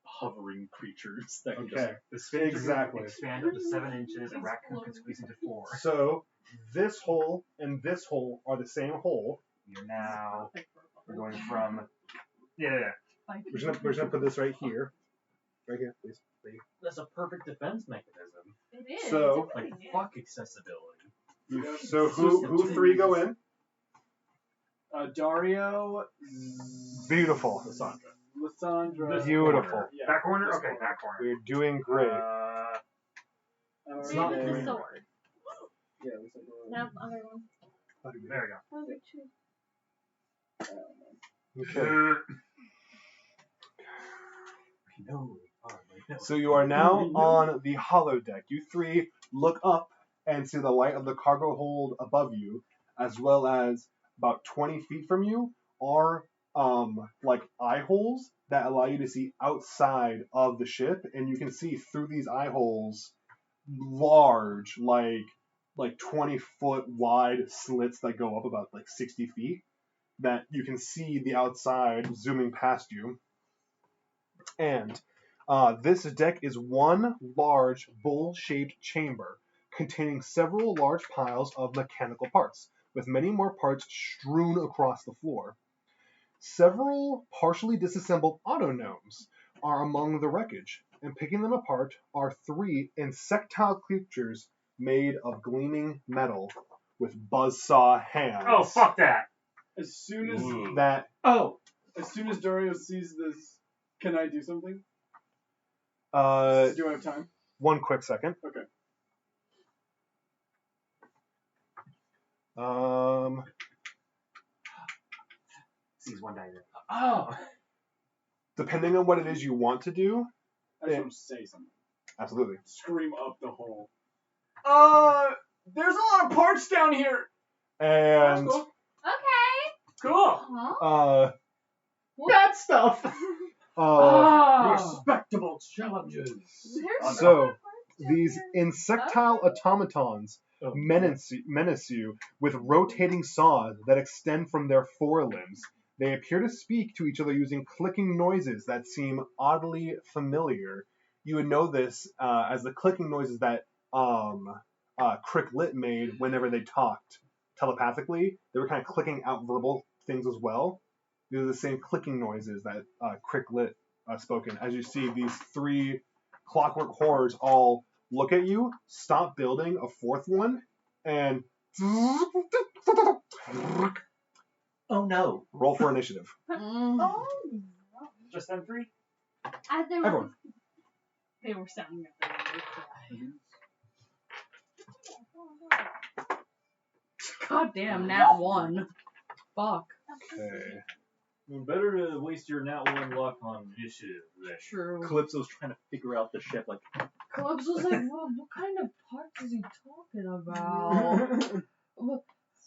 hovering creatures that can Okay. The sphincter Exactly. can expand up to 7 inches, and raccoon can squeeze into 4. So, this hole and this hole are the same hole. You're now. We're going from. Yeah. We're just gonna put this right here. Right here, please. Thank you. That's a perfect defense mechanism. It is. So- it's Like pretty good. fuck accessibility. So who 3 go in? Dario. Beautiful. Lysandra. Beautiful. Yeah. Back corner? This Okay, back corner. We're doing great. It's Alright, not then. the sword. Yeah, Lysandra. No, other one. There we go. Okay. No. So you are now on the hollow deck. You 3 look up and see the light of the cargo hold above you, as well as about 20 feet from you are like eye holes that allow you to see outside of the ship, and you can see through these eye holes large, like 20-foot wide slits that go up about like 60 feet that you can see the outside zooming past you. And this deck is one large bowl-shaped chamber containing several large piles of mechanical parts, with many more parts strewn across the floor. Several partially disassembled auto-gnomes are among the wreckage, and picking them apart are 3 insectile creatures made of gleaming metal with buzzsaw hands. Oh, fuck that. As soon as as soon as Dario sees this, can I do something? Do I have time? One quick second. Okay. Sees one diagram. Oh! Depending on what it is you want to do, I just want to say something. absolutely. Scream up the hole. There's a lot of parts down here. And Cool. Okay. Cool! Huh? That stuff. Respectable challenges. There's So, a lot of parts down these here. insectile automatons menace you with rotating saws that extend from their forelimbs. They appear to speak to each other using clicking noises that seem oddly familiar. You would know this as the clicking noises that Cricklet made whenever they talked telepathically. They were kind of clicking out verbal things as well. These are the same clicking noises that Cricklet spoken. As you see, these 3 clockwork horrors all look at you, stop building a 4th one, and Oh no. roll for initiative. Oh, Just them 3? As they were, Everyone. They were sounding at the God damn, nat 1. Fuck. Okay. Better to waste your nat 1 luck on initiative. True. Calypso's trying to figure out the ship. Like, Calypso's like, well, what kind of parts is he talking about?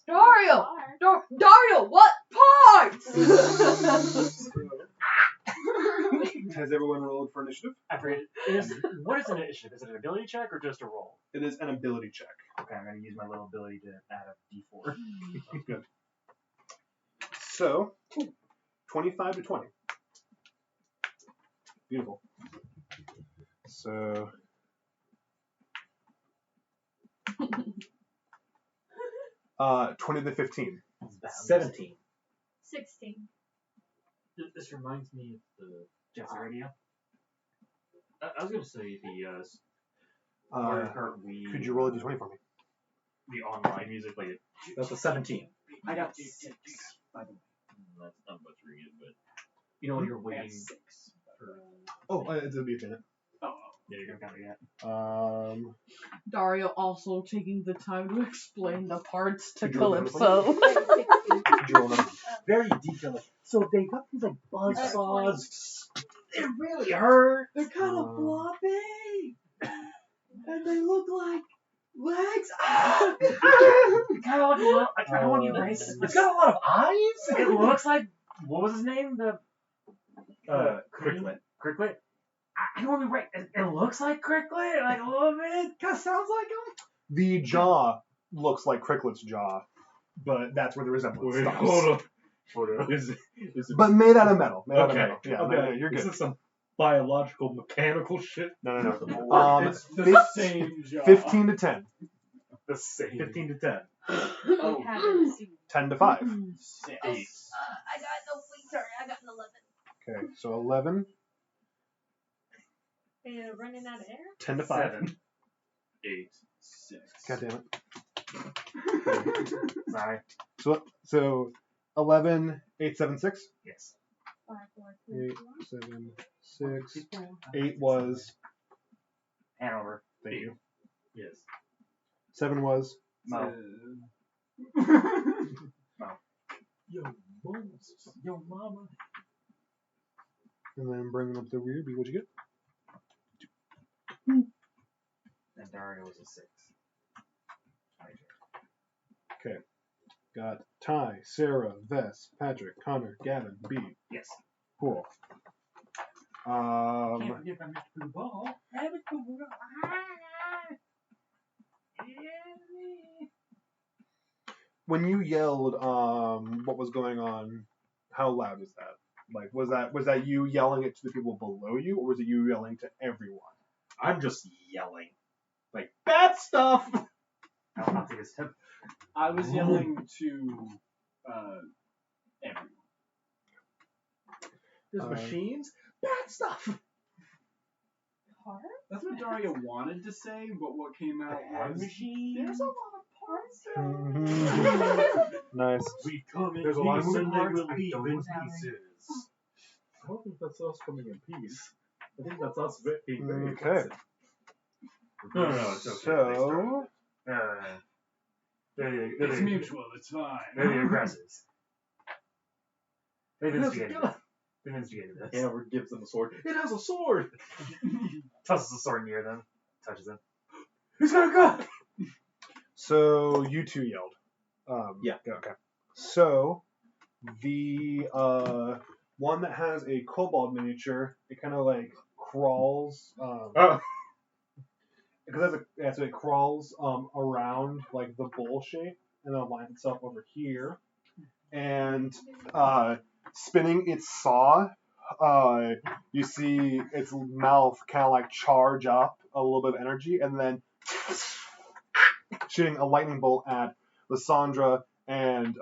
Dario! Dario, what parts? Has everyone rolled for initiative? I forget. What is an initiative? Is it an ability check or just a roll? It is an ability check. Okay, I'm going to use my little ability to add a d4. Good. So, 25 to 20. Beautiful. So, 20 to 15. 17. 16. This reminds me of the Jesse Radio? I was gonna say the Could you roll a d20 for me? the online music like That's a 17. I got 6. By the way. that's not much ringing, but You know when you're I got waiting 6. for... Oh, it'll be a minute. Oh. Yeah, you're going to count it. Dario also taking the time to explain the parts to Could you roll Calypso. Could you roll another? Very detailed. So they got these like buzz saws. It really hurt. They're kind of floppy. And they look like legs. I kind of want you to race. It's got a lot of eyes. It looks like... What was his name? Cricklet. Cricklet? I don't want to be right. It looks like Cricklet, like a little bit. Kind of sounds like him. The jaw looks like Cricklet's jaw, but that's where the resemblance stops. Hold on. Is it But made out of metal. Made out of okay? metal. Yeah, okay. no, you're Is good. this some biological mechanical shit? No. It's the same job. 15 to 10. The same. 15 to 10. Oh. 10 to 5. 6. I got no wait, sorry, I got an 11. Okay, so 11, Running out of air? 10 to 5. 7. 8. 6. God damn it. Sorry. So 11, 8, 7, 6. Yes. 5, 4, 3, 8, 2, 7, 6. 8 was. Hanover. Thank you. Yes. 7 was. Mo. Yo, mama. And then bringing up the rear, what'd you get? And Dario was a 6. Got Ty, Sarah, Vess, Patrick, Connor, Gavin, B. Yes. Cool. Can't forget about Mr. Blue Ball. When you yelled, what was going on? How loud was that? Like, was that you yelling it to the people below you, or was it you yelling to everyone? I'm just yelling. Like, bad stuff! I'll take a step. I was yelling to everyone. There's machines, bad stuff! Parts? That's what Daria wanted to say, but what came out was machine. there's a lot of parts. Nice. We come in There's a lot of peace moving and they parts. will I leave don't in know. pieces. I don't think that's us coming in peace. I think that's us being very Okay. aggressive. No, it's okay. So, It's mutual. It's fine. They're the aggressors. They've Yes, instigated go. this. They've instigated this. Amber gives them a sword. It has a sword! Tosses the sword near them. Touches them. Who's gonna go? so you two yelled. Yeah. Okay. So the one that has a kobold miniature, it kind of like crawls. Because so it crawls around like the bowl shape and then lines itself over here, and spinning its saw. You see its mouth kind of like charge up a little bit of energy, and then shooting a lightning bolt at Lysandra and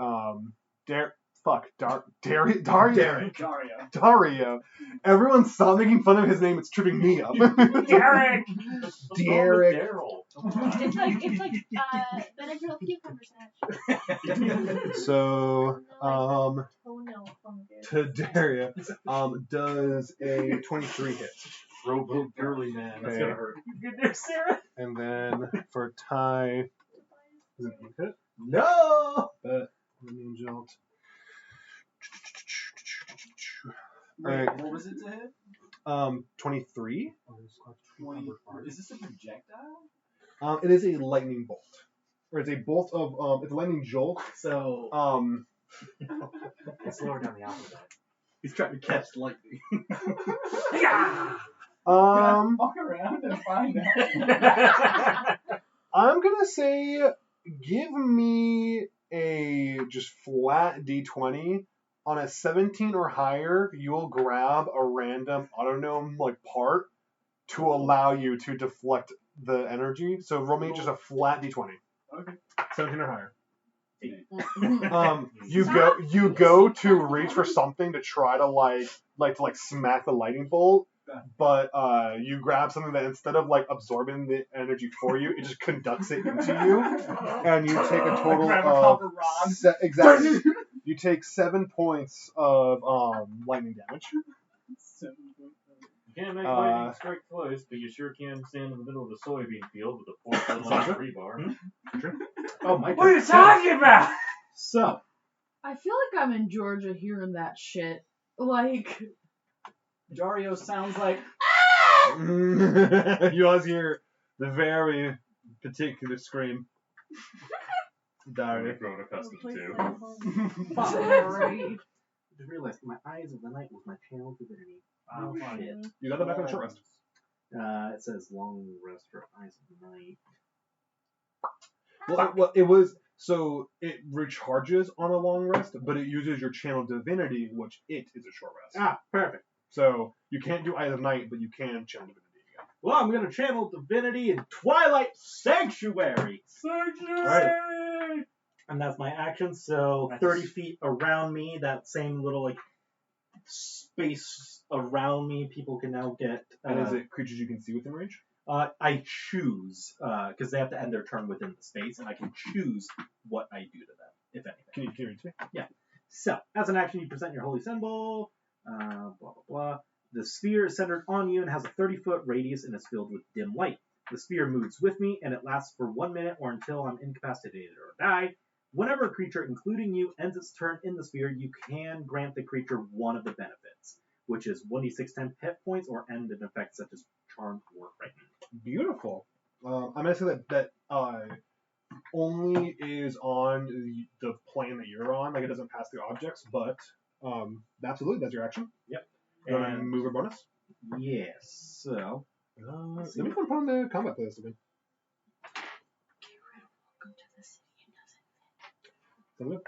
Dario. Everyone stop making fun of his name. It's tripping me up. Derek! Derek. Daryl. It's like Benadryl cucumber snatch. So, Oh no, fungus. to Dario, does a 23 hit. Robo girly man. That's gonna hurt. Good there, Sarah. And then for Ty, is it a hit? No! Let me jolt. Wait, Alright. what was it to hit? 23. 20. Is this a projectile? It is a lightning bolt. Or it's a bolt of, it's a lightning jolt. So, It's lower down the alphabet. he's trying to catch lightning. Yeah! Walk around and find out. I'm gonna say, give me a just flat D20. On a 17 or higher, you will grab a random autonome like part to allow you to deflect the energy. So roll me just a flat D20. Okay. 17 or higher. Mm-hmm. You go to reach for something to try to like smack the lightning bolt, but you grab something that instead of like absorbing the energy for you, it just conducts it into you, and you take a total Grab a of copper rod. exactly. You take 7 points of lightning damage. You can't make lightning strike close, but you sure can stand in the middle of a soybean field with a 4-foot rebar. Oh my god. What are you talking about? So, I feel like I'm in Georgia hearing that shit. Like, Dario sounds like You always hear the very particular scream. I've grown accustomed to. sorry. I just realized my eyes of the night was my channel divinity. Oh, shit. You got that back on the short rest. It says long rest for eyes of the night. Well, it was so it recharges on a long rest, but it uses your channel divinity, which it is a short rest. Ah, perfect. So you can't do Eyes of Night, but you can channel divinity again. Well, I'm gonna channel divinity in Twilight Sanctuary. Sanctuary! And that's my action. So Nice. 30 feet around me, that same little like space around me, people can now get. And is it creatures you can see within range? I choose because they have to end their turn within the space, and I can choose what I do to them, if anything. Can you read to me? So, as an action, you present your holy symbol. Blah blah blah. The sphere is centered on you and has a 30-foot radius and is filled with dim light. The sphere moves with me, and it lasts for 1 minute or until I'm incapacitated or die. Whenever a creature, including you, ends its turn in the sphere, you can grant the creature one of the benefits, which is 1d6 10 hit points or end an effect such as Charmed or Frightened. Beautiful. I'm gonna say that only is on the plane that you're on. Like, it doesn't pass the objects, but absolutely, that's your action. Yep. You want to And move a bonus? yes, so Let me put on the combat playlist again. Sound good?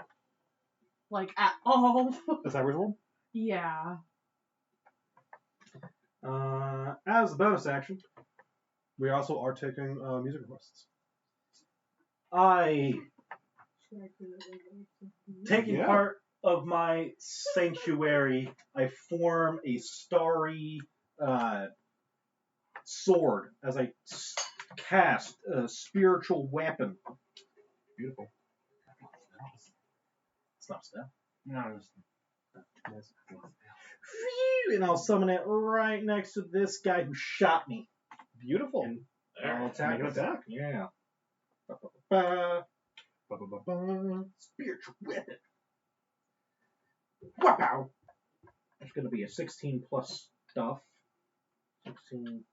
Like, at all. The Cyber's World? Yeah. as a bonus action, We also are taking music requests. I taking Yeah. part of my sanctuary. I form a starry sword as I cast a spiritual weapon. Beautiful. It's not spell. No, it's And I'll summon it right next to this guy who shot me. Beautiful. And there. I'll attack. Make an attack. Yeah. Ba-ba-ba. Ba-ba-ba-ba. Spiritual weapon. Wow. That's going to be a 16 plus stuff. 16.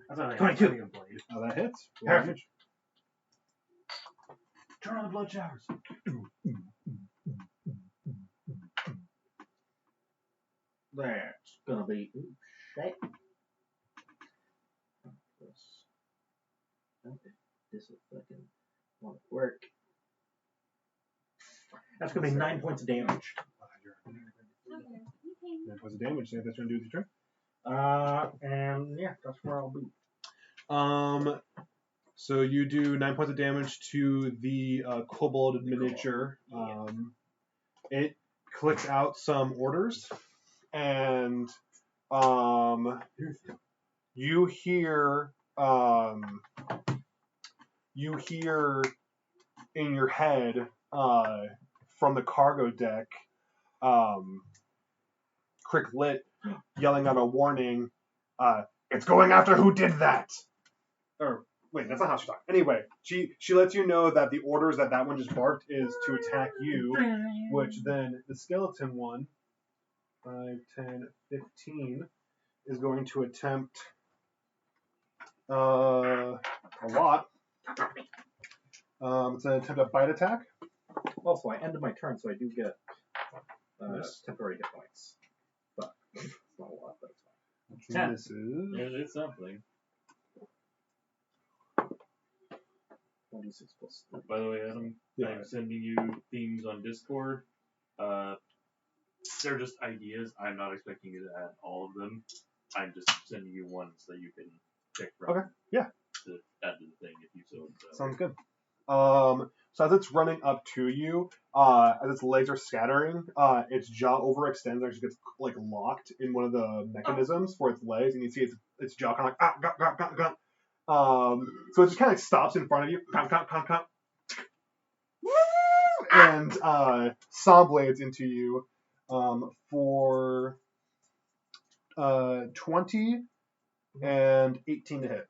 That's what I 22. think of blade. Oh, that hits. Roll Perfect. damage. Turn on the blood showers. That's going to be. Ooh, shit. This will fucking want to work. That's going to be 9 points of damage. Okay. 9 points of damage. So that's going to do with your turn. And yeah, that's where I'll be. So you do 9 points of damage to the kobold miniature. It clicks out some orders, and you hear in your head from the cargo deck, Cricklet yelling out a warning. It's going after who did that. Or wait, that's not how she talks. Anyway, she lets you know that the orders that one just barked is to attack you, which then the skeleton one, 5, 10, 15, is going to attempt a lot. It's an attempt a bite attack. Also, I ended my turn, so I do get Yes. temporary hit points. But it's not a lot, but it's fine. Which 10. this is It's something. 26 plus 3. By the way, Adam, Yeah. I'm sending you themes on Discord. They're just ideas. I'm not expecting you to add all of them. I'm just sending you ones that you can pick from. Okay, yeah. To add to the thing if you so. Sounds good. So as it's running up to you, as its legs are scattering, its jaw overextends and actually gets like locked in one of the mechanisms for its legs, and you see its jaw kind of like so it just kind of stops in front of you, and saw blades into you for 20 and 18 to hit.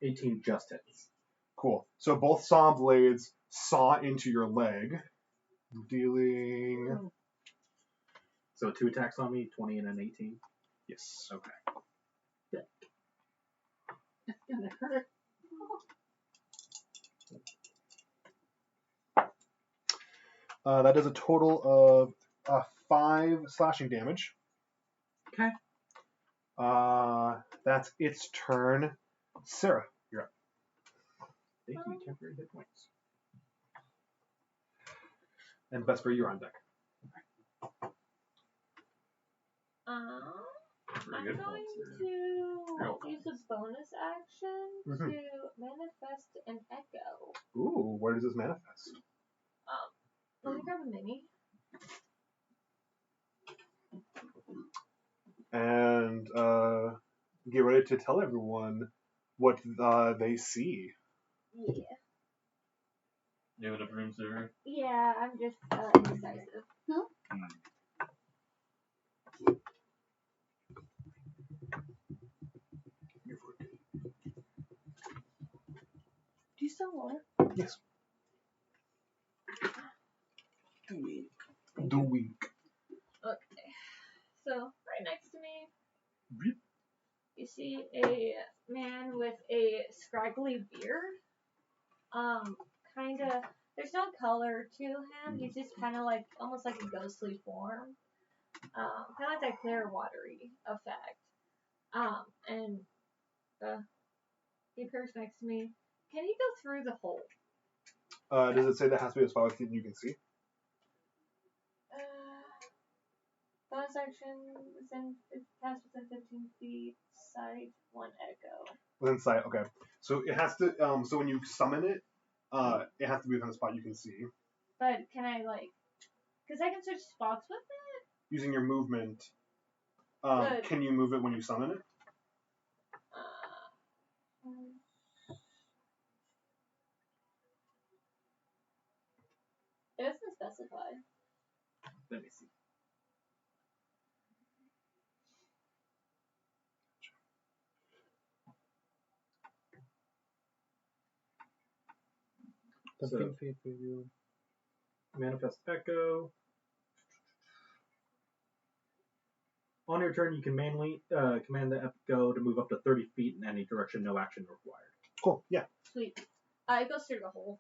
18 just hits. Cool. So both saw blades saw into your leg, dealing. So 2 attacks on me, 20 and an 18. Yes. Okay. It's gonna hurt. That is a total of 5 slashing damage. Okay. That's its turn. Sarah, you're up. Thank you, temporary hit points. And Vesper, you're on deck. I'm Very going good points to Real use a bonus action Mhm. to manifest an echo. Ooh, where does this manifest? Let me grab a mini. And get ready to tell everyone what they see. Yeah. You have enough room, Sarah? Yeah, I'm just indecisive. Do you still want it? Yes. The week. The week. Okay. So, right next to me, you see a man with a scraggly beard. Kind of. There's no color to him. He's just kind of like almost like a ghostly form. Kind of like that clear watery effect. And he appears next to me. Can you go through the hole? Does it say that has to be a spot that you can see? Bonus action it's cast within 15 feet, sight, 1 echo. Within sight, okay. So it has to. So when you summon it, it has to be within a spot you can see. But can I because I can switch spots with it? Using your movement, can you move it when you summon it? It doesn't specify. Let me see. So, Manifest Echo. On your turn, you can manually command the Echo to move up to 30 feet in any direction, no action required. Cool. Yeah. Sweet. It goes through the hole.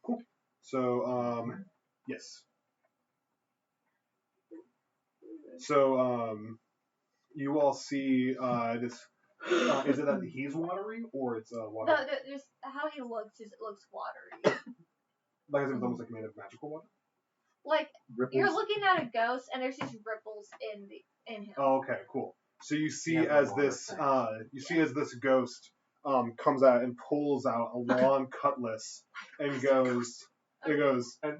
Cool. So yes. So you all see this. Is it that he's watery or it's water? No, just how he looks is it looks watery. Like as if it's almost like made of magical water. Like Ripples. you're looking at a ghost and there's these ripples in him. Oh, okay, cool. So you see Yeah, as water this things. as this ghost comes out and pulls out a long cutlass and goes. It goes. Like,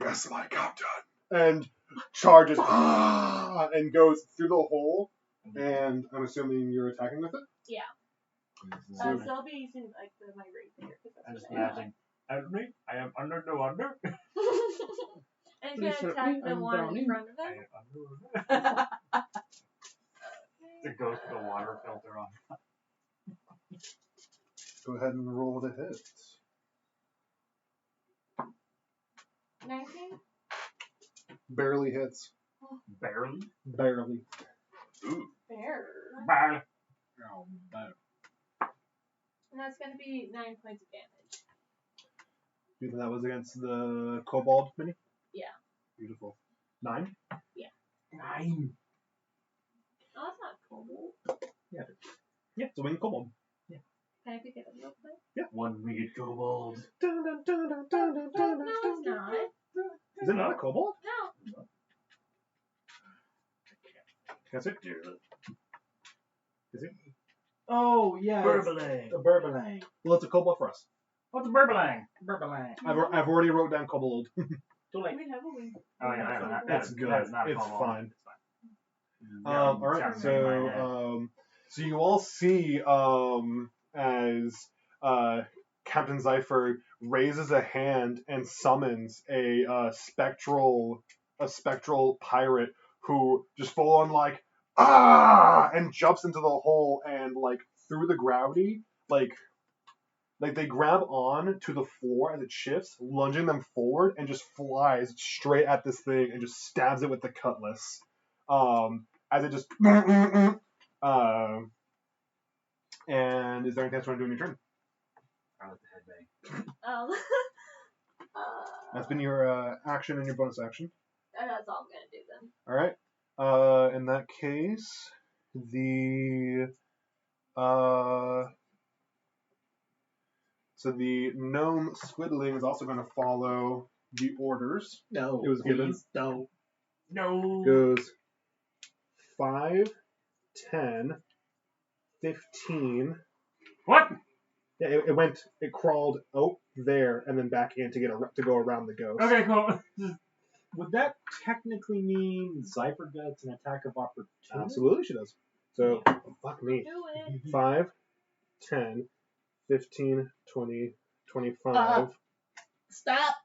yes, my captain, and charges and goes through the hole. And I'm assuming you're attacking with it. Yeah. So I'll be using like my rapier. I'm just imagining. Help me! I am under the water. And he's gonna attack the one in front of I him. am under water. The ghost with the water filter on. Go ahead and roll the hit. 19? Barely hits. Barely. Barely. Ooh. Bear. Barely. And that's gonna be 9 points of damage. You think that was against the kobold mini? Yeah. Beautiful. 9? 9. Oh, that's not cool. Yeah. Yeah, it's a winged kobold. Can I pick it up real quick? One winged kobold. No, it's not. Is it not a kobold? No. Can I say? Is it? Oh, yeah. Burbelang. A Burbelang. Well, it's a kobold for us. What's a burbelang? Burbelang. I've already wrote down kobold. Too late. We have a wing. Oh yeah, That's good. That's not a It's kobold. fine. Yeah, All right. charm in my head. So you all see as Captain Zypher raises a hand and summons a spectral pirate who just full on like and jumps into the hole and like through the gravity like they grab on to the floor as it shifts, lunging them forward and just flies straight at this thing and just stabs it with the cutlass. As it just and is there anything else you want to do in your turn? I like the headbang. That's been your action and your bonus action. That's all I'm gonna do then. All right. In that case, so the gnome squidling is also going to follow the orders. No. It was given. Don't. No. Goes 5, 10, 15. What? Yeah, it crawled there and then back in to go around the ghost. Okay, cool. Would that technically mean Zypher gets an attack of opportunity? Absolutely, she does. So, fuck me. Do it. 5, 10, 15, 20, 25. Stop.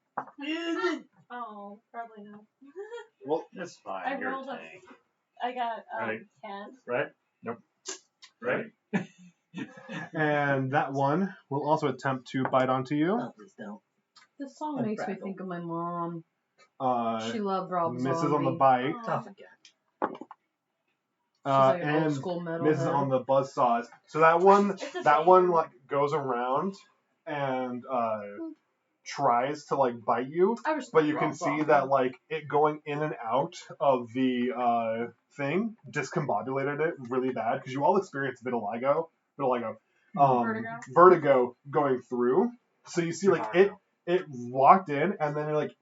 Oh, probably not. Well, that's fine. I You're rolled a a- tank. I got Right. 10. Right? Nope. Right? And that one will also attempt to bite onto you. Oh, please don't. This song I'm makes me fragile. think of my mom. She Uh, loved Rob misses Zombie. on the bite. Aw. Tough again. like an old and school metal misses head. on the buzzsaws. So that one, It's a that thing. one like goes around and tries to like bite you, I respect but you your can own see thought, that man. like it going in and out of the thing discombobulated it really bad because you all experienced vitiligo, vertigo going through. So you see like it walked in and then like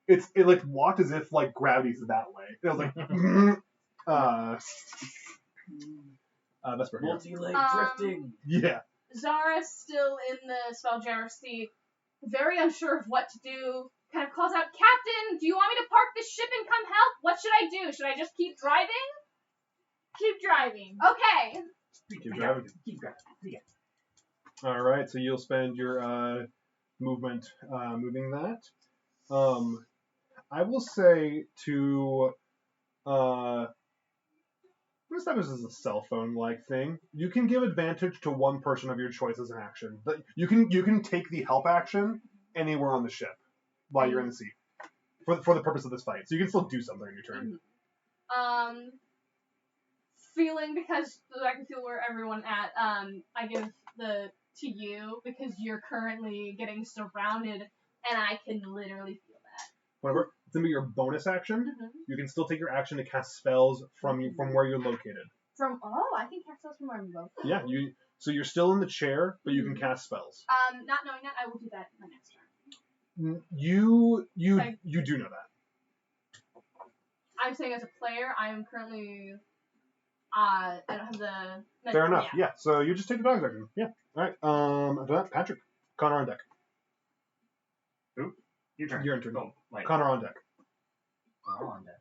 it like walked as if like gravity's that way. It was like Vesper here. Multi-leg drifting. Yeah. Zara's still in the Spelljammer seat, very unsure of what to do. Kind of calls out, Captain, do you want me to park this ship and come help? What should I do? Should I just keep driving? Keep driving. Okay. Keep driving. Keep driving. Yeah. All right, so you'll spend your movement moving that. I will say to this time this is a cell phone like thing. You can give advantage to one person of your choice as an action. But you can take the help action anywhere on the ship while you're in the seat for the purpose of this fight. So you can still do something on your turn. Feeling, because I can feel where everyone at, I give the to you because you're currently getting surrounded and I can literally feel that. Whatever. It's gonna be your bonus action. You can still take your action to cast spells from where you're located. I can cast spells from where I'm located. Yeah, so you're still in the chair, but you can cast spells. Not knowing that, I will do that my next turn. You Okay. you do know that. I'm saying as a player, I am currently I don't have the Fair enough. Yeah. So you just take the dog's action. Yeah. All right. After that, Patrick, Connor on deck. Who? Your turn. Your turn. Oh, wait. Connor on deck. Connor on deck.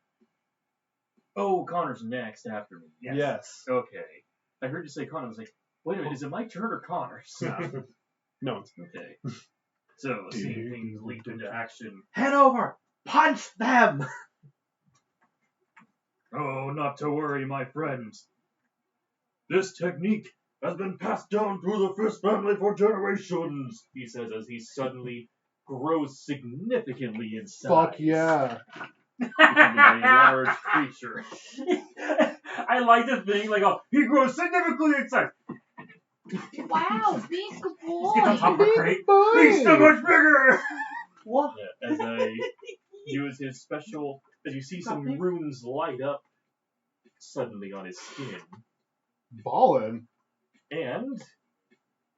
Oh, Connor's next after me. Yes. Okay. I heard you say Connor. I was like, wait a minute, is it my turn or Connor's? No. Okay. So, seeing things leap into action. Head over! Punch them! Oh, not to worry, my friends. This technique has been passed down through the Fist family for generations, he says as he suddenly grows significantly in size. Fuck yeah. Becoming a large creature. I like to think, like, oh, he grows significantly in size. Wow, big boy. Get on top of a crate. He's so much bigger! What? Yeah, as I use his special, as you see some runes light up suddenly on his skin. Ballin'. And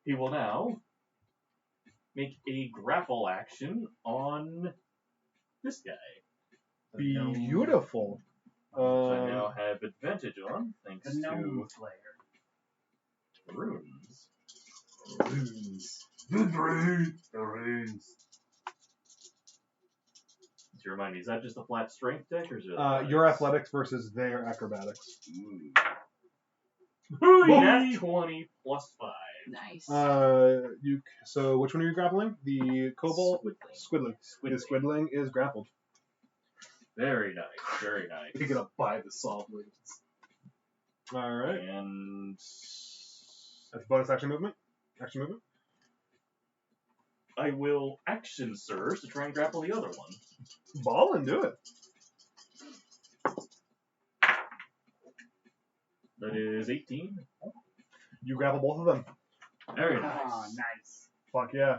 he will now make a grapple action on this guy. Beautiful. Which I now have advantage on, thanks The gnome to slayer. runes. The runes. To remind me, is that just a flat strength deck, or is it Your athletics versus their acrobatics. Nat 20 plus 5. Nice. So which one are you grappling? The kobold? Squidling. The squidling is grappled. Very nice, very nice. You're gonna buy the saw blades. All right. And That's bonus action movement. Action movement. I will action surge to try and grapple the other one. Ball and do it. That is 18. You grapple both of them. Very nice. Ah, nice. Fuck yeah.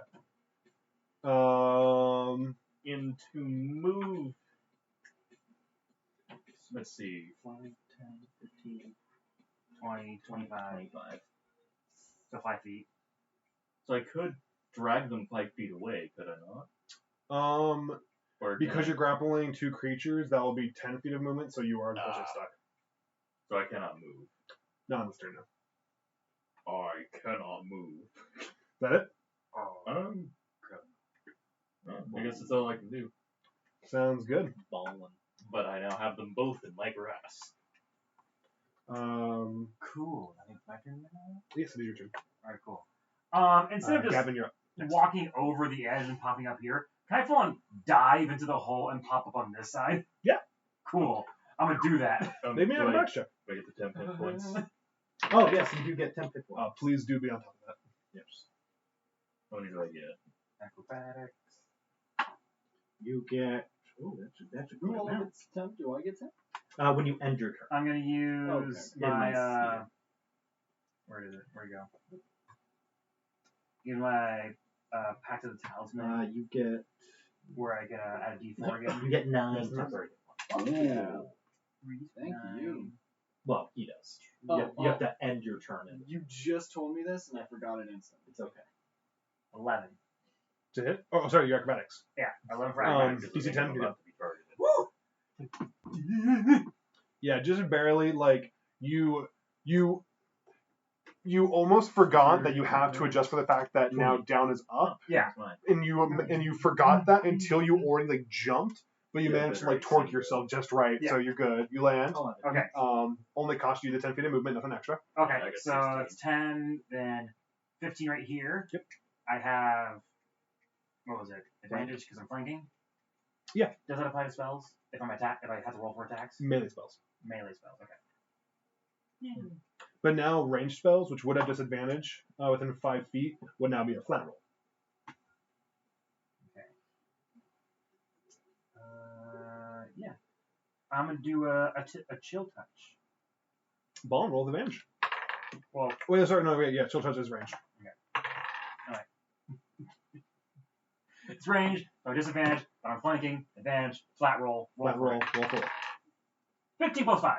And to move, let's see, 5, 10, 15, 20, 25. So 5 feet. So I could drag them 5 feet away, could I not? Or Because you're grappling two creatures, that will be 10 feet of movement, so you are unfortunately stuck. So I cannot move. Not on this turn now. I cannot move. Is that it? I guess that's all I can do. Sounds good. Ballin'. But I now have them both in my grasp. Cool. I think it's my turn now. Yes, it is your turn. Alright, cool. Instead of just Gavin, you're up. walking over the edge and popping up here, can I full on dive into the hole and pop up on this side? Yeah. Cool. I'm gonna do that. They may have an do extra. I get the 10 hit points? Oh, yes, you do get 10 hit points. Please do be on top of that. Yes. How many do I get? Acrobatics. You get... Oh, that's a good Who all amount. gets 10? Do I get 10? When you end your turn. I'm gonna use my yeah. where is it? Where'd it go? Use my Pact of the Talisman, You get where I get add a D4 again. you get 9 That's temporary. Yeah. Thank you. Well, he does. Oh, You have to end your turn. You just told me this and I forgot it instantly. It's okay. 11. To hit? Oh, sorry, your acrobatics. Yeah, 11 for acrobatics. DC 10. You're about to be targeted. good. Yeah, just barely. Like you almost forgot that you have to adjust for the fact that now down is up, Yeah. and you forgot that until you already like jumped, but you managed to like torque yourself just right, so you're good. You land. Okay. Only cost you the 10 feet of movement, nothing extra. Okay, I got so 16. it's 10, then 15 right here. Yep. I have, what was it? Advantage because I'm flanking? Yeah. Does that apply to spells? If I have to roll for attacks? Melee spells. Melee spells, okay. But now ranged spells, which would have disadvantage within 5 feet, would now be a flat roll. Okay. Yeah. I'm going to do a chill touch. Ball and roll with advantage. Well, Wait, sorry, no, wait, yeah, chill touch is range. alright. It's ranged, so disadvantage, but I'm flanking, advantage, flat roll, Flat roll, roll for it. 15 plus 5.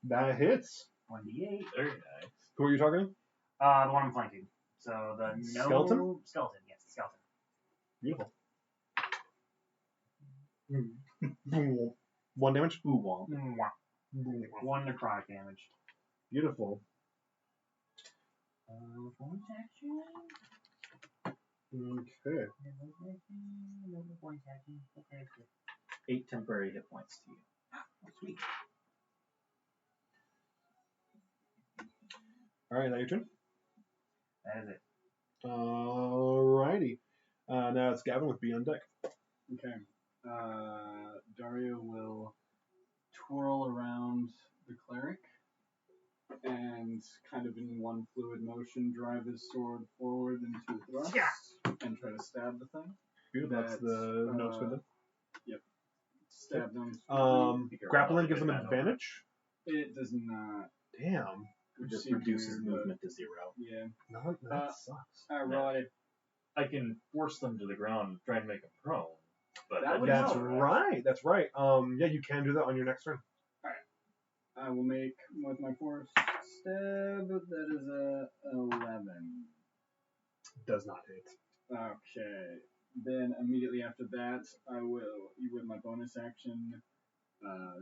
That hits. 1d8. Very nice. Who are you targeting? The one I'm flanking. So the Skeleton? Skeleton, yes, the skeleton. Beautiful. 1 damage? Ooh, womp. Mwah. 1 necrotic damage. Beautiful. Bonus action? Okay. Bonus action. Okay. 8 temporary hit points to you. Oh, sweet. Alright, now your turn. That is it. Alrighty. Now it's Gavin with B on deck. Okay. Dario will twirl around the cleric and kind of in one fluid motion drive his sword forward into a thrust and try to stab the thing. Beautiful. That's the notes with it. Yep. Stab them. Grappling gives them advantage. It does not. Damn. It just seems reduces weird, but movement to 0. Yeah. No, that sucks. I rolled it. I can force them to the ground and try and make them prone. But That would That's help. right. That's right. Yeah, you can do that on your next turn. I will make with my force stab. That is a 11. Does not hit. Okay. Then immediately after that, I will, with my bonus action,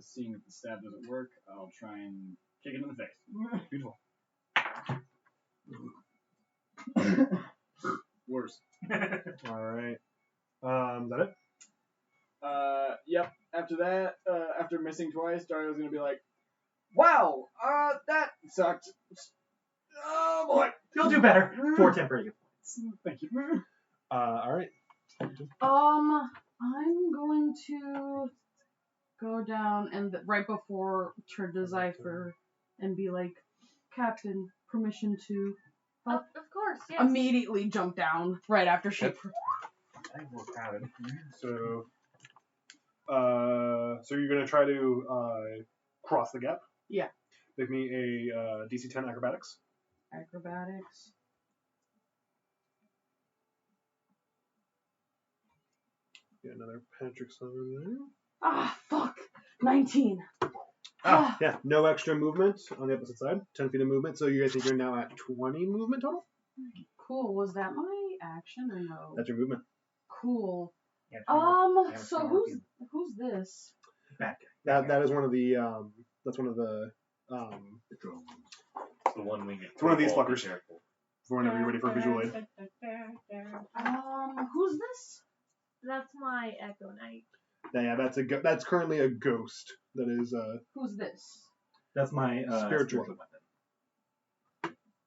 seeing that the stab doesn't work, I'll try and kick it in the face. Beautiful. Worse. Alright. Is that it? Yep. After that, after missing twice, Dario's gonna be like, "Wow, that sucked. Oh boy, You'll do better. 4 temporary hit points. thank you." Alright. I'm going to go down and right before turn to Zypher and be like, Captain, permission to Of course, yes. immediately jump down right after she. Yep. I think we're crowded. So you're gonna try to cross the gap? Yeah. Make me a DC 10 acrobatics. Acrobatics. Get another penetrix over there. Ah, fuck. 19. Yeah, no extra movement on the opposite side. 10 feet of movement. So you guys think you're now at 20 movement total? Cool. Was that my action or no? That's your movement. Cool. Yeah, So who's this? Bad guy. That is one of the that's one of the The drones. the one we get. It's one of these Be fuckers. careful. for whenever you're ready for a visual aid. Who's this? That's my Echo Knight. Yeah, that's currently a ghost. That is Who's this? That's my Spiritual. weapon.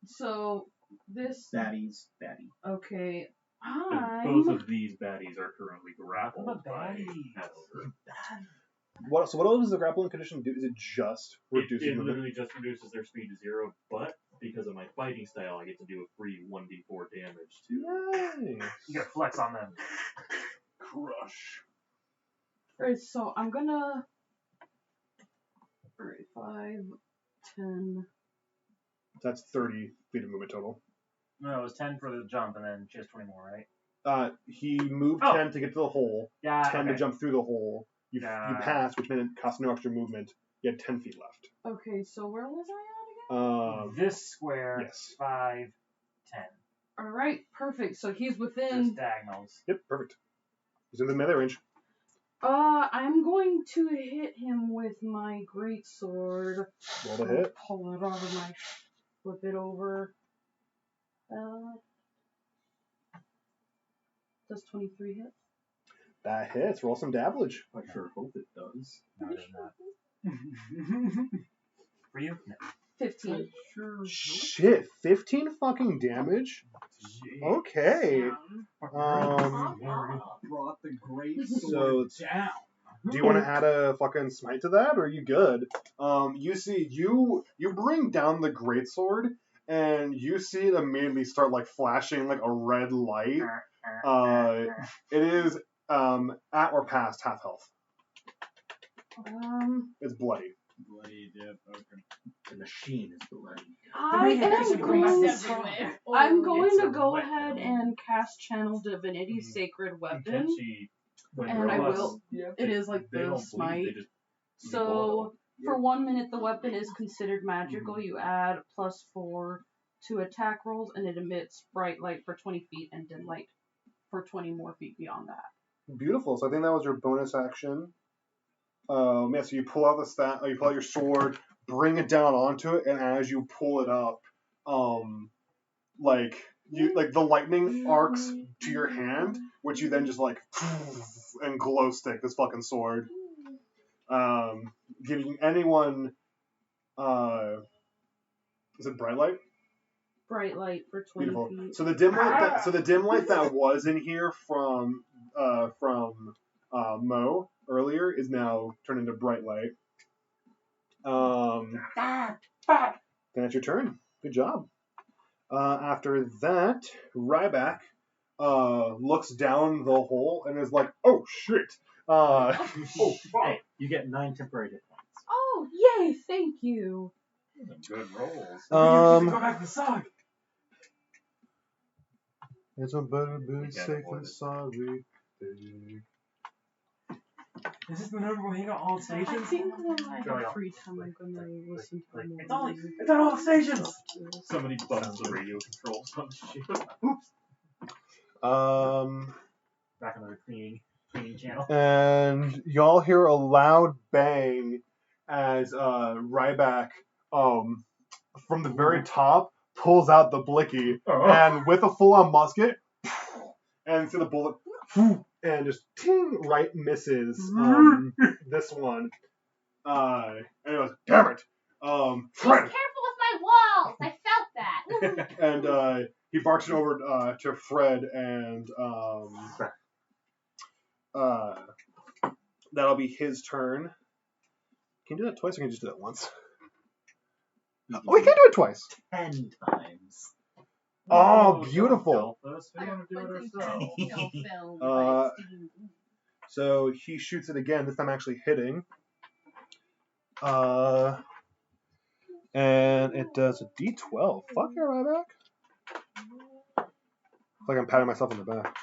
So this. Baddies, baddie. Okay. And both of these baddies are currently grappled I'm a by baddie. Hanover. what does the grappling condition do? Is it just reduce It movement? literally just reduces their speed to 0, but because of my fighting style, I get to do a free 1d4 damage too. Nice. You gotta flex on them. Crush. Alright, so I'm gonna Alright, 5, 10. That's 30 feet of movement total. No, it was 10 for the jump, and then she has 20 more, right? He moved Oh. 10 to get to the hole, Yeah. 10 okay. to jump through the hole. You Yeah. passed, which meant it cost no extra movement. You had 10 feet left. Okay, so where was I at again? This square, Yes. 5, 10. Alright, perfect. So he's Just within. diagonals. Yep, perfect. He's in the melee range. I'm going to hit him with my greatsword. Roll to hit. Pull it over my. Flip it over. Does 23 hit? That hits. Roll some damage. I sure hope it does. No, it does not. For you? No. 15. Shit, 15 fucking damage? Okay. Brought the great So, sword down. do you want to add a fucking smite to that, or are you good? You see, you bring down the greatsword, and you see it immediately start like flashing like a red light. It is at or past half health. It's bloody. Bloody dip. Okay. The machine is bloody. I'm going It's to a go weapon. ahead and cast Channel Divinity Sacred Weapon. Kenshi, when And I robots- will. It is like they the don't bleed, smite. they just So for 1 minute, the weapon is considered magical. You add +4 to attack rolls, and it emits bright light for 20 feet and dim light for 20 more feet beyond that. Beautiful. So I think that was your bonus action. Yeah, so you pull out you pull out your sword, bring it down onto it, and as you pull it up, like the lightning arcs to your hand, which you then just like and glow stick this fucking sword, giving anyone is it bright light? Bright light for 20 Beautiful. feet. So the dim light that was in here from Mo earlier is now turned into bright light. Then it's your turn. Good job. After that, Ryback looks down the hole and is like, "Oh shit!" Oh, fuck. Hey, you get 9 temporary hit points. Oh, yay! Thank you. Good rolls. Go back to the song. It's a better be can't safe avoid than it. sorry. Is this the number where we hang out all I stations? think when I Go, have go. free time, I'm gonna listen to more It's on all stations! music. Somebody buttons the radio controls on shit. Back on the cleaning channel. And y'all hear a loud bang as Ryback from the very top pulls out the blicky and with a full-on musket and see the bullet and just ting right misses this one. And he goes, "Damn it, Fred!" Careful with my walls! I felt that! And he barks it over to Fred, and that'll be his turn. Can you do that twice, or can you just do that once? We can do it twice. 10 times. Oh, beautiful. We want to do it ourselves. So he shoots it again, this time actually hitting. And it does a D12. Fuck yeah, Ryback. It's like I'm patting myself on the back.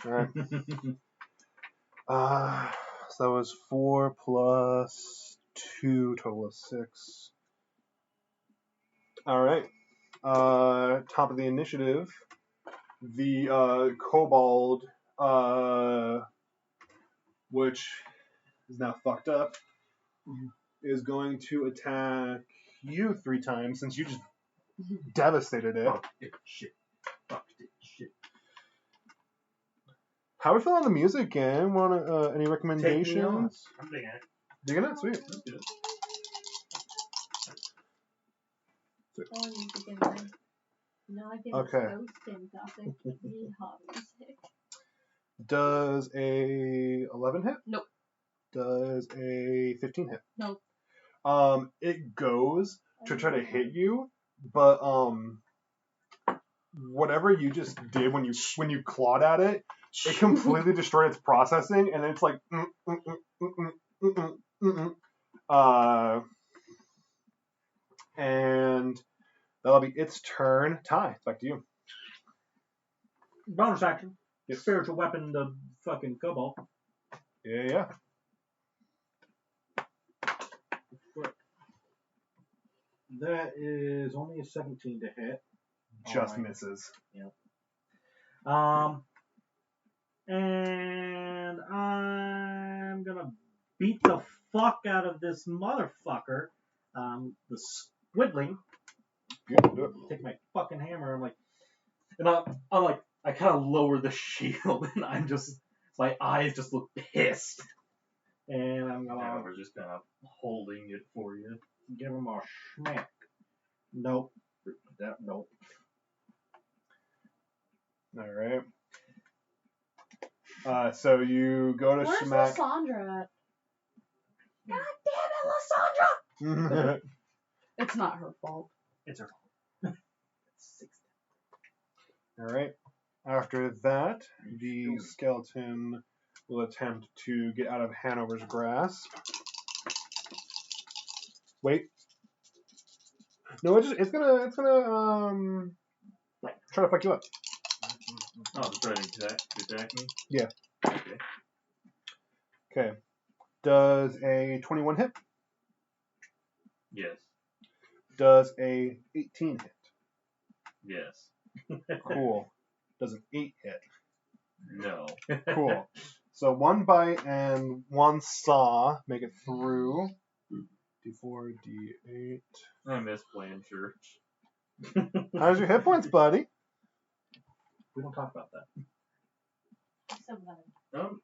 Alright. So that was 4 plus 2, total of 6. Alright. Top of the initiative. The kobold, which is now fucked up, is going to attack you 3 times since you just devastated it. Fuck it, shit. Fuck it, shit. How are we feeling on the music, gang? Want any recommendations? I'm digging it. Digging it? Sweet. That's good. Okay. Does a 11 hit? Nope. Does a 15 hit? Nope. It goes to try to hit you, but whatever you just did when you clawed at it, it completely destroyed its processing, and it's like And that'll be its turn. Ty, back to you. Bonus action. Yes. Spiritual weapon, the fucking kobold. Yeah. That is only a 17 to hit. Just Alright. misses. And I'm gonna beat the fuck out of this motherfucker. The squidling. Yeah, do it. Take my fucking hammer. I'm like, I kind of lower the shield, and my eyes just look pissed. And I'm gonna Hanover's just kind of holding it for you. give him a smack. Nope. Nope. All right. So you go to Where's smack. Lysandra at? God damn it, Lysandra! It's not her fault. It's her fault. All right. After that, the skeleton will attempt to get out of Hanover's grasp. Wait. No, it's gonna try to fuck you up. Oh, it's trying to attack me? Yeah. Okay. Okay. Does a 21 hit? Yes. Does a 18 hit? Yes. Cool. Does an 8 hit? No. Cool. So 1 bite and 1 saw make it through. D4, D8. I miss playing church. How's your hit points, buddy? We don't talk about that.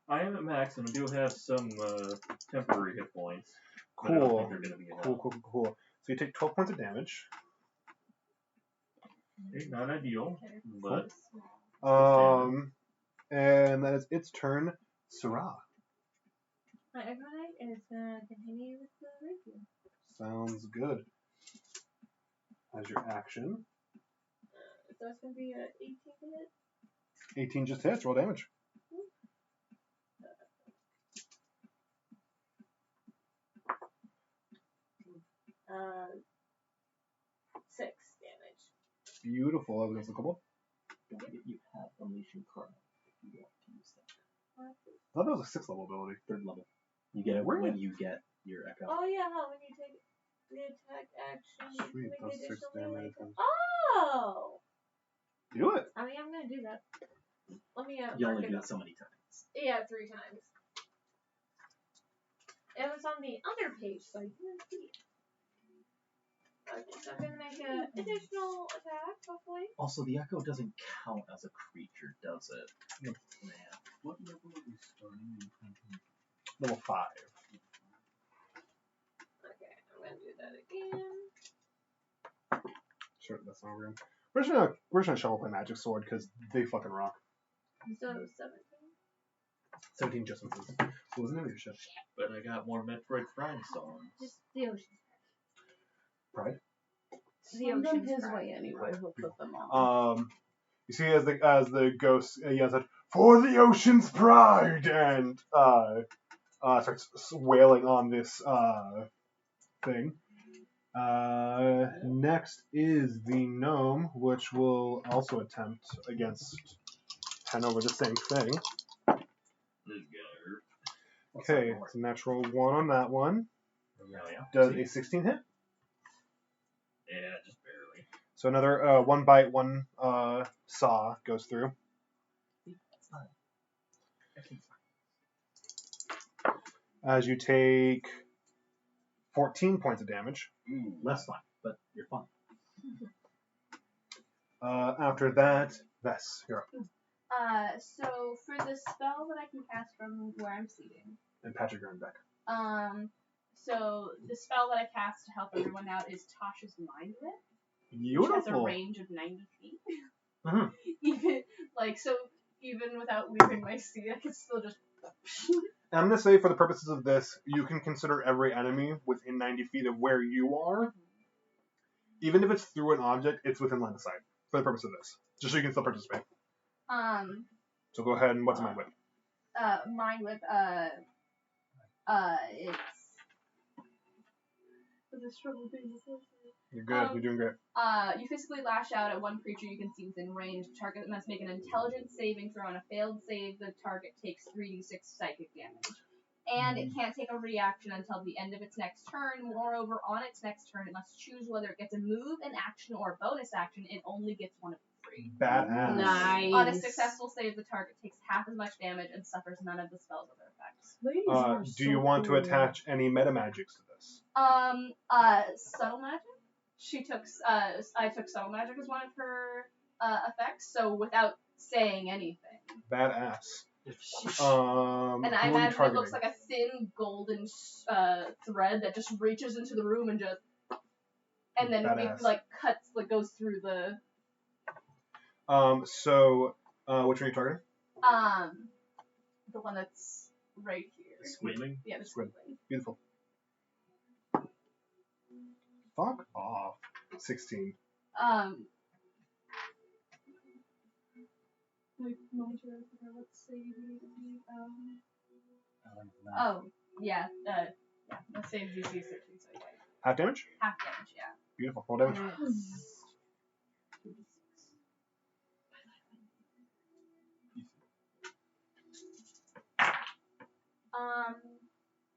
I am at max and I do have some temporary hit points. But I don't think Cool. they're gonna be enough. Cool. So you take 12 points of damage. Okay, not ideal, but And that is its turn. Sarah. My Egonite is gonna continue with the rapier. Sounds good. As your action. So it's gonna be a 18 to hit. 18 just hits. Roll damage. 6 damage. Beautiful. That was against the kobold. You have Unleashing Karma if you want to use that. I thought that was a 6th level ability. 3rd level. You get it Really? when you get your echo. Oh yeah, when you take the attack action. Sweet, you make that's 6 additional melee damage. Oh! Do it. I mean, I'm gonna do that. Let me You mark only it do up. it so many times. Yeah, 3 times. It was on the other page, so I didn't see it. Okay, so I'm gonna make an additional attack, hopefully. Also, the echo doesn't count as a creature, does it? Nope. Man. What level are we starting in? Level 5. Okay, I'm gonna do that again. Sure, that's not real. We're just gonna shovel play Magic Sword because they fucking rock. So 17. 17 just misses. So it wasn't in your shit. but I got more Metroid Prime songs. Just the ocean. Pride. Send them his way anyway. He'll put them on. You see as the ghost yells out, "For the ocean's pride!" and starts wailing on this thing. Next is the gnome, which will also attempt against Hanover the same thing. This guy hurt. Okay, it's a natural 1 on that one. Yeah. Does a 16 hit? Yeah, just barely. So another 1 bite, 1 saw goes through. That's not. As you take 14 points of damage. Ooh, less fun, but you're fine. After that, Vess, you're up. So for the spell that I can cast from where I'm seating, And Patrick, you're on deck. so the spell that I cast to help everyone out is Tasha's Mind Whip, which has a Beautiful. range of 90 feet. Mhm. Even without leaving my seat, I can still just. I'm going to say, for the purposes of this, you can consider every enemy within 90 feet of where you are. Even if it's through an object, it's within line of sight, for the purpose of this. Just so you can still participate. So go ahead and what's Mind Whip? Mind Whip, it's. The the struggle being a sorcerer. You're good. You're doing great. You physically lash out at one creature you can see within range. The target must make an intelligence saving throw. On a failed save, the target takes 3d6 psychic damage. And it can't take a reaction until the end of its next turn. Moreover, on its next turn, it must choose whether it gets a move, an action, or a bonus action. It only gets one of the three. Badass. Nice. On a successful save, the target takes half as much damage and suffers none of the spell's other effects. Ladies are Do you want to attach any meta magics to this? Subtle magic. She took. I took subtle magic as one of her effects. So without saying anything. Badass. And I who are you imagine it targeting? looks like a thin golden thread that just reaches into the room and just, and then Badass. it like cuts, like goes through the. So, which one are you targeting? The one that's right here. Squealing? Yeah, the Squid. squiggling. Beautiful. Fuck off. 16. Wait, momentarily forgot what save you need to be. Oh, yeah, the save DC is 13, so yeah. Half damage? Half damage, yeah. Beautiful. Roll damage.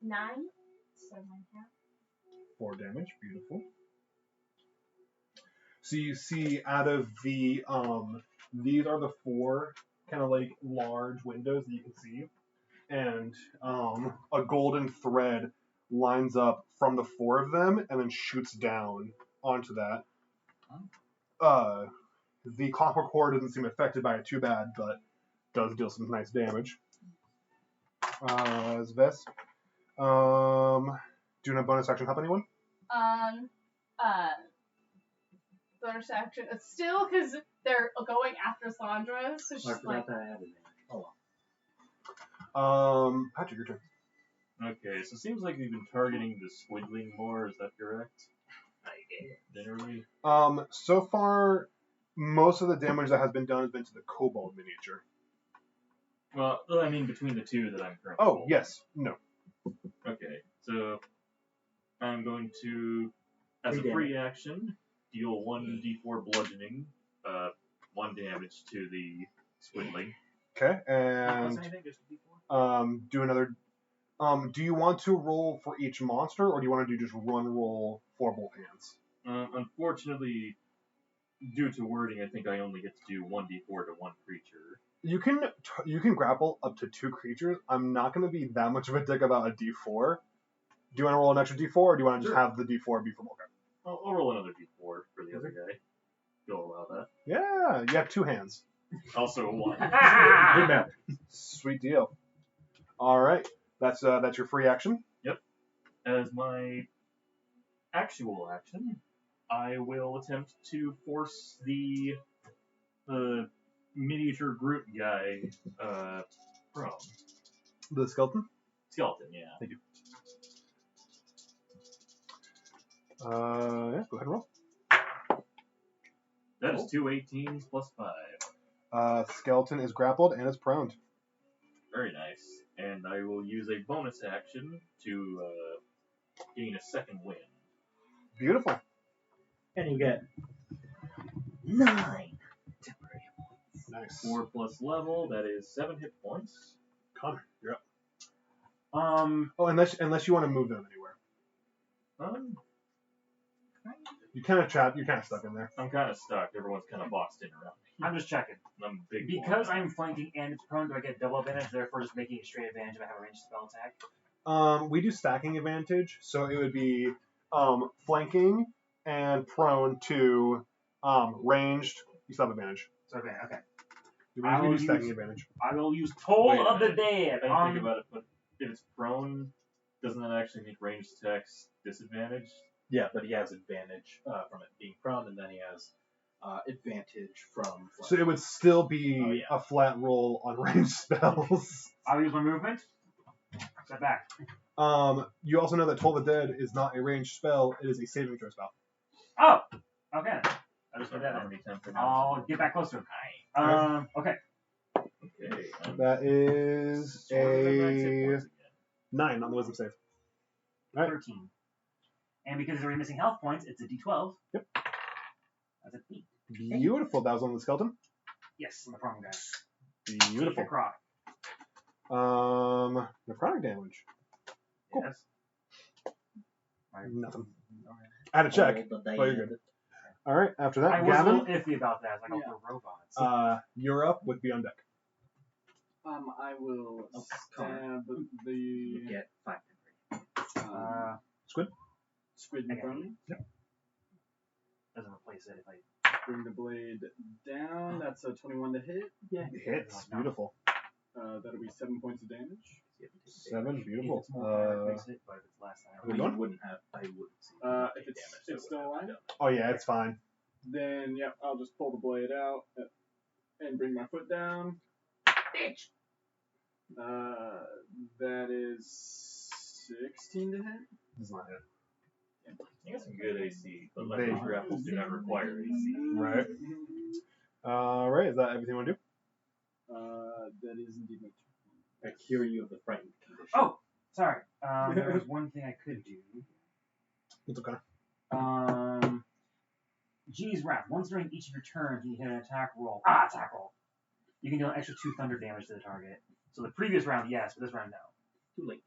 9. 7.5. 4 damage. Beautiful. So you see out of the, these are the 4 kind of like large windows that you can see. And a golden thread lines up from the 4 of them and then shoots down onto that. The copper core doesn't seem affected by it too bad, but does deal some nice damage. Zves. Doing a bonus action help anyone? Bonus action. It's still because they're going after Sandra, so she's I like. forgot that I had it. Oh well. Patrick, your turn. Okay, so it seems like we've been targeting the squiggling more, is that correct? Generally? So far, most of the damage that has been done has been to the kobold miniature. Well, I mean between the 2 that I'm currently Oh, holding. yes. No. Okay, so I'm going to, as a Free free action, deal 1d4 bludgeoning, 1 damage to the squiggling. Okay, Plus and anything, just a D4? do another. Do you want to roll for each monster, or do you want to do just one roll for both hands? Unfortunately, due to wording, I think I only get to do 1d4 to 1 creature. You can grapple up to 2 creatures. I'm not going to be that much of a dick about a D4. Do you want to roll an extra D4, or do you want to just have the D4 be from okay? I'll roll another d4 for the other guy. You'll allow that. Yeah, you have 2 hands. Also a 1. Good math. Sweet deal. All right, that's your free action. As my actual action, I will attempt to force the miniature Groot guy prone. The skeleton. Skeleton, yeah. Thank you. Yeah, go ahead and roll. That is 2 18s plus 5. Skeleton is grappled and is prone. Very nice. And I will use a bonus action to gain a second wind. Beautiful. And you get 9 temporary. Nice. 4 plus level, that is 7 hit points. Connor, you're up. Oh, unless you want to move them anywhere. You kind of trapped. You're kind of stuck in there. I'm kind of stuck. Everyone's kind of boxed in around me. I'm just checking. I'm a big Because boy. I'm flanking and it's prone, do I get double advantage, therefore just making a straight advantage if I have a ranged spell attack? We do stacking advantage, so it would be flanking and prone to ranged. You still have advantage. So okay. We I do will stacking use- advantage. I will use Toll Wait a of the minute. Dead. I didn't think about it, but if it's prone, doesn't that actually make ranged attacks disadvantage? Yeah, but he has advantage from it being prone, and then he has advantage from. So it would still be Oh, yeah. a flat roll on ranged spells. I'll use my movement. Step back. You also know that Toll the Dead is not a ranged spell; it is a saving throw spell. Oh! Okay. I just Do don't that know how then. many times I'll get back closer. Okay. Okay. That is Sort of at max hit a points again. 9 on the wisdom save. Right. 13. And because they're missing health points, it's a D12. Yep. That's an 8. Beautiful. That was on the skeleton. Yes, on the prone guy. Beautiful. Necrotic. Necrotic damage. Cool. Yes. Nothing. I had to check. Roll the But you're die. good. All right. After that, I was a Gavin, little iffy about that. Like, Yeah. the robots. you're up with Beyond Deck. I will Oh, stab You the get 5 Squid. squid in front of me. Doesn't replace it if I... Bring the blade down. That's a 21 to hit. Hits. Beautiful. That'll be 7 points of damage. 7. Beautiful. If it's more, I replace it, but if it's less, I we don't. going? You wouldn't have. I wouldn't see. If it's still alive, Oh yeah, it's fine. then yep, I'll just pull the blade out and bring my foot down. Bitch. That is 16 to hit. It's not it. You got some good AC, but They- like grapples do not require AC. Right. Right. Is that everything you want to do? That is indeed my turn. I cure you of the frightened condition. Oh, sorry. There was one thing I could do. It's okay. Genie's Wrath. Once during each of your turns, you hit an attack roll. Attack roll. You can deal an extra 2 thunder damage to the target. So the previous round, yes, but this round, no. Too late.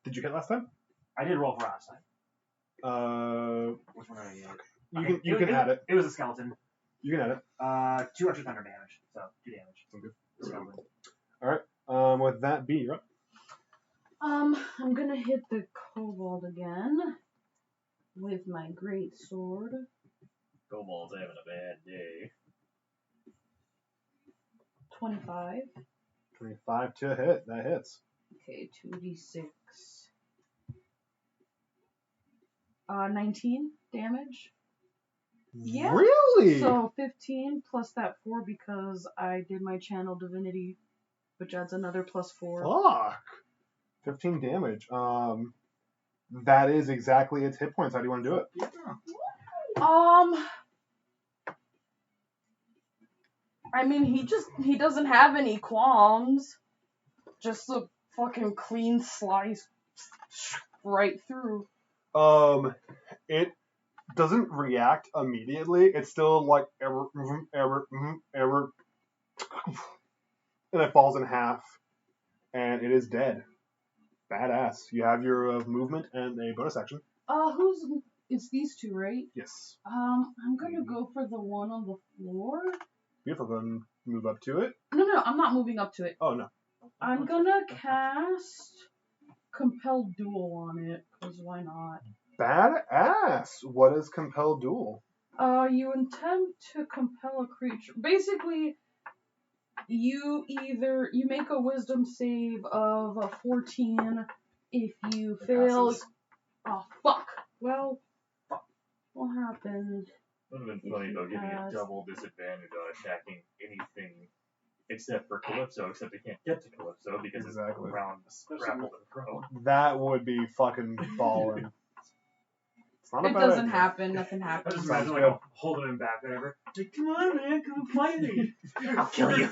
Did you get last time? I did roll for last time. Which one did I get? You can add it. It was a skeleton. You can add it. 2 extra thunder damage. So 2 damage. Okay. Skeleton. With that, B, you're up. I'm gonna hit the kobold again with my great sword. Kobold's having a bad day. 25. 25 to hit. That hits. Okay, 2d6. 19 damage. Yeah. Really? So 15 plus that 4 because I did my channel divinity, which adds another +4. Fuck. 15 damage. That is exactly its hit points. How do you want to do it? I mean, he doesn't have any qualms. Just a fucking clean slice right through. It doesn't react immediately. It's still like ever, and it falls in half, and it is dead. Badass. You have your movement and a bonus action. It's these two, right? Yes. I'm gonna go for the one on the floor. Beautiful. Go and move up to it. No, I'm not moving up to it. Oh no. I'm gonna cast Compel Duel on it, because why not? Badass. What is Compel Duel? You attempt to compel a creature. Basically, you make a wisdom save of a 14. If you fail, passes. oh fuck. Well, what happened? Would have been funny though, giving a double disadvantage on attacking anything except for Calypso, except they can't get to Calypso because Exactly. it's around grappled and prone. That would be fucking ballin'. It's not a It bad doesn't idea. happen. Nothing I happens. just Sounds imagine good. holding him back, whatever. Like, come on, man, come fight me. I'll kill you.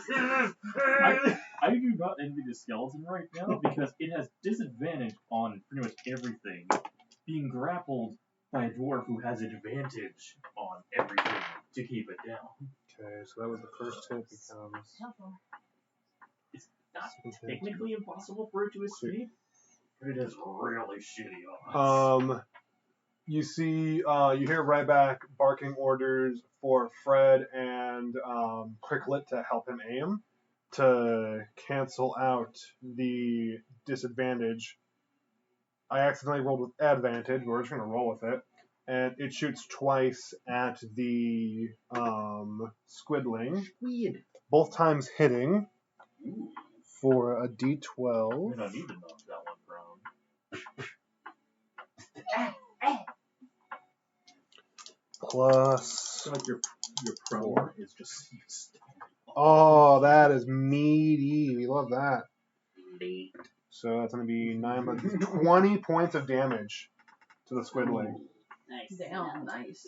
I do not envy the skeleton right now because it has disadvantage on pretty much everything. Being grappled by a dwarf who has advantage on everything to keep it down. Okay, so that was the first hit becomes. It's not technically impossible for it to escape, but it is really shitty odds. You see, you hear Ryback barking orders for Fred and Cricklet to help him aim to cancel out the disadvantage. I accidentally rolled with advantage, but we're just going to roll with it. And it shoots twice at the squidling. Weird. Both times hitting for a You're d12. gonna need to knock that one prone. Plus. I feel like your prone is just Oh, that is meaty. We love that. late. So that's going to be 9, but 20 points of damage to the squidling. Nice. Damn, nice.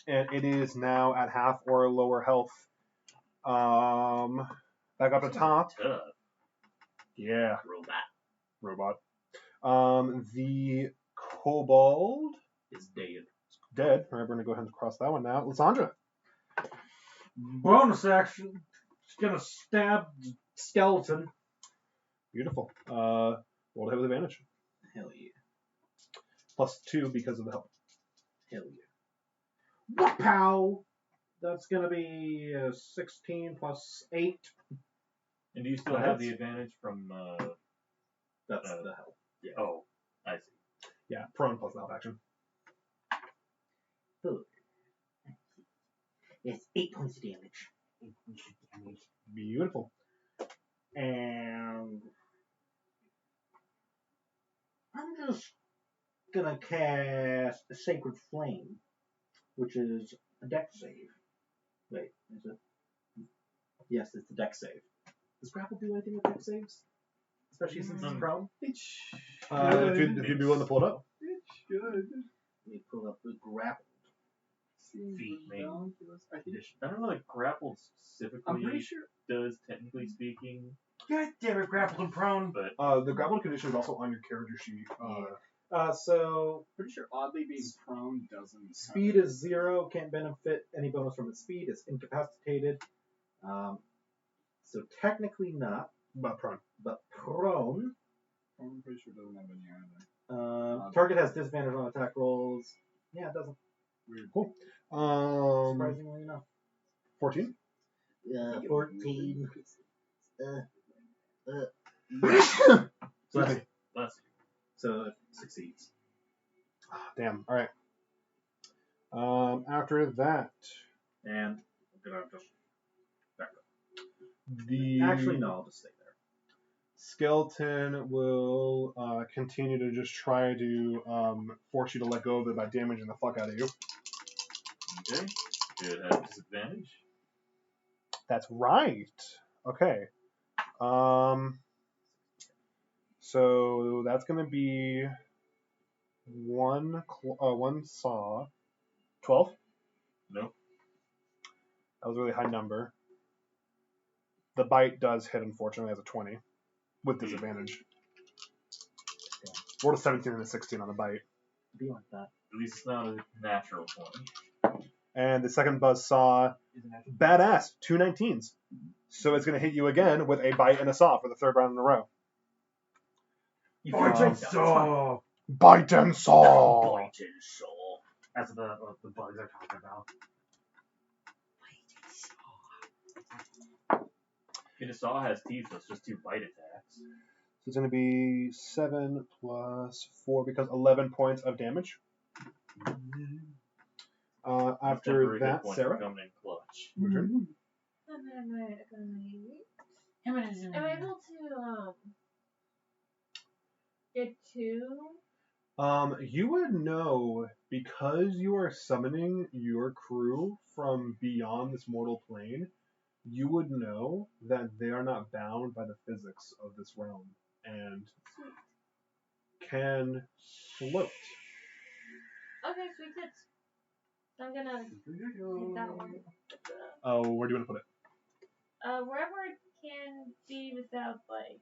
And it is now at half or lower health. Back up to top. Tough. Yeah, Robot. robot. The kobold It's dead. dead. All right, we're gonna go ahead and cross that one now. Lysandra. Bonus action. Just gonna stab the skeleton. Beautiful. Roll to hit with advantage. Hell yeah. +2 because of the help. Hell yeah. Pow! That's gonna be 16 plus 8. And do you still That have hits. the advantage from? That's the help. Yeah. Oh, I see. Yeah, prone plus the help action. It's 8 points of damage. Beautiful. And I'm just gonna cast a Sacred Flame, which is a dex save. Wait, is it? Yes, it's a dex save. Does grapple do anything with dex saves? Especially since it's prone? If you'd be willing to pull it up. Good. Let me pull up the grapple. Feet, maybe. Edition. I don't know, like grappled specifically I'm pretty sure. does, technically speaking, God damn it, grappled and prone. but The grapple condition is also on your character sheet. So Pretty sure oddly being prone doesn't. speed is 0, can't benefit any bonus from its speed, it's incapacitated. So technically not, But prone. but prone. I'm pretty sure it doesn't have any either. Target has disadvantage on attack rolls. Yeah, it doesn't. Weird. Cool. Surprisingly enough. 14. 14. Excuse me. that's So it succeeds. Damn. All right. After that, And I'm gonna just back up. the Actually, no, I'll just stay there. skeleton will continue to just try to force you to let go of it by damaging the fuck out of you. okay. It has disadvantage. That's right. Okay. So that's gonna be one saw. 12. Nope. That was a really high number. The bite does hit, unfortunately, as a 20 with disadvantage. Rolled a 17 and a 16 on the bite. Be like that. At least it's not a natural 20. And the second buzzsaw, badass, 2 19s. So it's going to hit you again with a bite and a saw for the third round in a row. You Bite feel and like saw! Bite and saw! Bite and saw. That's what the bugs are talking about. And a saw has teeth, so it's just 2 bite attacks. So it's going to be 7 plus 4 because 11 points of damage. After Temporary hit that, points Sarah, coming in clutch. your turn. Am I able to get 2? You would know because you are summoning your crew from beyond this mortal plane. You would know that they are not bound by the physics of this realm and can float. Okay, sweet tits. So I'm gonna take that one. Oh, where do you want to put it? Wherever it can be without like,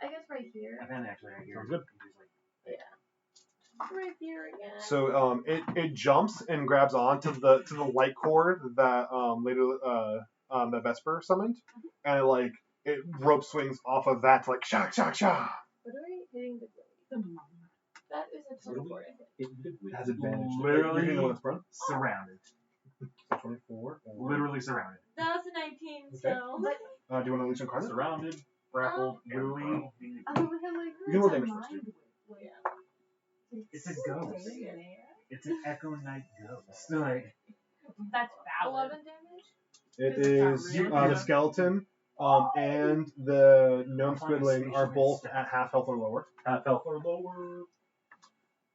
I guess right here. I found it actually right here. Sounds good. Right here again. So it jumps and grabs onto the light cord that that Vesper summoned, and it rope swings off of that to shock. Literally hitting the blade. That is a 24 to hit. It has advantage. Literally- You're hitting the one that's prone. Surrounded. So 24. Literally surrounded. That was a 19, Okay. so. Do you want to leech incarnate? Surrounded, grappled, and Literally. prone. You can roll damage first, too. It's a ghost. It's an Echo Knight ghost. Like, That's valid. 11 damage? It is the skeleton and the gnome squidling are both at half health or lower. Half health or lower.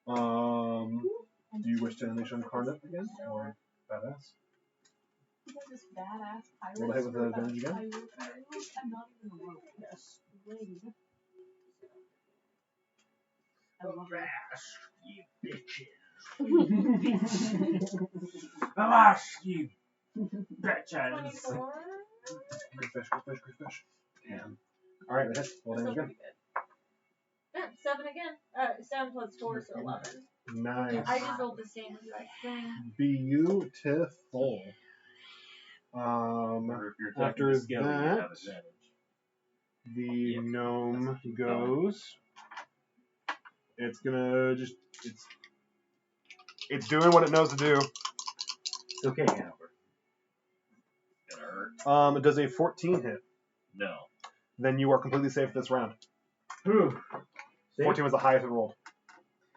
Do you wish to unleash incarnate again, or badass? This badass pirate. Roll to hit with the advantage again. I'm not even a rope. Yes. you bitches. Alas, you bitches. 24? Good fish. Alright, that hits. Roll damage again. 7 again. 7 plus 4, so 11. Nice. I just rolled the same exact thing. Beautiful. Remember, if you're attacking After the skelly, you have that, advantage. the gnome goes. It's gonna just it's doing what it knows to do. It's okay, Hanover. Gonna hurt. It does a 14 hit. No. Then you are completely safe this round. Whew. 14 was the highest it rolled.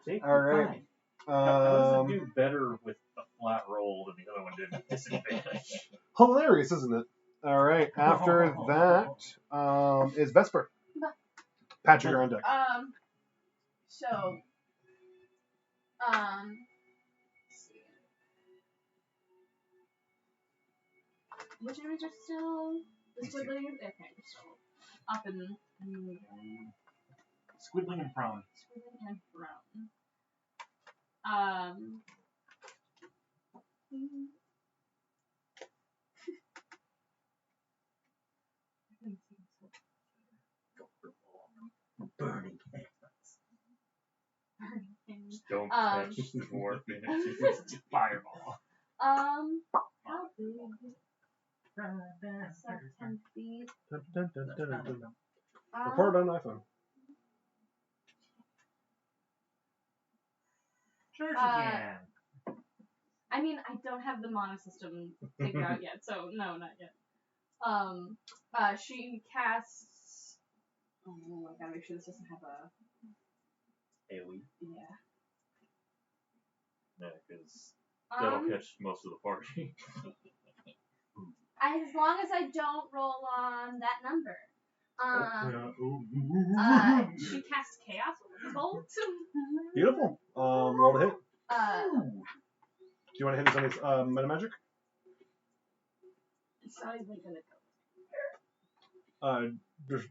See? All right. Fine. How does it do better with a flat roll than the other one did with disadvantage? Hilarious, isn't it? All right. After that is Vesper. Patrick, you're on deck. So, let's see. Which images are still the squiggling? Okay, still up in Squiddling and prone. squiggling and brown. Burning hands. Just don't catch the dwarf in it. Fireball. How big? So 10 feet. Record on iPhone. Sure you can. I mean, I don't have the mana system figured out yet, so no, not yet. She casts. Oh, I gotta make sure this doesn't have a. AoE? Yeah. No, because that'll catch most of the party. As long as I don't roll on that number. She casts Chaos Bolt. Beautiful. Roll to hit. Do you want to hit this on his meta magic? It's not even gonna go. Just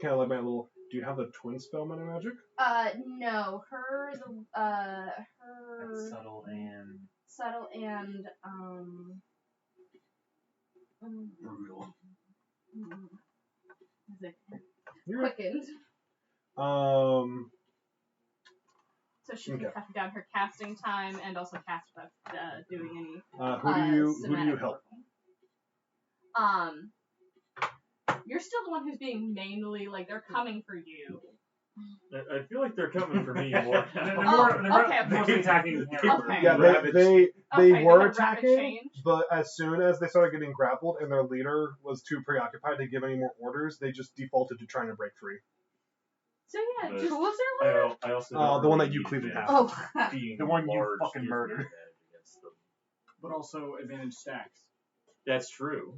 kind of like my little. Do you have the twin spell meta magic? No. Her. That's subtle and Brutal. Is it You're quickened? So she can cut down her casting time and also cast without doing any. Who do you help? You're still the one who's being mainly like they're coming for you. I feel like they're coming for me more. Okay. mostly attacking. Okay. Yeah, they Okay, were they had rapid attacking, change. but as soon as they started getting grappled and their leader was too preoccupied to give any more orders, they just defaulted to trying to break free. So yeah, But just who was their leader? I also The one don't that you need cleaved in half. Oh, being The one you large fucking gives me murdered. advantage against them. But also advantage stacks. That's true.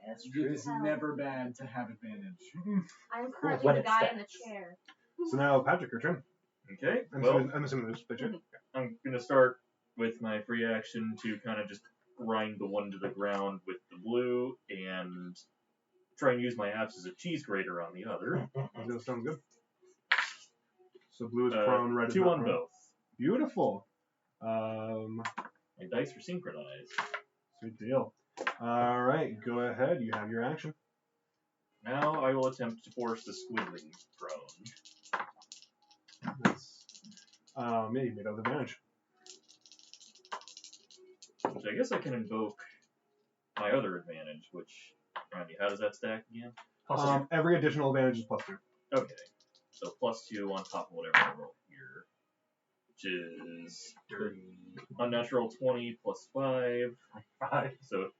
That's It true. is never bad to have advantage. I'm currently when the it guy in the stacks. chair. So now, Patrick, your turn. Okay. I'm Well, assuming this picture. I'm gonna start with my free action to kind of just grind the one to the ground with the blue and try and use my apps as a cheese grater on the other. That sounds good. So blue is prone, red is 2 not on prone. both. Beautiful. My dice are synchronized. Sweet deal. All right, go ahead. You have your action. Now I will attempt to force the squiggling prone. That's me made out of advantage. Which I guess I can invoke my other advantage, which, Randy, how does that stack again? Every additional advantage is +2. Okay. So +2 on top of whatever I roll here. Which is unnatural 20 plus 5. 5. So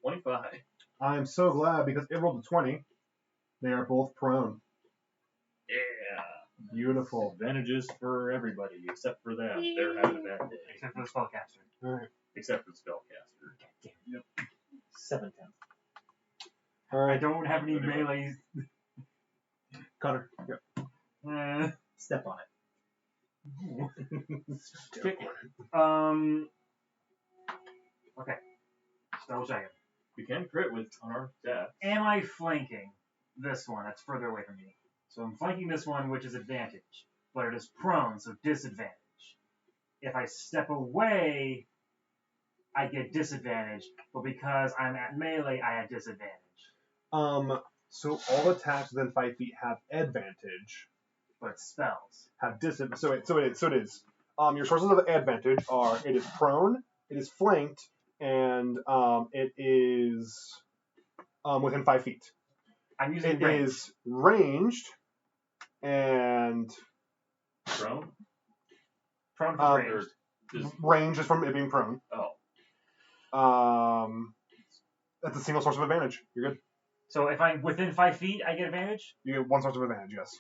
25. I'm so glad because it rolled a 20. They are both prone. Yeah. Beautiful. Advantages for everybody except for them. They're having a bad day. Except for the spellcaster. All right. Except for the spellcaster. Yep. 7/10. All I right. don't have any melees. Connor. Yep. Step on it. Okay. Okay. Double checking. You can crit with unarmed death. Am I flanking this one that's further away from me? So I'm flanking this one, which is advantage, but it is prone, so disadvantage. If I step away, I get disadvantage, but because I'm at melee, I have disadvantage. So all attacks within 5 feet have advantage. But spells. have disadvantage. So it is. Your sources of advantage are it is prone, it is flanked, and it is within 5 feet. I'm using It range. is ranged and Prone? Prone um, is ranged. Just, range is from it being prone. oh. That's a single source of advantage. You're good. So if I'm within 5 feet, I get advantage. You get one source of advantage. Yes.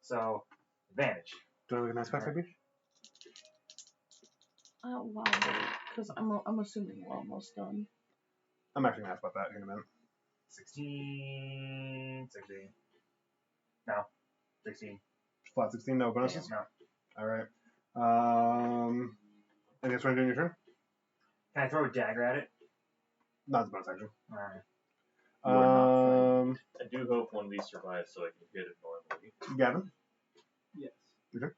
So advantage. Do you want to look at nice back, maybe? Wow, because I'm assuming we're almost done. I'm actually gonna ask about that in a minute. 16. No. 16. Flat 16, no bonuses. No. All right. Anything else you want to do in your turn? Can I throw a dagger at it? Not as bonus action. Alright. You are not Um, I do hope one of these survives so I can hit it normally. Gavin. Yes. Okay.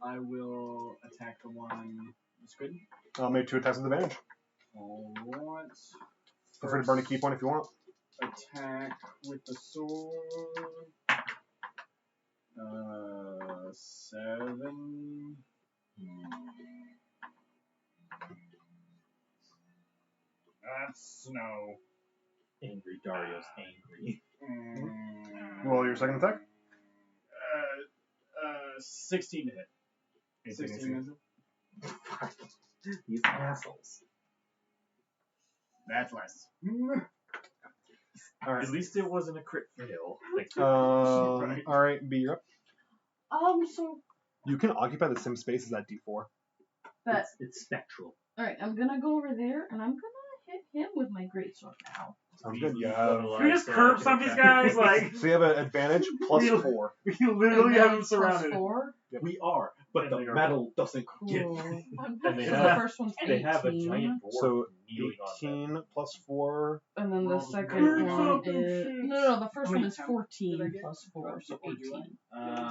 I will attack the one that's good. I'll make 2 attacks with advantage. Alright. Feel free to burn a key point if you want. Attack with the sword. 7. That's no. Angry Dario's angry. Roll your second attack. 16 to hit. 16 is it? These assholes. That's less. All right. At least it wasn't a crit fail. Like, All right, B, you're up. So You can occupy the sim space as that D4. that. It's spectral. All right, I'm gonna go over there and I'm gonna hit him with my greatsword now. Sounds good. easily Yeah. levelize We just so I curb can some of these attack guys, you. like, So you have an advantage plus Real- 4. we literally have them Advantage surrounded. +4. We are, but And the they are- metal doesn't give. Cool. And they So the have, first one's 18. they have a giant dwarf So kneeling on them. 18 plus 4. And then the Roll second the one damage. is no. The first How one many is times 14 did I get? plus 4, so Or do I? 18.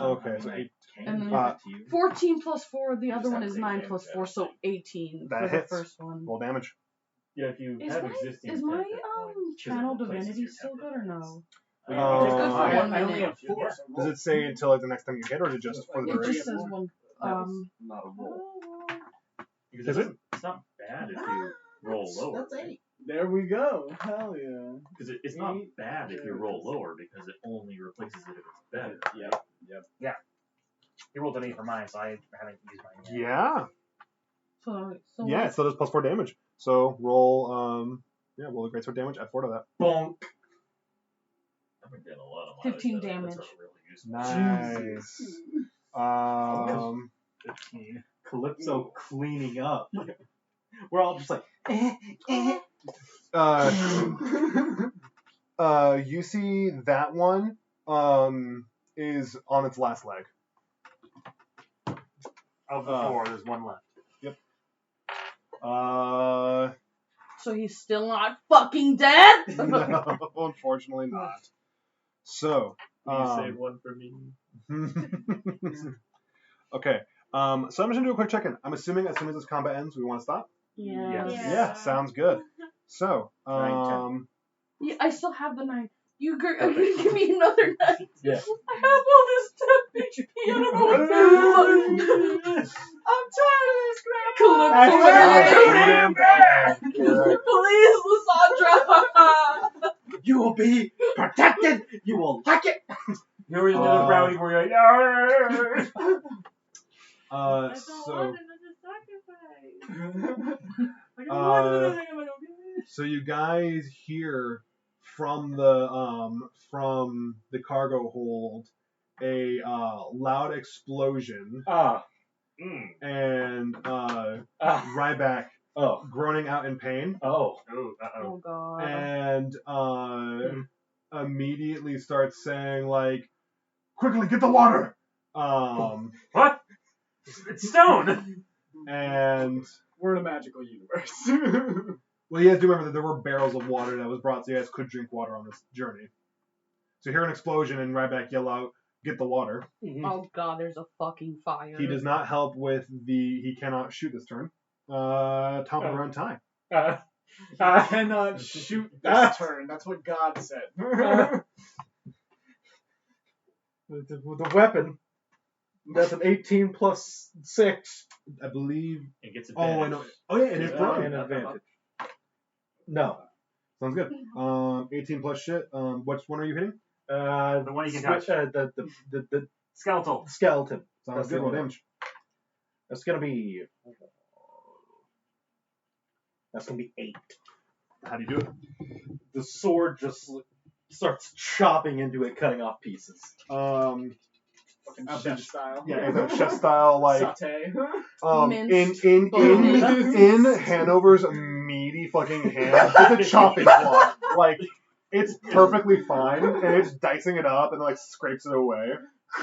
Okay, so 8. And then Uh, 14 plus 4. The other just one have is to 9 take plus damage 4, out. so 18 That for the hits. first one. Roll damage. Yeah, if you Is have my existing is my temp hit points, channel it replaces divinity your still temp good hit or points. no? It's good for one I only minute. have 4. So Does it say until like the next time you hit, or is it just for the It duration? just says one. Not a roll. Because Is it? it's not bad if you roll lower. That's 8. There we go. Hell yeah. Because it's not Eight bad if you roll damage. lower, because it only replaces it if it's better. Yep. He rolled an 8 for mine, so I haven't used mine yet. Yeah. So Yeah, it still does plus 4 damage. So roll roll a greatsword damage, add 4 to that. Bonk. I've been getting a lot of 15 mileage out of it. damage. That's not really useful. Nice. 15. Calypso cleaning up. We're all just like, You see that one is on its last leg. Of the 4, there's one left. So he's still not fucking dead. No, unfortunately not. So, Will you save one for me? okay. So I'm just gonna do a quick check-in. I'm assuming as soon as this combat ends, we want to stop. Yeah. Yeah, sounds good. So, Yeah, I still have the 9. You give me another 9. Yeah. I have all this 10 HP. I don't know what to do. I'm tired of this crap. Please, Lysandra. you will be protected. You will like it. There was another brownie where you're like, no. I don't So, want another sacrifice. I don't want another thing, I'm like, okay. so you guys hear from the cargo hold a loud explosion and Ryback groaning out in pain Oh, Oh god. and immediately starts saying like, "Quickly get the water!" what? It's stone. And We're in a magical universe. well, you guys do remember that there were barrels of water that was brought, so you guys could drink water on this journey. So you hear an explosion and Ryback yell out, "Get the water!" Oh god, there's a fucking fire. He does not help with he cannot shoot this turn. Top of the round time. Cannot shoot this turn. That's what God said. With the weapon. That's an 18 plus 6. I believe. It gets Oh, I advantage. know. Oh yeah, it is And thrown. advantage. No. Sounds good. 18 plus shit. Which one are you hitting? The one you can touch. The Skeletal. skeleton. Sounds That's good. the What one. damage? That's gonna be 8. How do you do it? The sword just starts chopping into it, cutting off pieces. Fucking chef style. Yeah, it's a chef style like. Saute. Minced In Hanover's meaty fucking hand, it's a chopping block. Like it's perfectly fine, and it's dicing it up and like scrapes it away.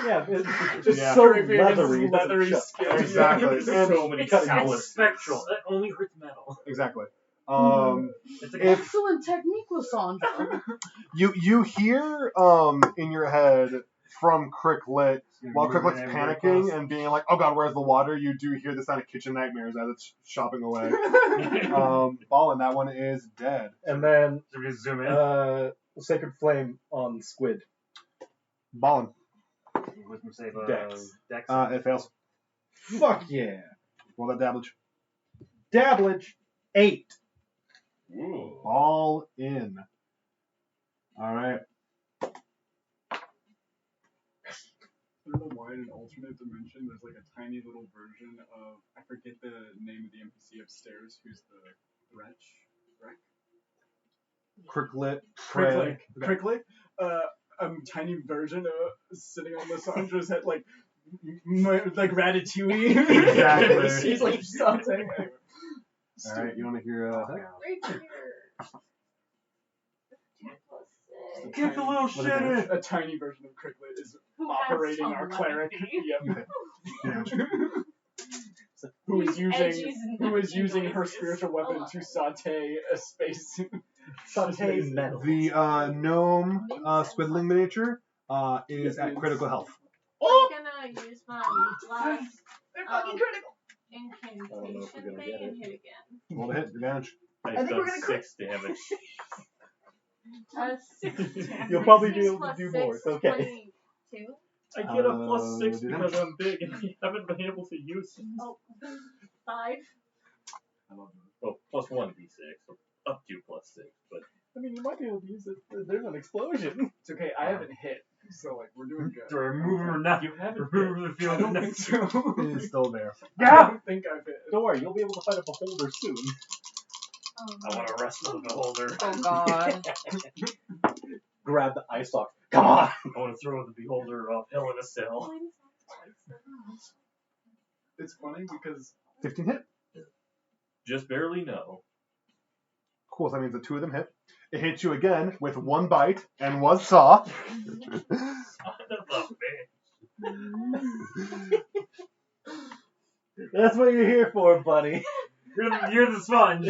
Yeah, it's Just Yeah. so scraping his leathery. it doesn't leathery chop. skin. Exactly. And So many Cutting sour wood. spectral. That only hurts metal. exactly. It's like If Excellent technique, Lysandra. you hear in your head from Cricklet while Cricklet's panicking and being like, "Oh God, where's the water?" You do hear the sound of kitchen nightmares as it's chopping away. Ballin, that one is dead. And then Should we zoom in? Sacred Flame on Squid. Ballin. Wisdom save. Dex. Dex. It fails. Fuck yeah. Roll that dabblage. Dabblage 8. Ooh. All in. All right. I don't know why in an alternate dimension there's like a tiny little version of, I forget the name of the NPC upstairs who's the wretch. Cricklet. Cricklet. Okay. Cricklet. A tiny version of sitting on Lysandra's head like Ratatouille. Exactly. She's like sauteing. Anyway. All right. You want to hear? Right here. 10 plus 6. Get the little shit in. A tiny version of Cricklet is Who has operating some our cleric. levity. Yep. Who is using her spiritual weapon to saute a space. Saute metal. The gnome squiddling miniature is at critical health. I'm gonna use my last They're fucking critical. incantation gonna thing get and hit again. Roll to hit. Advantage. I've done 6 damage. 6 damage. You'll probably be 6 able to plus do 6, more. It's okay. 22. I get a plus 6 do because damage. I'm big and I haven't been able to use it. Oh, 5. Well, plus 1d6, or up to plus 6, but I mean, you might be able to use it. There's an explosion. It's okay, I haven't hit, so like we're doing good. Do I remove him or not? you haven't Remove the I field. don't think so. It is still there. I don't think I've hit. Don't worry, you'll be able to fight a beholder soon. I want to wrestle the beholder. Oh God. Grab the eye stalk. Come on! I want to throw the beholder off Hell in a Cell. It's funny because 15 hit. Just barely no. Cool. So that means the 2 of them hit. It hits you again with 1 bite and 1 saw. Son of a bitch. That's what you're here for, buddy. You're the sponge.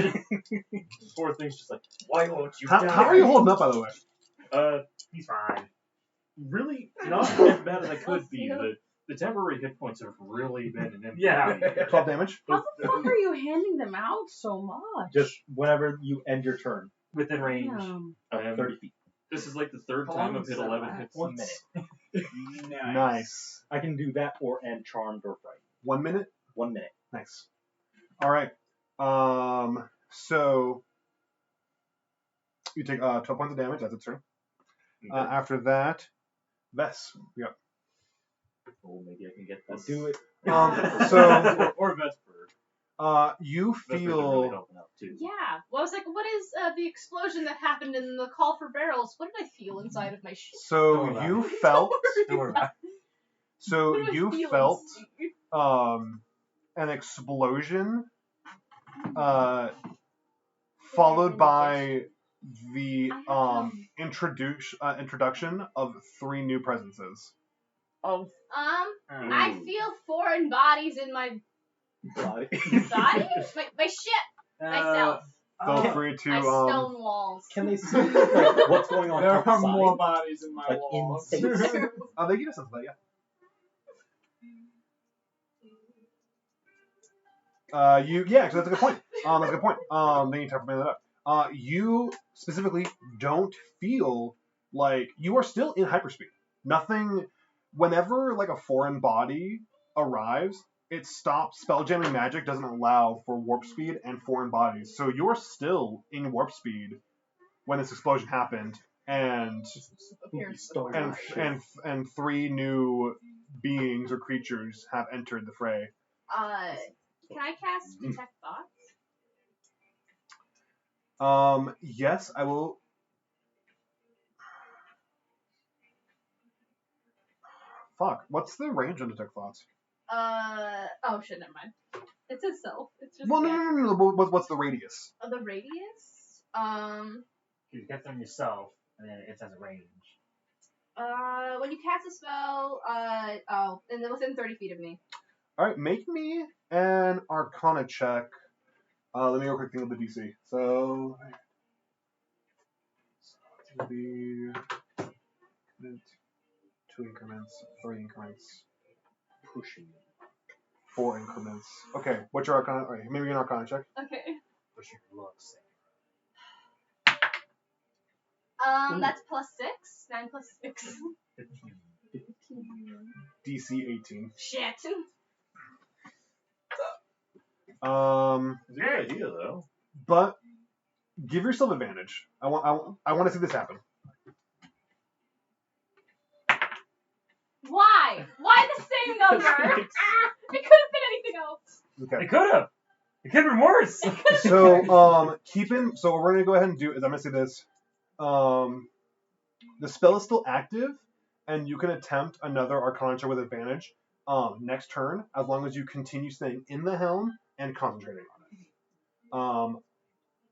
Poor thing's just like, why won't you How die? are you holding up, by the way? He's fine. Really not as bad as I could be. The temporary hit points have really been an impact. Yeah. 12 damage. How the fuck are you handing them out so much? Just whenever you end your turn. Within range. Damn. 30 feet. This is like the 3rd How time long I've hit does that 11 last? hit 1 points. minute. Nice. I can do that or end charmed or fright. 1 minute. 1 minute. Nice. All right. So you take 12 points of damage. That's its turn. After that, Vess. Yeah. Oh, maybe I can get I'll this. do it. So or Vesper. you Vesper's been really feel helping out too. Yeah. Well, I was like, what is the explosion that happened in the call for barrels? What did I feel inside of my ship? so you felt Don't worry about it. so What did I you feel felt inside? an explosion followed by the introduction of 3 new presences. Oh, I feel foreign bodies in my Body. body? my ship, myself. Feel free to My stone walls. Can they see like, what's going on there outside? are more bodies in my Like, walls. in space. they give us something, yeah. Actually, that's a good point. That's a good point. Then you time for me that up. You specifically don't feel like you are still in hyperspeed. Nothing. whenever like a foreign body arrives, it stops. Spelljamming magic doesn't allow for warp speed and foreign bodies, so you're still in warp speed when this explosion happened, and and 3 new beings or creatures have entered the fray. Can I cast Detect Thoughts? Yes, I will. Fuck, what's the range on Detect Thoughts? Oh shit, never mind. It says self. It's just Well, no. What's the radius? The radius? You get them yourself, and then it has a range. When you cast a spell, and then within 30 feet of me. Alright, make me an Arcana check. Let me go quick think of the DC. So it's going to be 2 increments, 3 increments, pushing 4 increments. Okay, what's your Arcana? Alright, maybe an Arcana check. Okay. Pushing looks. That's plus 6. 9 plus 6. 15. DC 18. Shit. It's a good idea, though. But give yourself advantage. I want to see this happen. Why? Why the same number? It could have been anything else. Okay. It could have. It could have been worse. So so what we're gonna go ahead and do is I'm gonna say this. The spell is still active, and you can attempt another Arcana check with advantage next turn, as long as you continue staying in the helm and concentrating on it.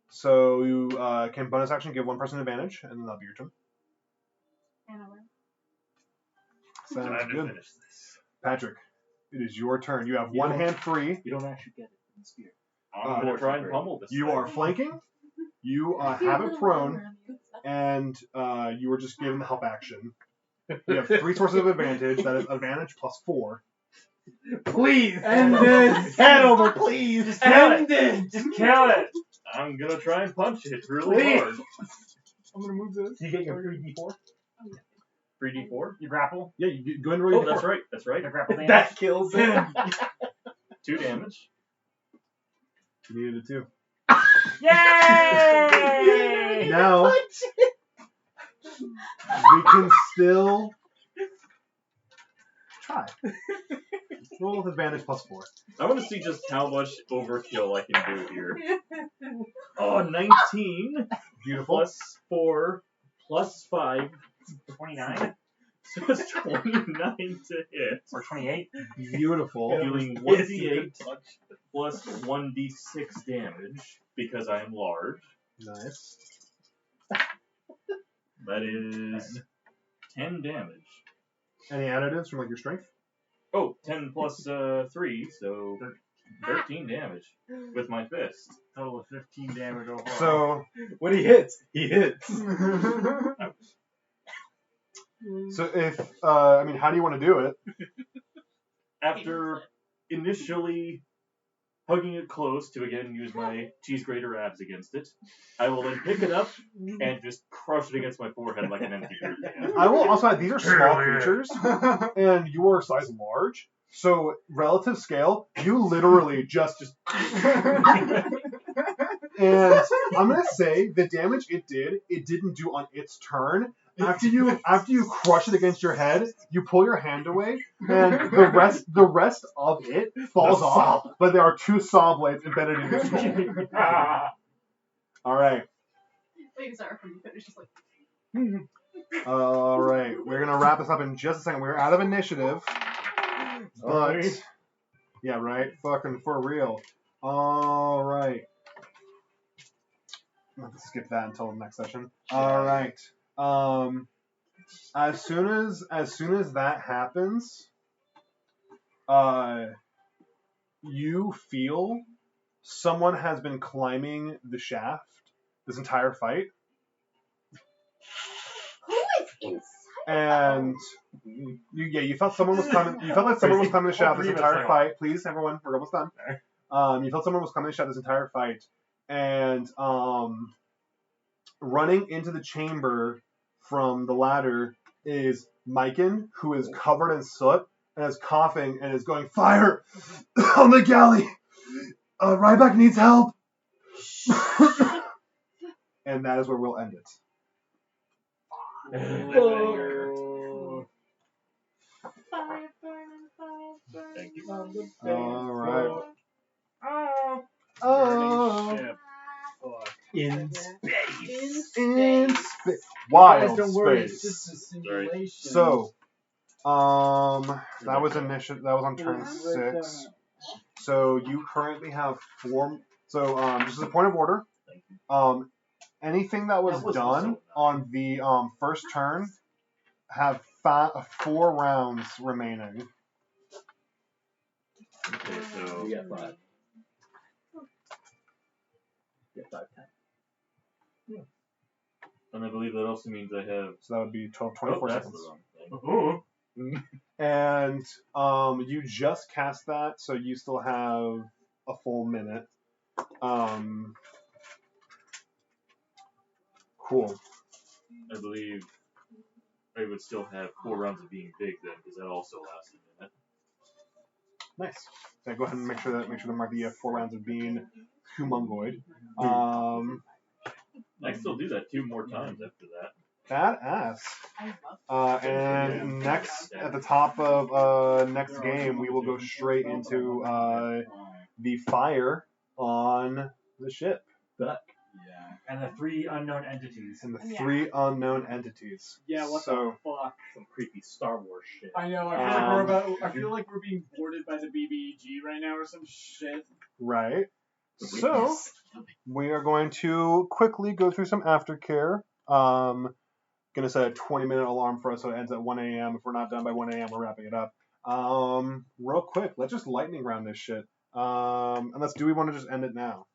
So you can bonus action give one person advantage, and then that'll be your turn. Sounds Time to good. finish this. Patrick, it is your turn. You have one hand free. You don't actually get it in the spear. I'm going to try and pummel this You thing. are flanking. You have it prone, and you are just given the help action. You have 3 sources of advantage. That is advantage plus 4. Please. End this! Head over, please! Just kill End it! Just kill it. I'm going to try and punch it really Please. hard. I'm gonna move this. You get your 3d4? 3d4? You grapple. Yeah, you go ahead and roll. Oh, that's right. That's right. The grapple damage. That kills him. 2 damage. You needed it too. Yay! Now we can still try. Roll with advantage plus 4. I want to see just how much overkill I can do here. Oh, 19 Beautiful. plus 4 plus 5. 29 So it's 29 to hit. or 28. Beautiful. Dealing 1d8 plus 1d6 damage because I am large. Nice. That is 10 damage. Any additives from like your strength? Oh, 10 plus 3, so 13 damage with my fist. Total of 15 damage overall. So When he hits, he hits. So if how do you want to do it? After initially hugging it close to again use my cheese grater abs against it, I will then pick it up and just crush it against my forehead like an empty beer can. I will also add these are small creatures, and you are size large. So relative scale, you literally just. And I'm gonna say the damage it didn't do on its turn. After you crush it against your head, you pull your hand away, and the rest of it falls off. But there are 2 saw blades embedded in your skull. All right. Wait, sorry, from you finish. Just like. All right. We're gonna wrap this up in just a second. We're out of initiative, but yeah, right. Fucking for real. All right. Let's skip that until the next session. All right. As soon as that happens, you feel someone has been climbing the shaft this entire fight. Who is inside? And you felt someone was climbing. You felt like someone was climbing the shaft this entire fight. Please, everyone, we're almost done. You felt someone was climbing the shaft this entire fight, and running into the chamber from the ladder is Myken, who is covered in soot and is coughing and is going, "Fire on the galley! Ryback needs help!" And that is where we'll end it. Thank you. Alright. Burning ship. Fuck. In space. In space. Guys, Wild don't worry, it's space. just a simulation. So, that was initiative. That was on turn 6. So you currently have 4. So, just as a point of order, anything that was done on the first turn have 4 rounds remaining. Okay, so We got 5. Get 5, 10. and I believe that also means I have So that would be 24 that's seconds. the wrong thing. And you just cast that, so you still have a full minute. Cool. I believe I would still have 4 rounds of being big then, because that also lasts a minute. Nice. So go ahead and make sure that there might be 4 rounds of being humongoid. I can still do that 2 more times after that. Badass. And next, at the top of next game, we will go straight into the fire on the ship. Yeah. And the 3 unknown entities. And the 3 unknown entities. Yeah, what So, the fuck? Some creepy Star Wars shit. I know, I feel like we're being boarded by the BBEG right now or some shit. right. So, we are going to quickly go through some aftercare. Gonna set a 20-minute alarm for us so it ends at 1 a.m. If we're not done by 1 a.m., we're wrapping it up. Real quick, let's just lightning round this shit. Do we want to just end it now?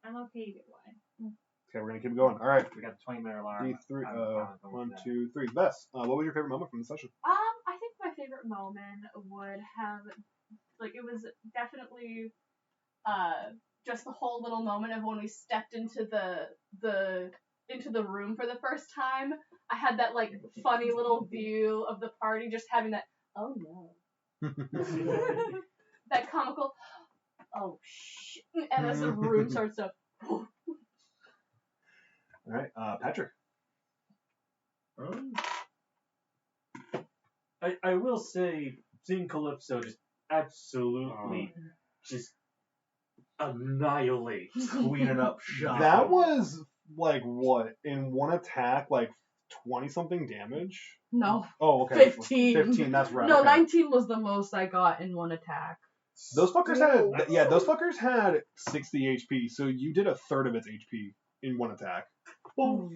I'm okay either way. Okay, we're gonna keep going. All right. We got a 20-minute alarm. D3. 1, 2, 3. Bess, what was your favorite moment from the session? I think my favorite moment would have, it was definitely, just the whole little moment of when we stepped into the room for the first time. I had that, funny little view of the party just having that, oh no. That comical, oh shit. And as the room starts to, All right, Patrick. I will say, seeing Calypso just absolutely just annihilate. Cleaning up shop. That was, what? In one attack, 20-something damage? No. Oh, okay. 15. 15, that's right. No, okay. 19 was the most I got in one attack. Those fuckers had 60 HP, so you did a third of its HP in one attack. Boom.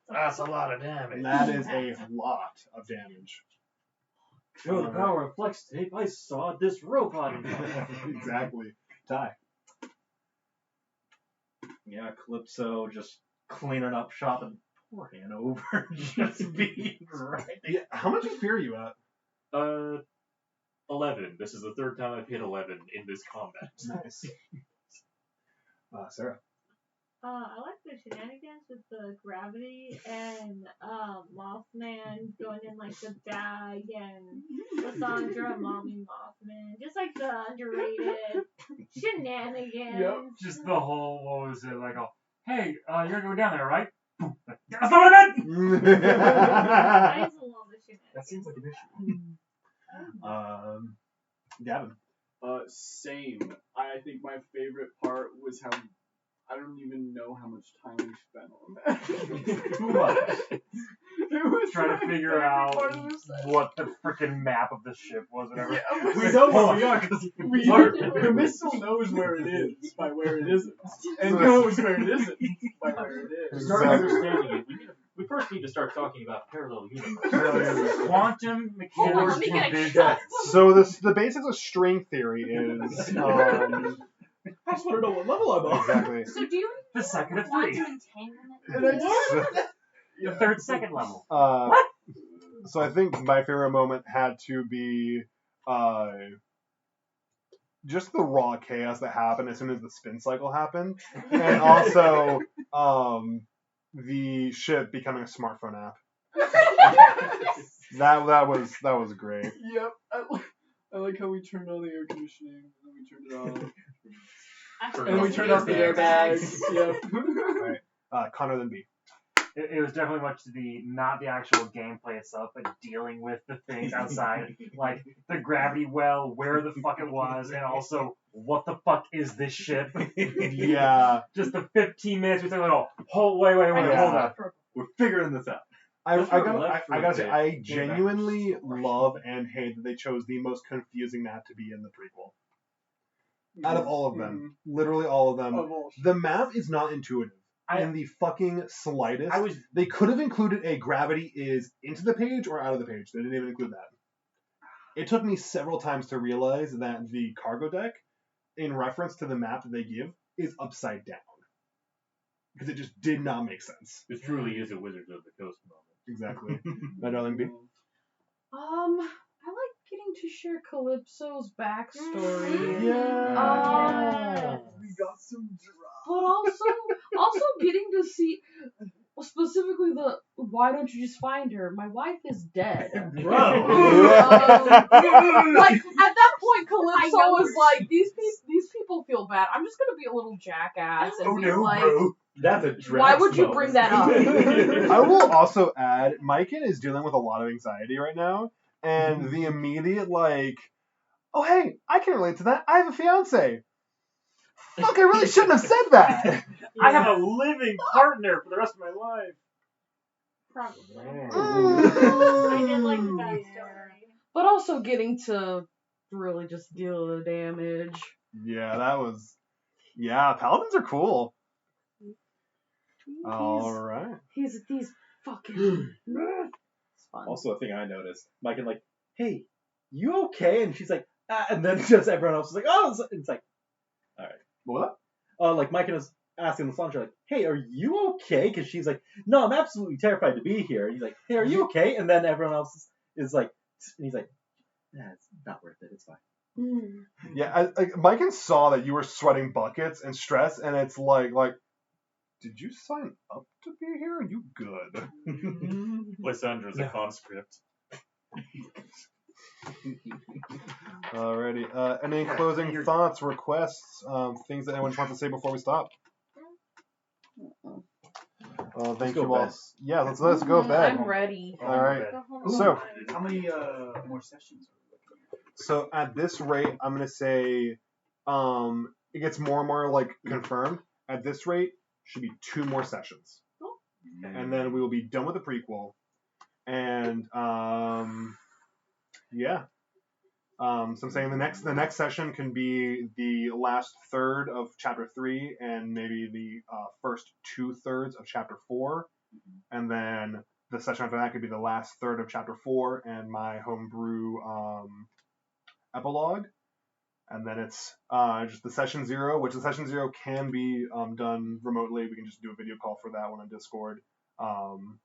That's a lot of damage. That is a lot of damage. Show the power of flex tape. I saw this robot. Exactly. Ty. Yeah, Calypso just cleaning up shop and poor Hanover just being right. Yeah, how much HP are you at? 11. This is the 3rd time I've hit 11 in this combat. Nice. Sarah. I like the shenanigans with the gravity and Mothman going in the bag and the songs are Mommy Mothman. Just the underrated shenanigans. Yep. Just the whole, what was it, hey, you're gonna go down there, right? That's not what I meant! I just love the shenanigans. That seems like an issue. Gavin. Same. I think my favorite part was how I don't even know how much time we spent on that. Too much. It was Trying to figure out part of the session. what the freaking map of the ship was, whatever. We know where we are because the missile knows where it is by where it isn't, and knows where it isn't by where it To is. start understanding it, we first need to start talking about parallel universe. Quantum Hold on, mechanics let me get a division. cut. So the basics of string theory is I just want to know what level I'm on. exactly. So do you The second of want 3. to entangle And I it? just, The 3rd second level. So I think my favorite moment had to be just the raw chaos that happened as soon as the spin cycle happened, and also the ship becoming a smartphone app. That was great. Yep. I like how we turned on the air conditioning, and then we turned it off. And we turned off the airbags. Yep. Right. Connor then B. It was definitely much not the actual gameplay itself, but dealing with the things outside, like the gravity well, where the fuck it was, and also what the fuck is this ship? Yeah. Just the 15 minutes we took, like, oh, wait, hold up. We're figuring this out. I Let's go gotta left for a say, bit. I Go back. genuinely love and hate that they chose the most confusing map to be in the prequel. Out of all of them, literally all of them, the map is not intuitive. In the fucking slightest. They could have included a gravity is into the page or out of the page. They didn't even include that. It took me several times to realize that the cargo deck, in reference to the map that they give, is upside down. Because it just did not make sense. It truly is a Wizards of the Coast moment. Exactly. My darling B. I like getting to share Calypso's backstory. Yeah. We got some drama. But also getting to see specifically the why don't you just find her? My wife is dead. Bro. Like at that point, Calypso was like, these people feel bad. I'm just gonna be a little jackass and be like, bro. That's a Drax why would you moment. bring that up? I will also add, Maiken is dealing with a lot of anxiety right now, and the immediate oh hey, I can relate to that. I have a fiance. Fuck, I really shouldn't have said that. I have a living partner for the rest of my life. Probably. I did like the backstory. But also getting to really just deal with the damage. Yeah, that was. Yeah, paladins are cool. All right. He's fucking. It's fun. Also, a thing I noticed, Mike and hey, you okay? And she's like, and then just everyone else is like, oh, it's like, all right. What? Like Mike is asking the Sandra, like, hey, are you okay? Because she's like, no, I'm absolutely terrified to be here. And he's like, hey, are you okay? And then everyone else is like, and he's like, nah, it's not worth it. It's fine. Yeah, Maiken saw that you were sweating buckets and stress, and it's like, did you sign up to be here? Are you good? Lysandra's a conscript. Alrighty. Any closing thoughts, requests, things that anyone wants to say before we stop? Thank you all. Yeah, let's go to bed. I'm ready. All right. So, how many more sessions are we looking at? So at this rate, I'm gonna say, it gets more and more confirmed. At this rate, should be 2 more sessions, and then we will be done with the prequel. And yeah. So I'm saying the next session can be the last third of chapter 3 and maybe the first 2/3 of chapter 4, and then the session after that could be the last third of chapter 4 and my homebrew epilogue, and then it's just the session 0, which the session 0 can be done remotely. We can just do a video call for that one on Discord, and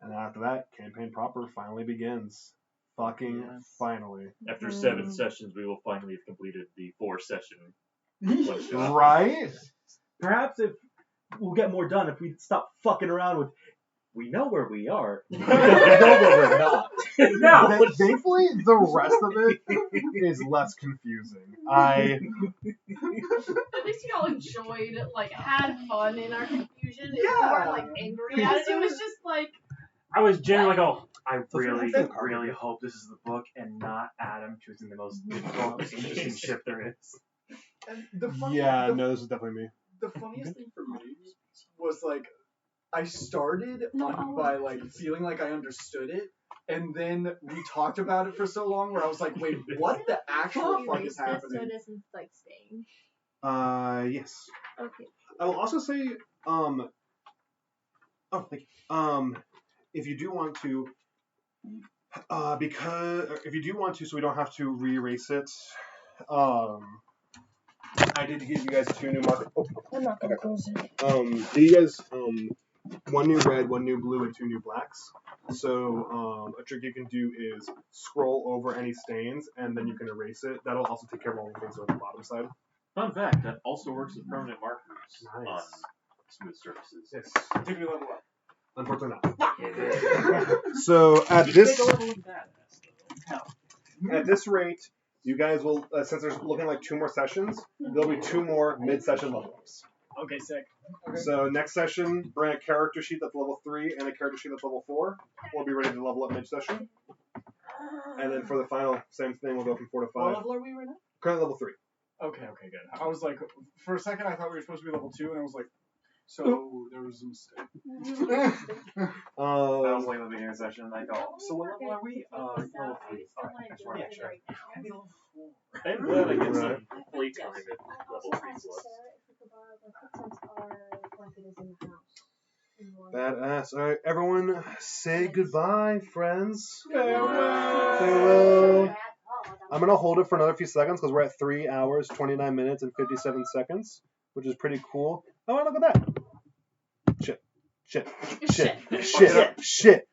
then after that, campaign proper finally begins. Fucking finally. After 7 sessions, we will finally have completed the 4-session. Right? Perhaps if we'll get more done if we stop fucking around with. We know where we are. We know where we're not. No. Thankfully, the rest of it is less confusing. At least y'all enjoyed, had fun in our confusion. Yeah. We weren't, angry at it. It was just I was genuinely I really hope this is the book and not Adam choosing the most difficult, interesting ship there is. And this is definitely me. The funniest thing for me was I started by feeling like I understood it, and then we talked about it for so long where I was like, wait, what the actual fuck is happening? So it isn't staying. Yes. Okay. I will also say, thank you. If you do want to, so we don't have to re-erase it, I did give you guys 2 new markers. I'm not gonna close it. Did you guys, 1 new red, 1 new blue, and 2 new blacks. So, a trick you can do is scroll over any stains, and then you can erase it. That'll also take care of all the things on the bottom side. Fun fact, that also works with permanent markers on smooth surfaces. Yes. Take me level up. Unfortunately not. So at this rate, you guys will, since there's looking like 2 more sessions, there'll be 2 more mid-session level ups. Okay, sick. Okay. So next session, bring a character sheet that's level 3 and a character sheet that's level 4. We'll be ready to level up mid-session. And then for the final, same thing, we'll go from 4 to 5. What level are we right now? Currently level 3. Okay, good. I was like, for a second I thought we were supposed to be level 2, and I was like, so there was a mistake. I was like in the beginning of the session, and I go, so what level are we? Level 3. Alright, I just want to make sure. I'm glad I get some playtime at level 3 slots. Badass. All right, everyone, say goodbye, friends. Farewell. Farewell. I'm going to hold it for another few seconds because we're at 3 hours, 29 minutes, and 57 seconds, which is pretty cool. Oh, look at that. Shit.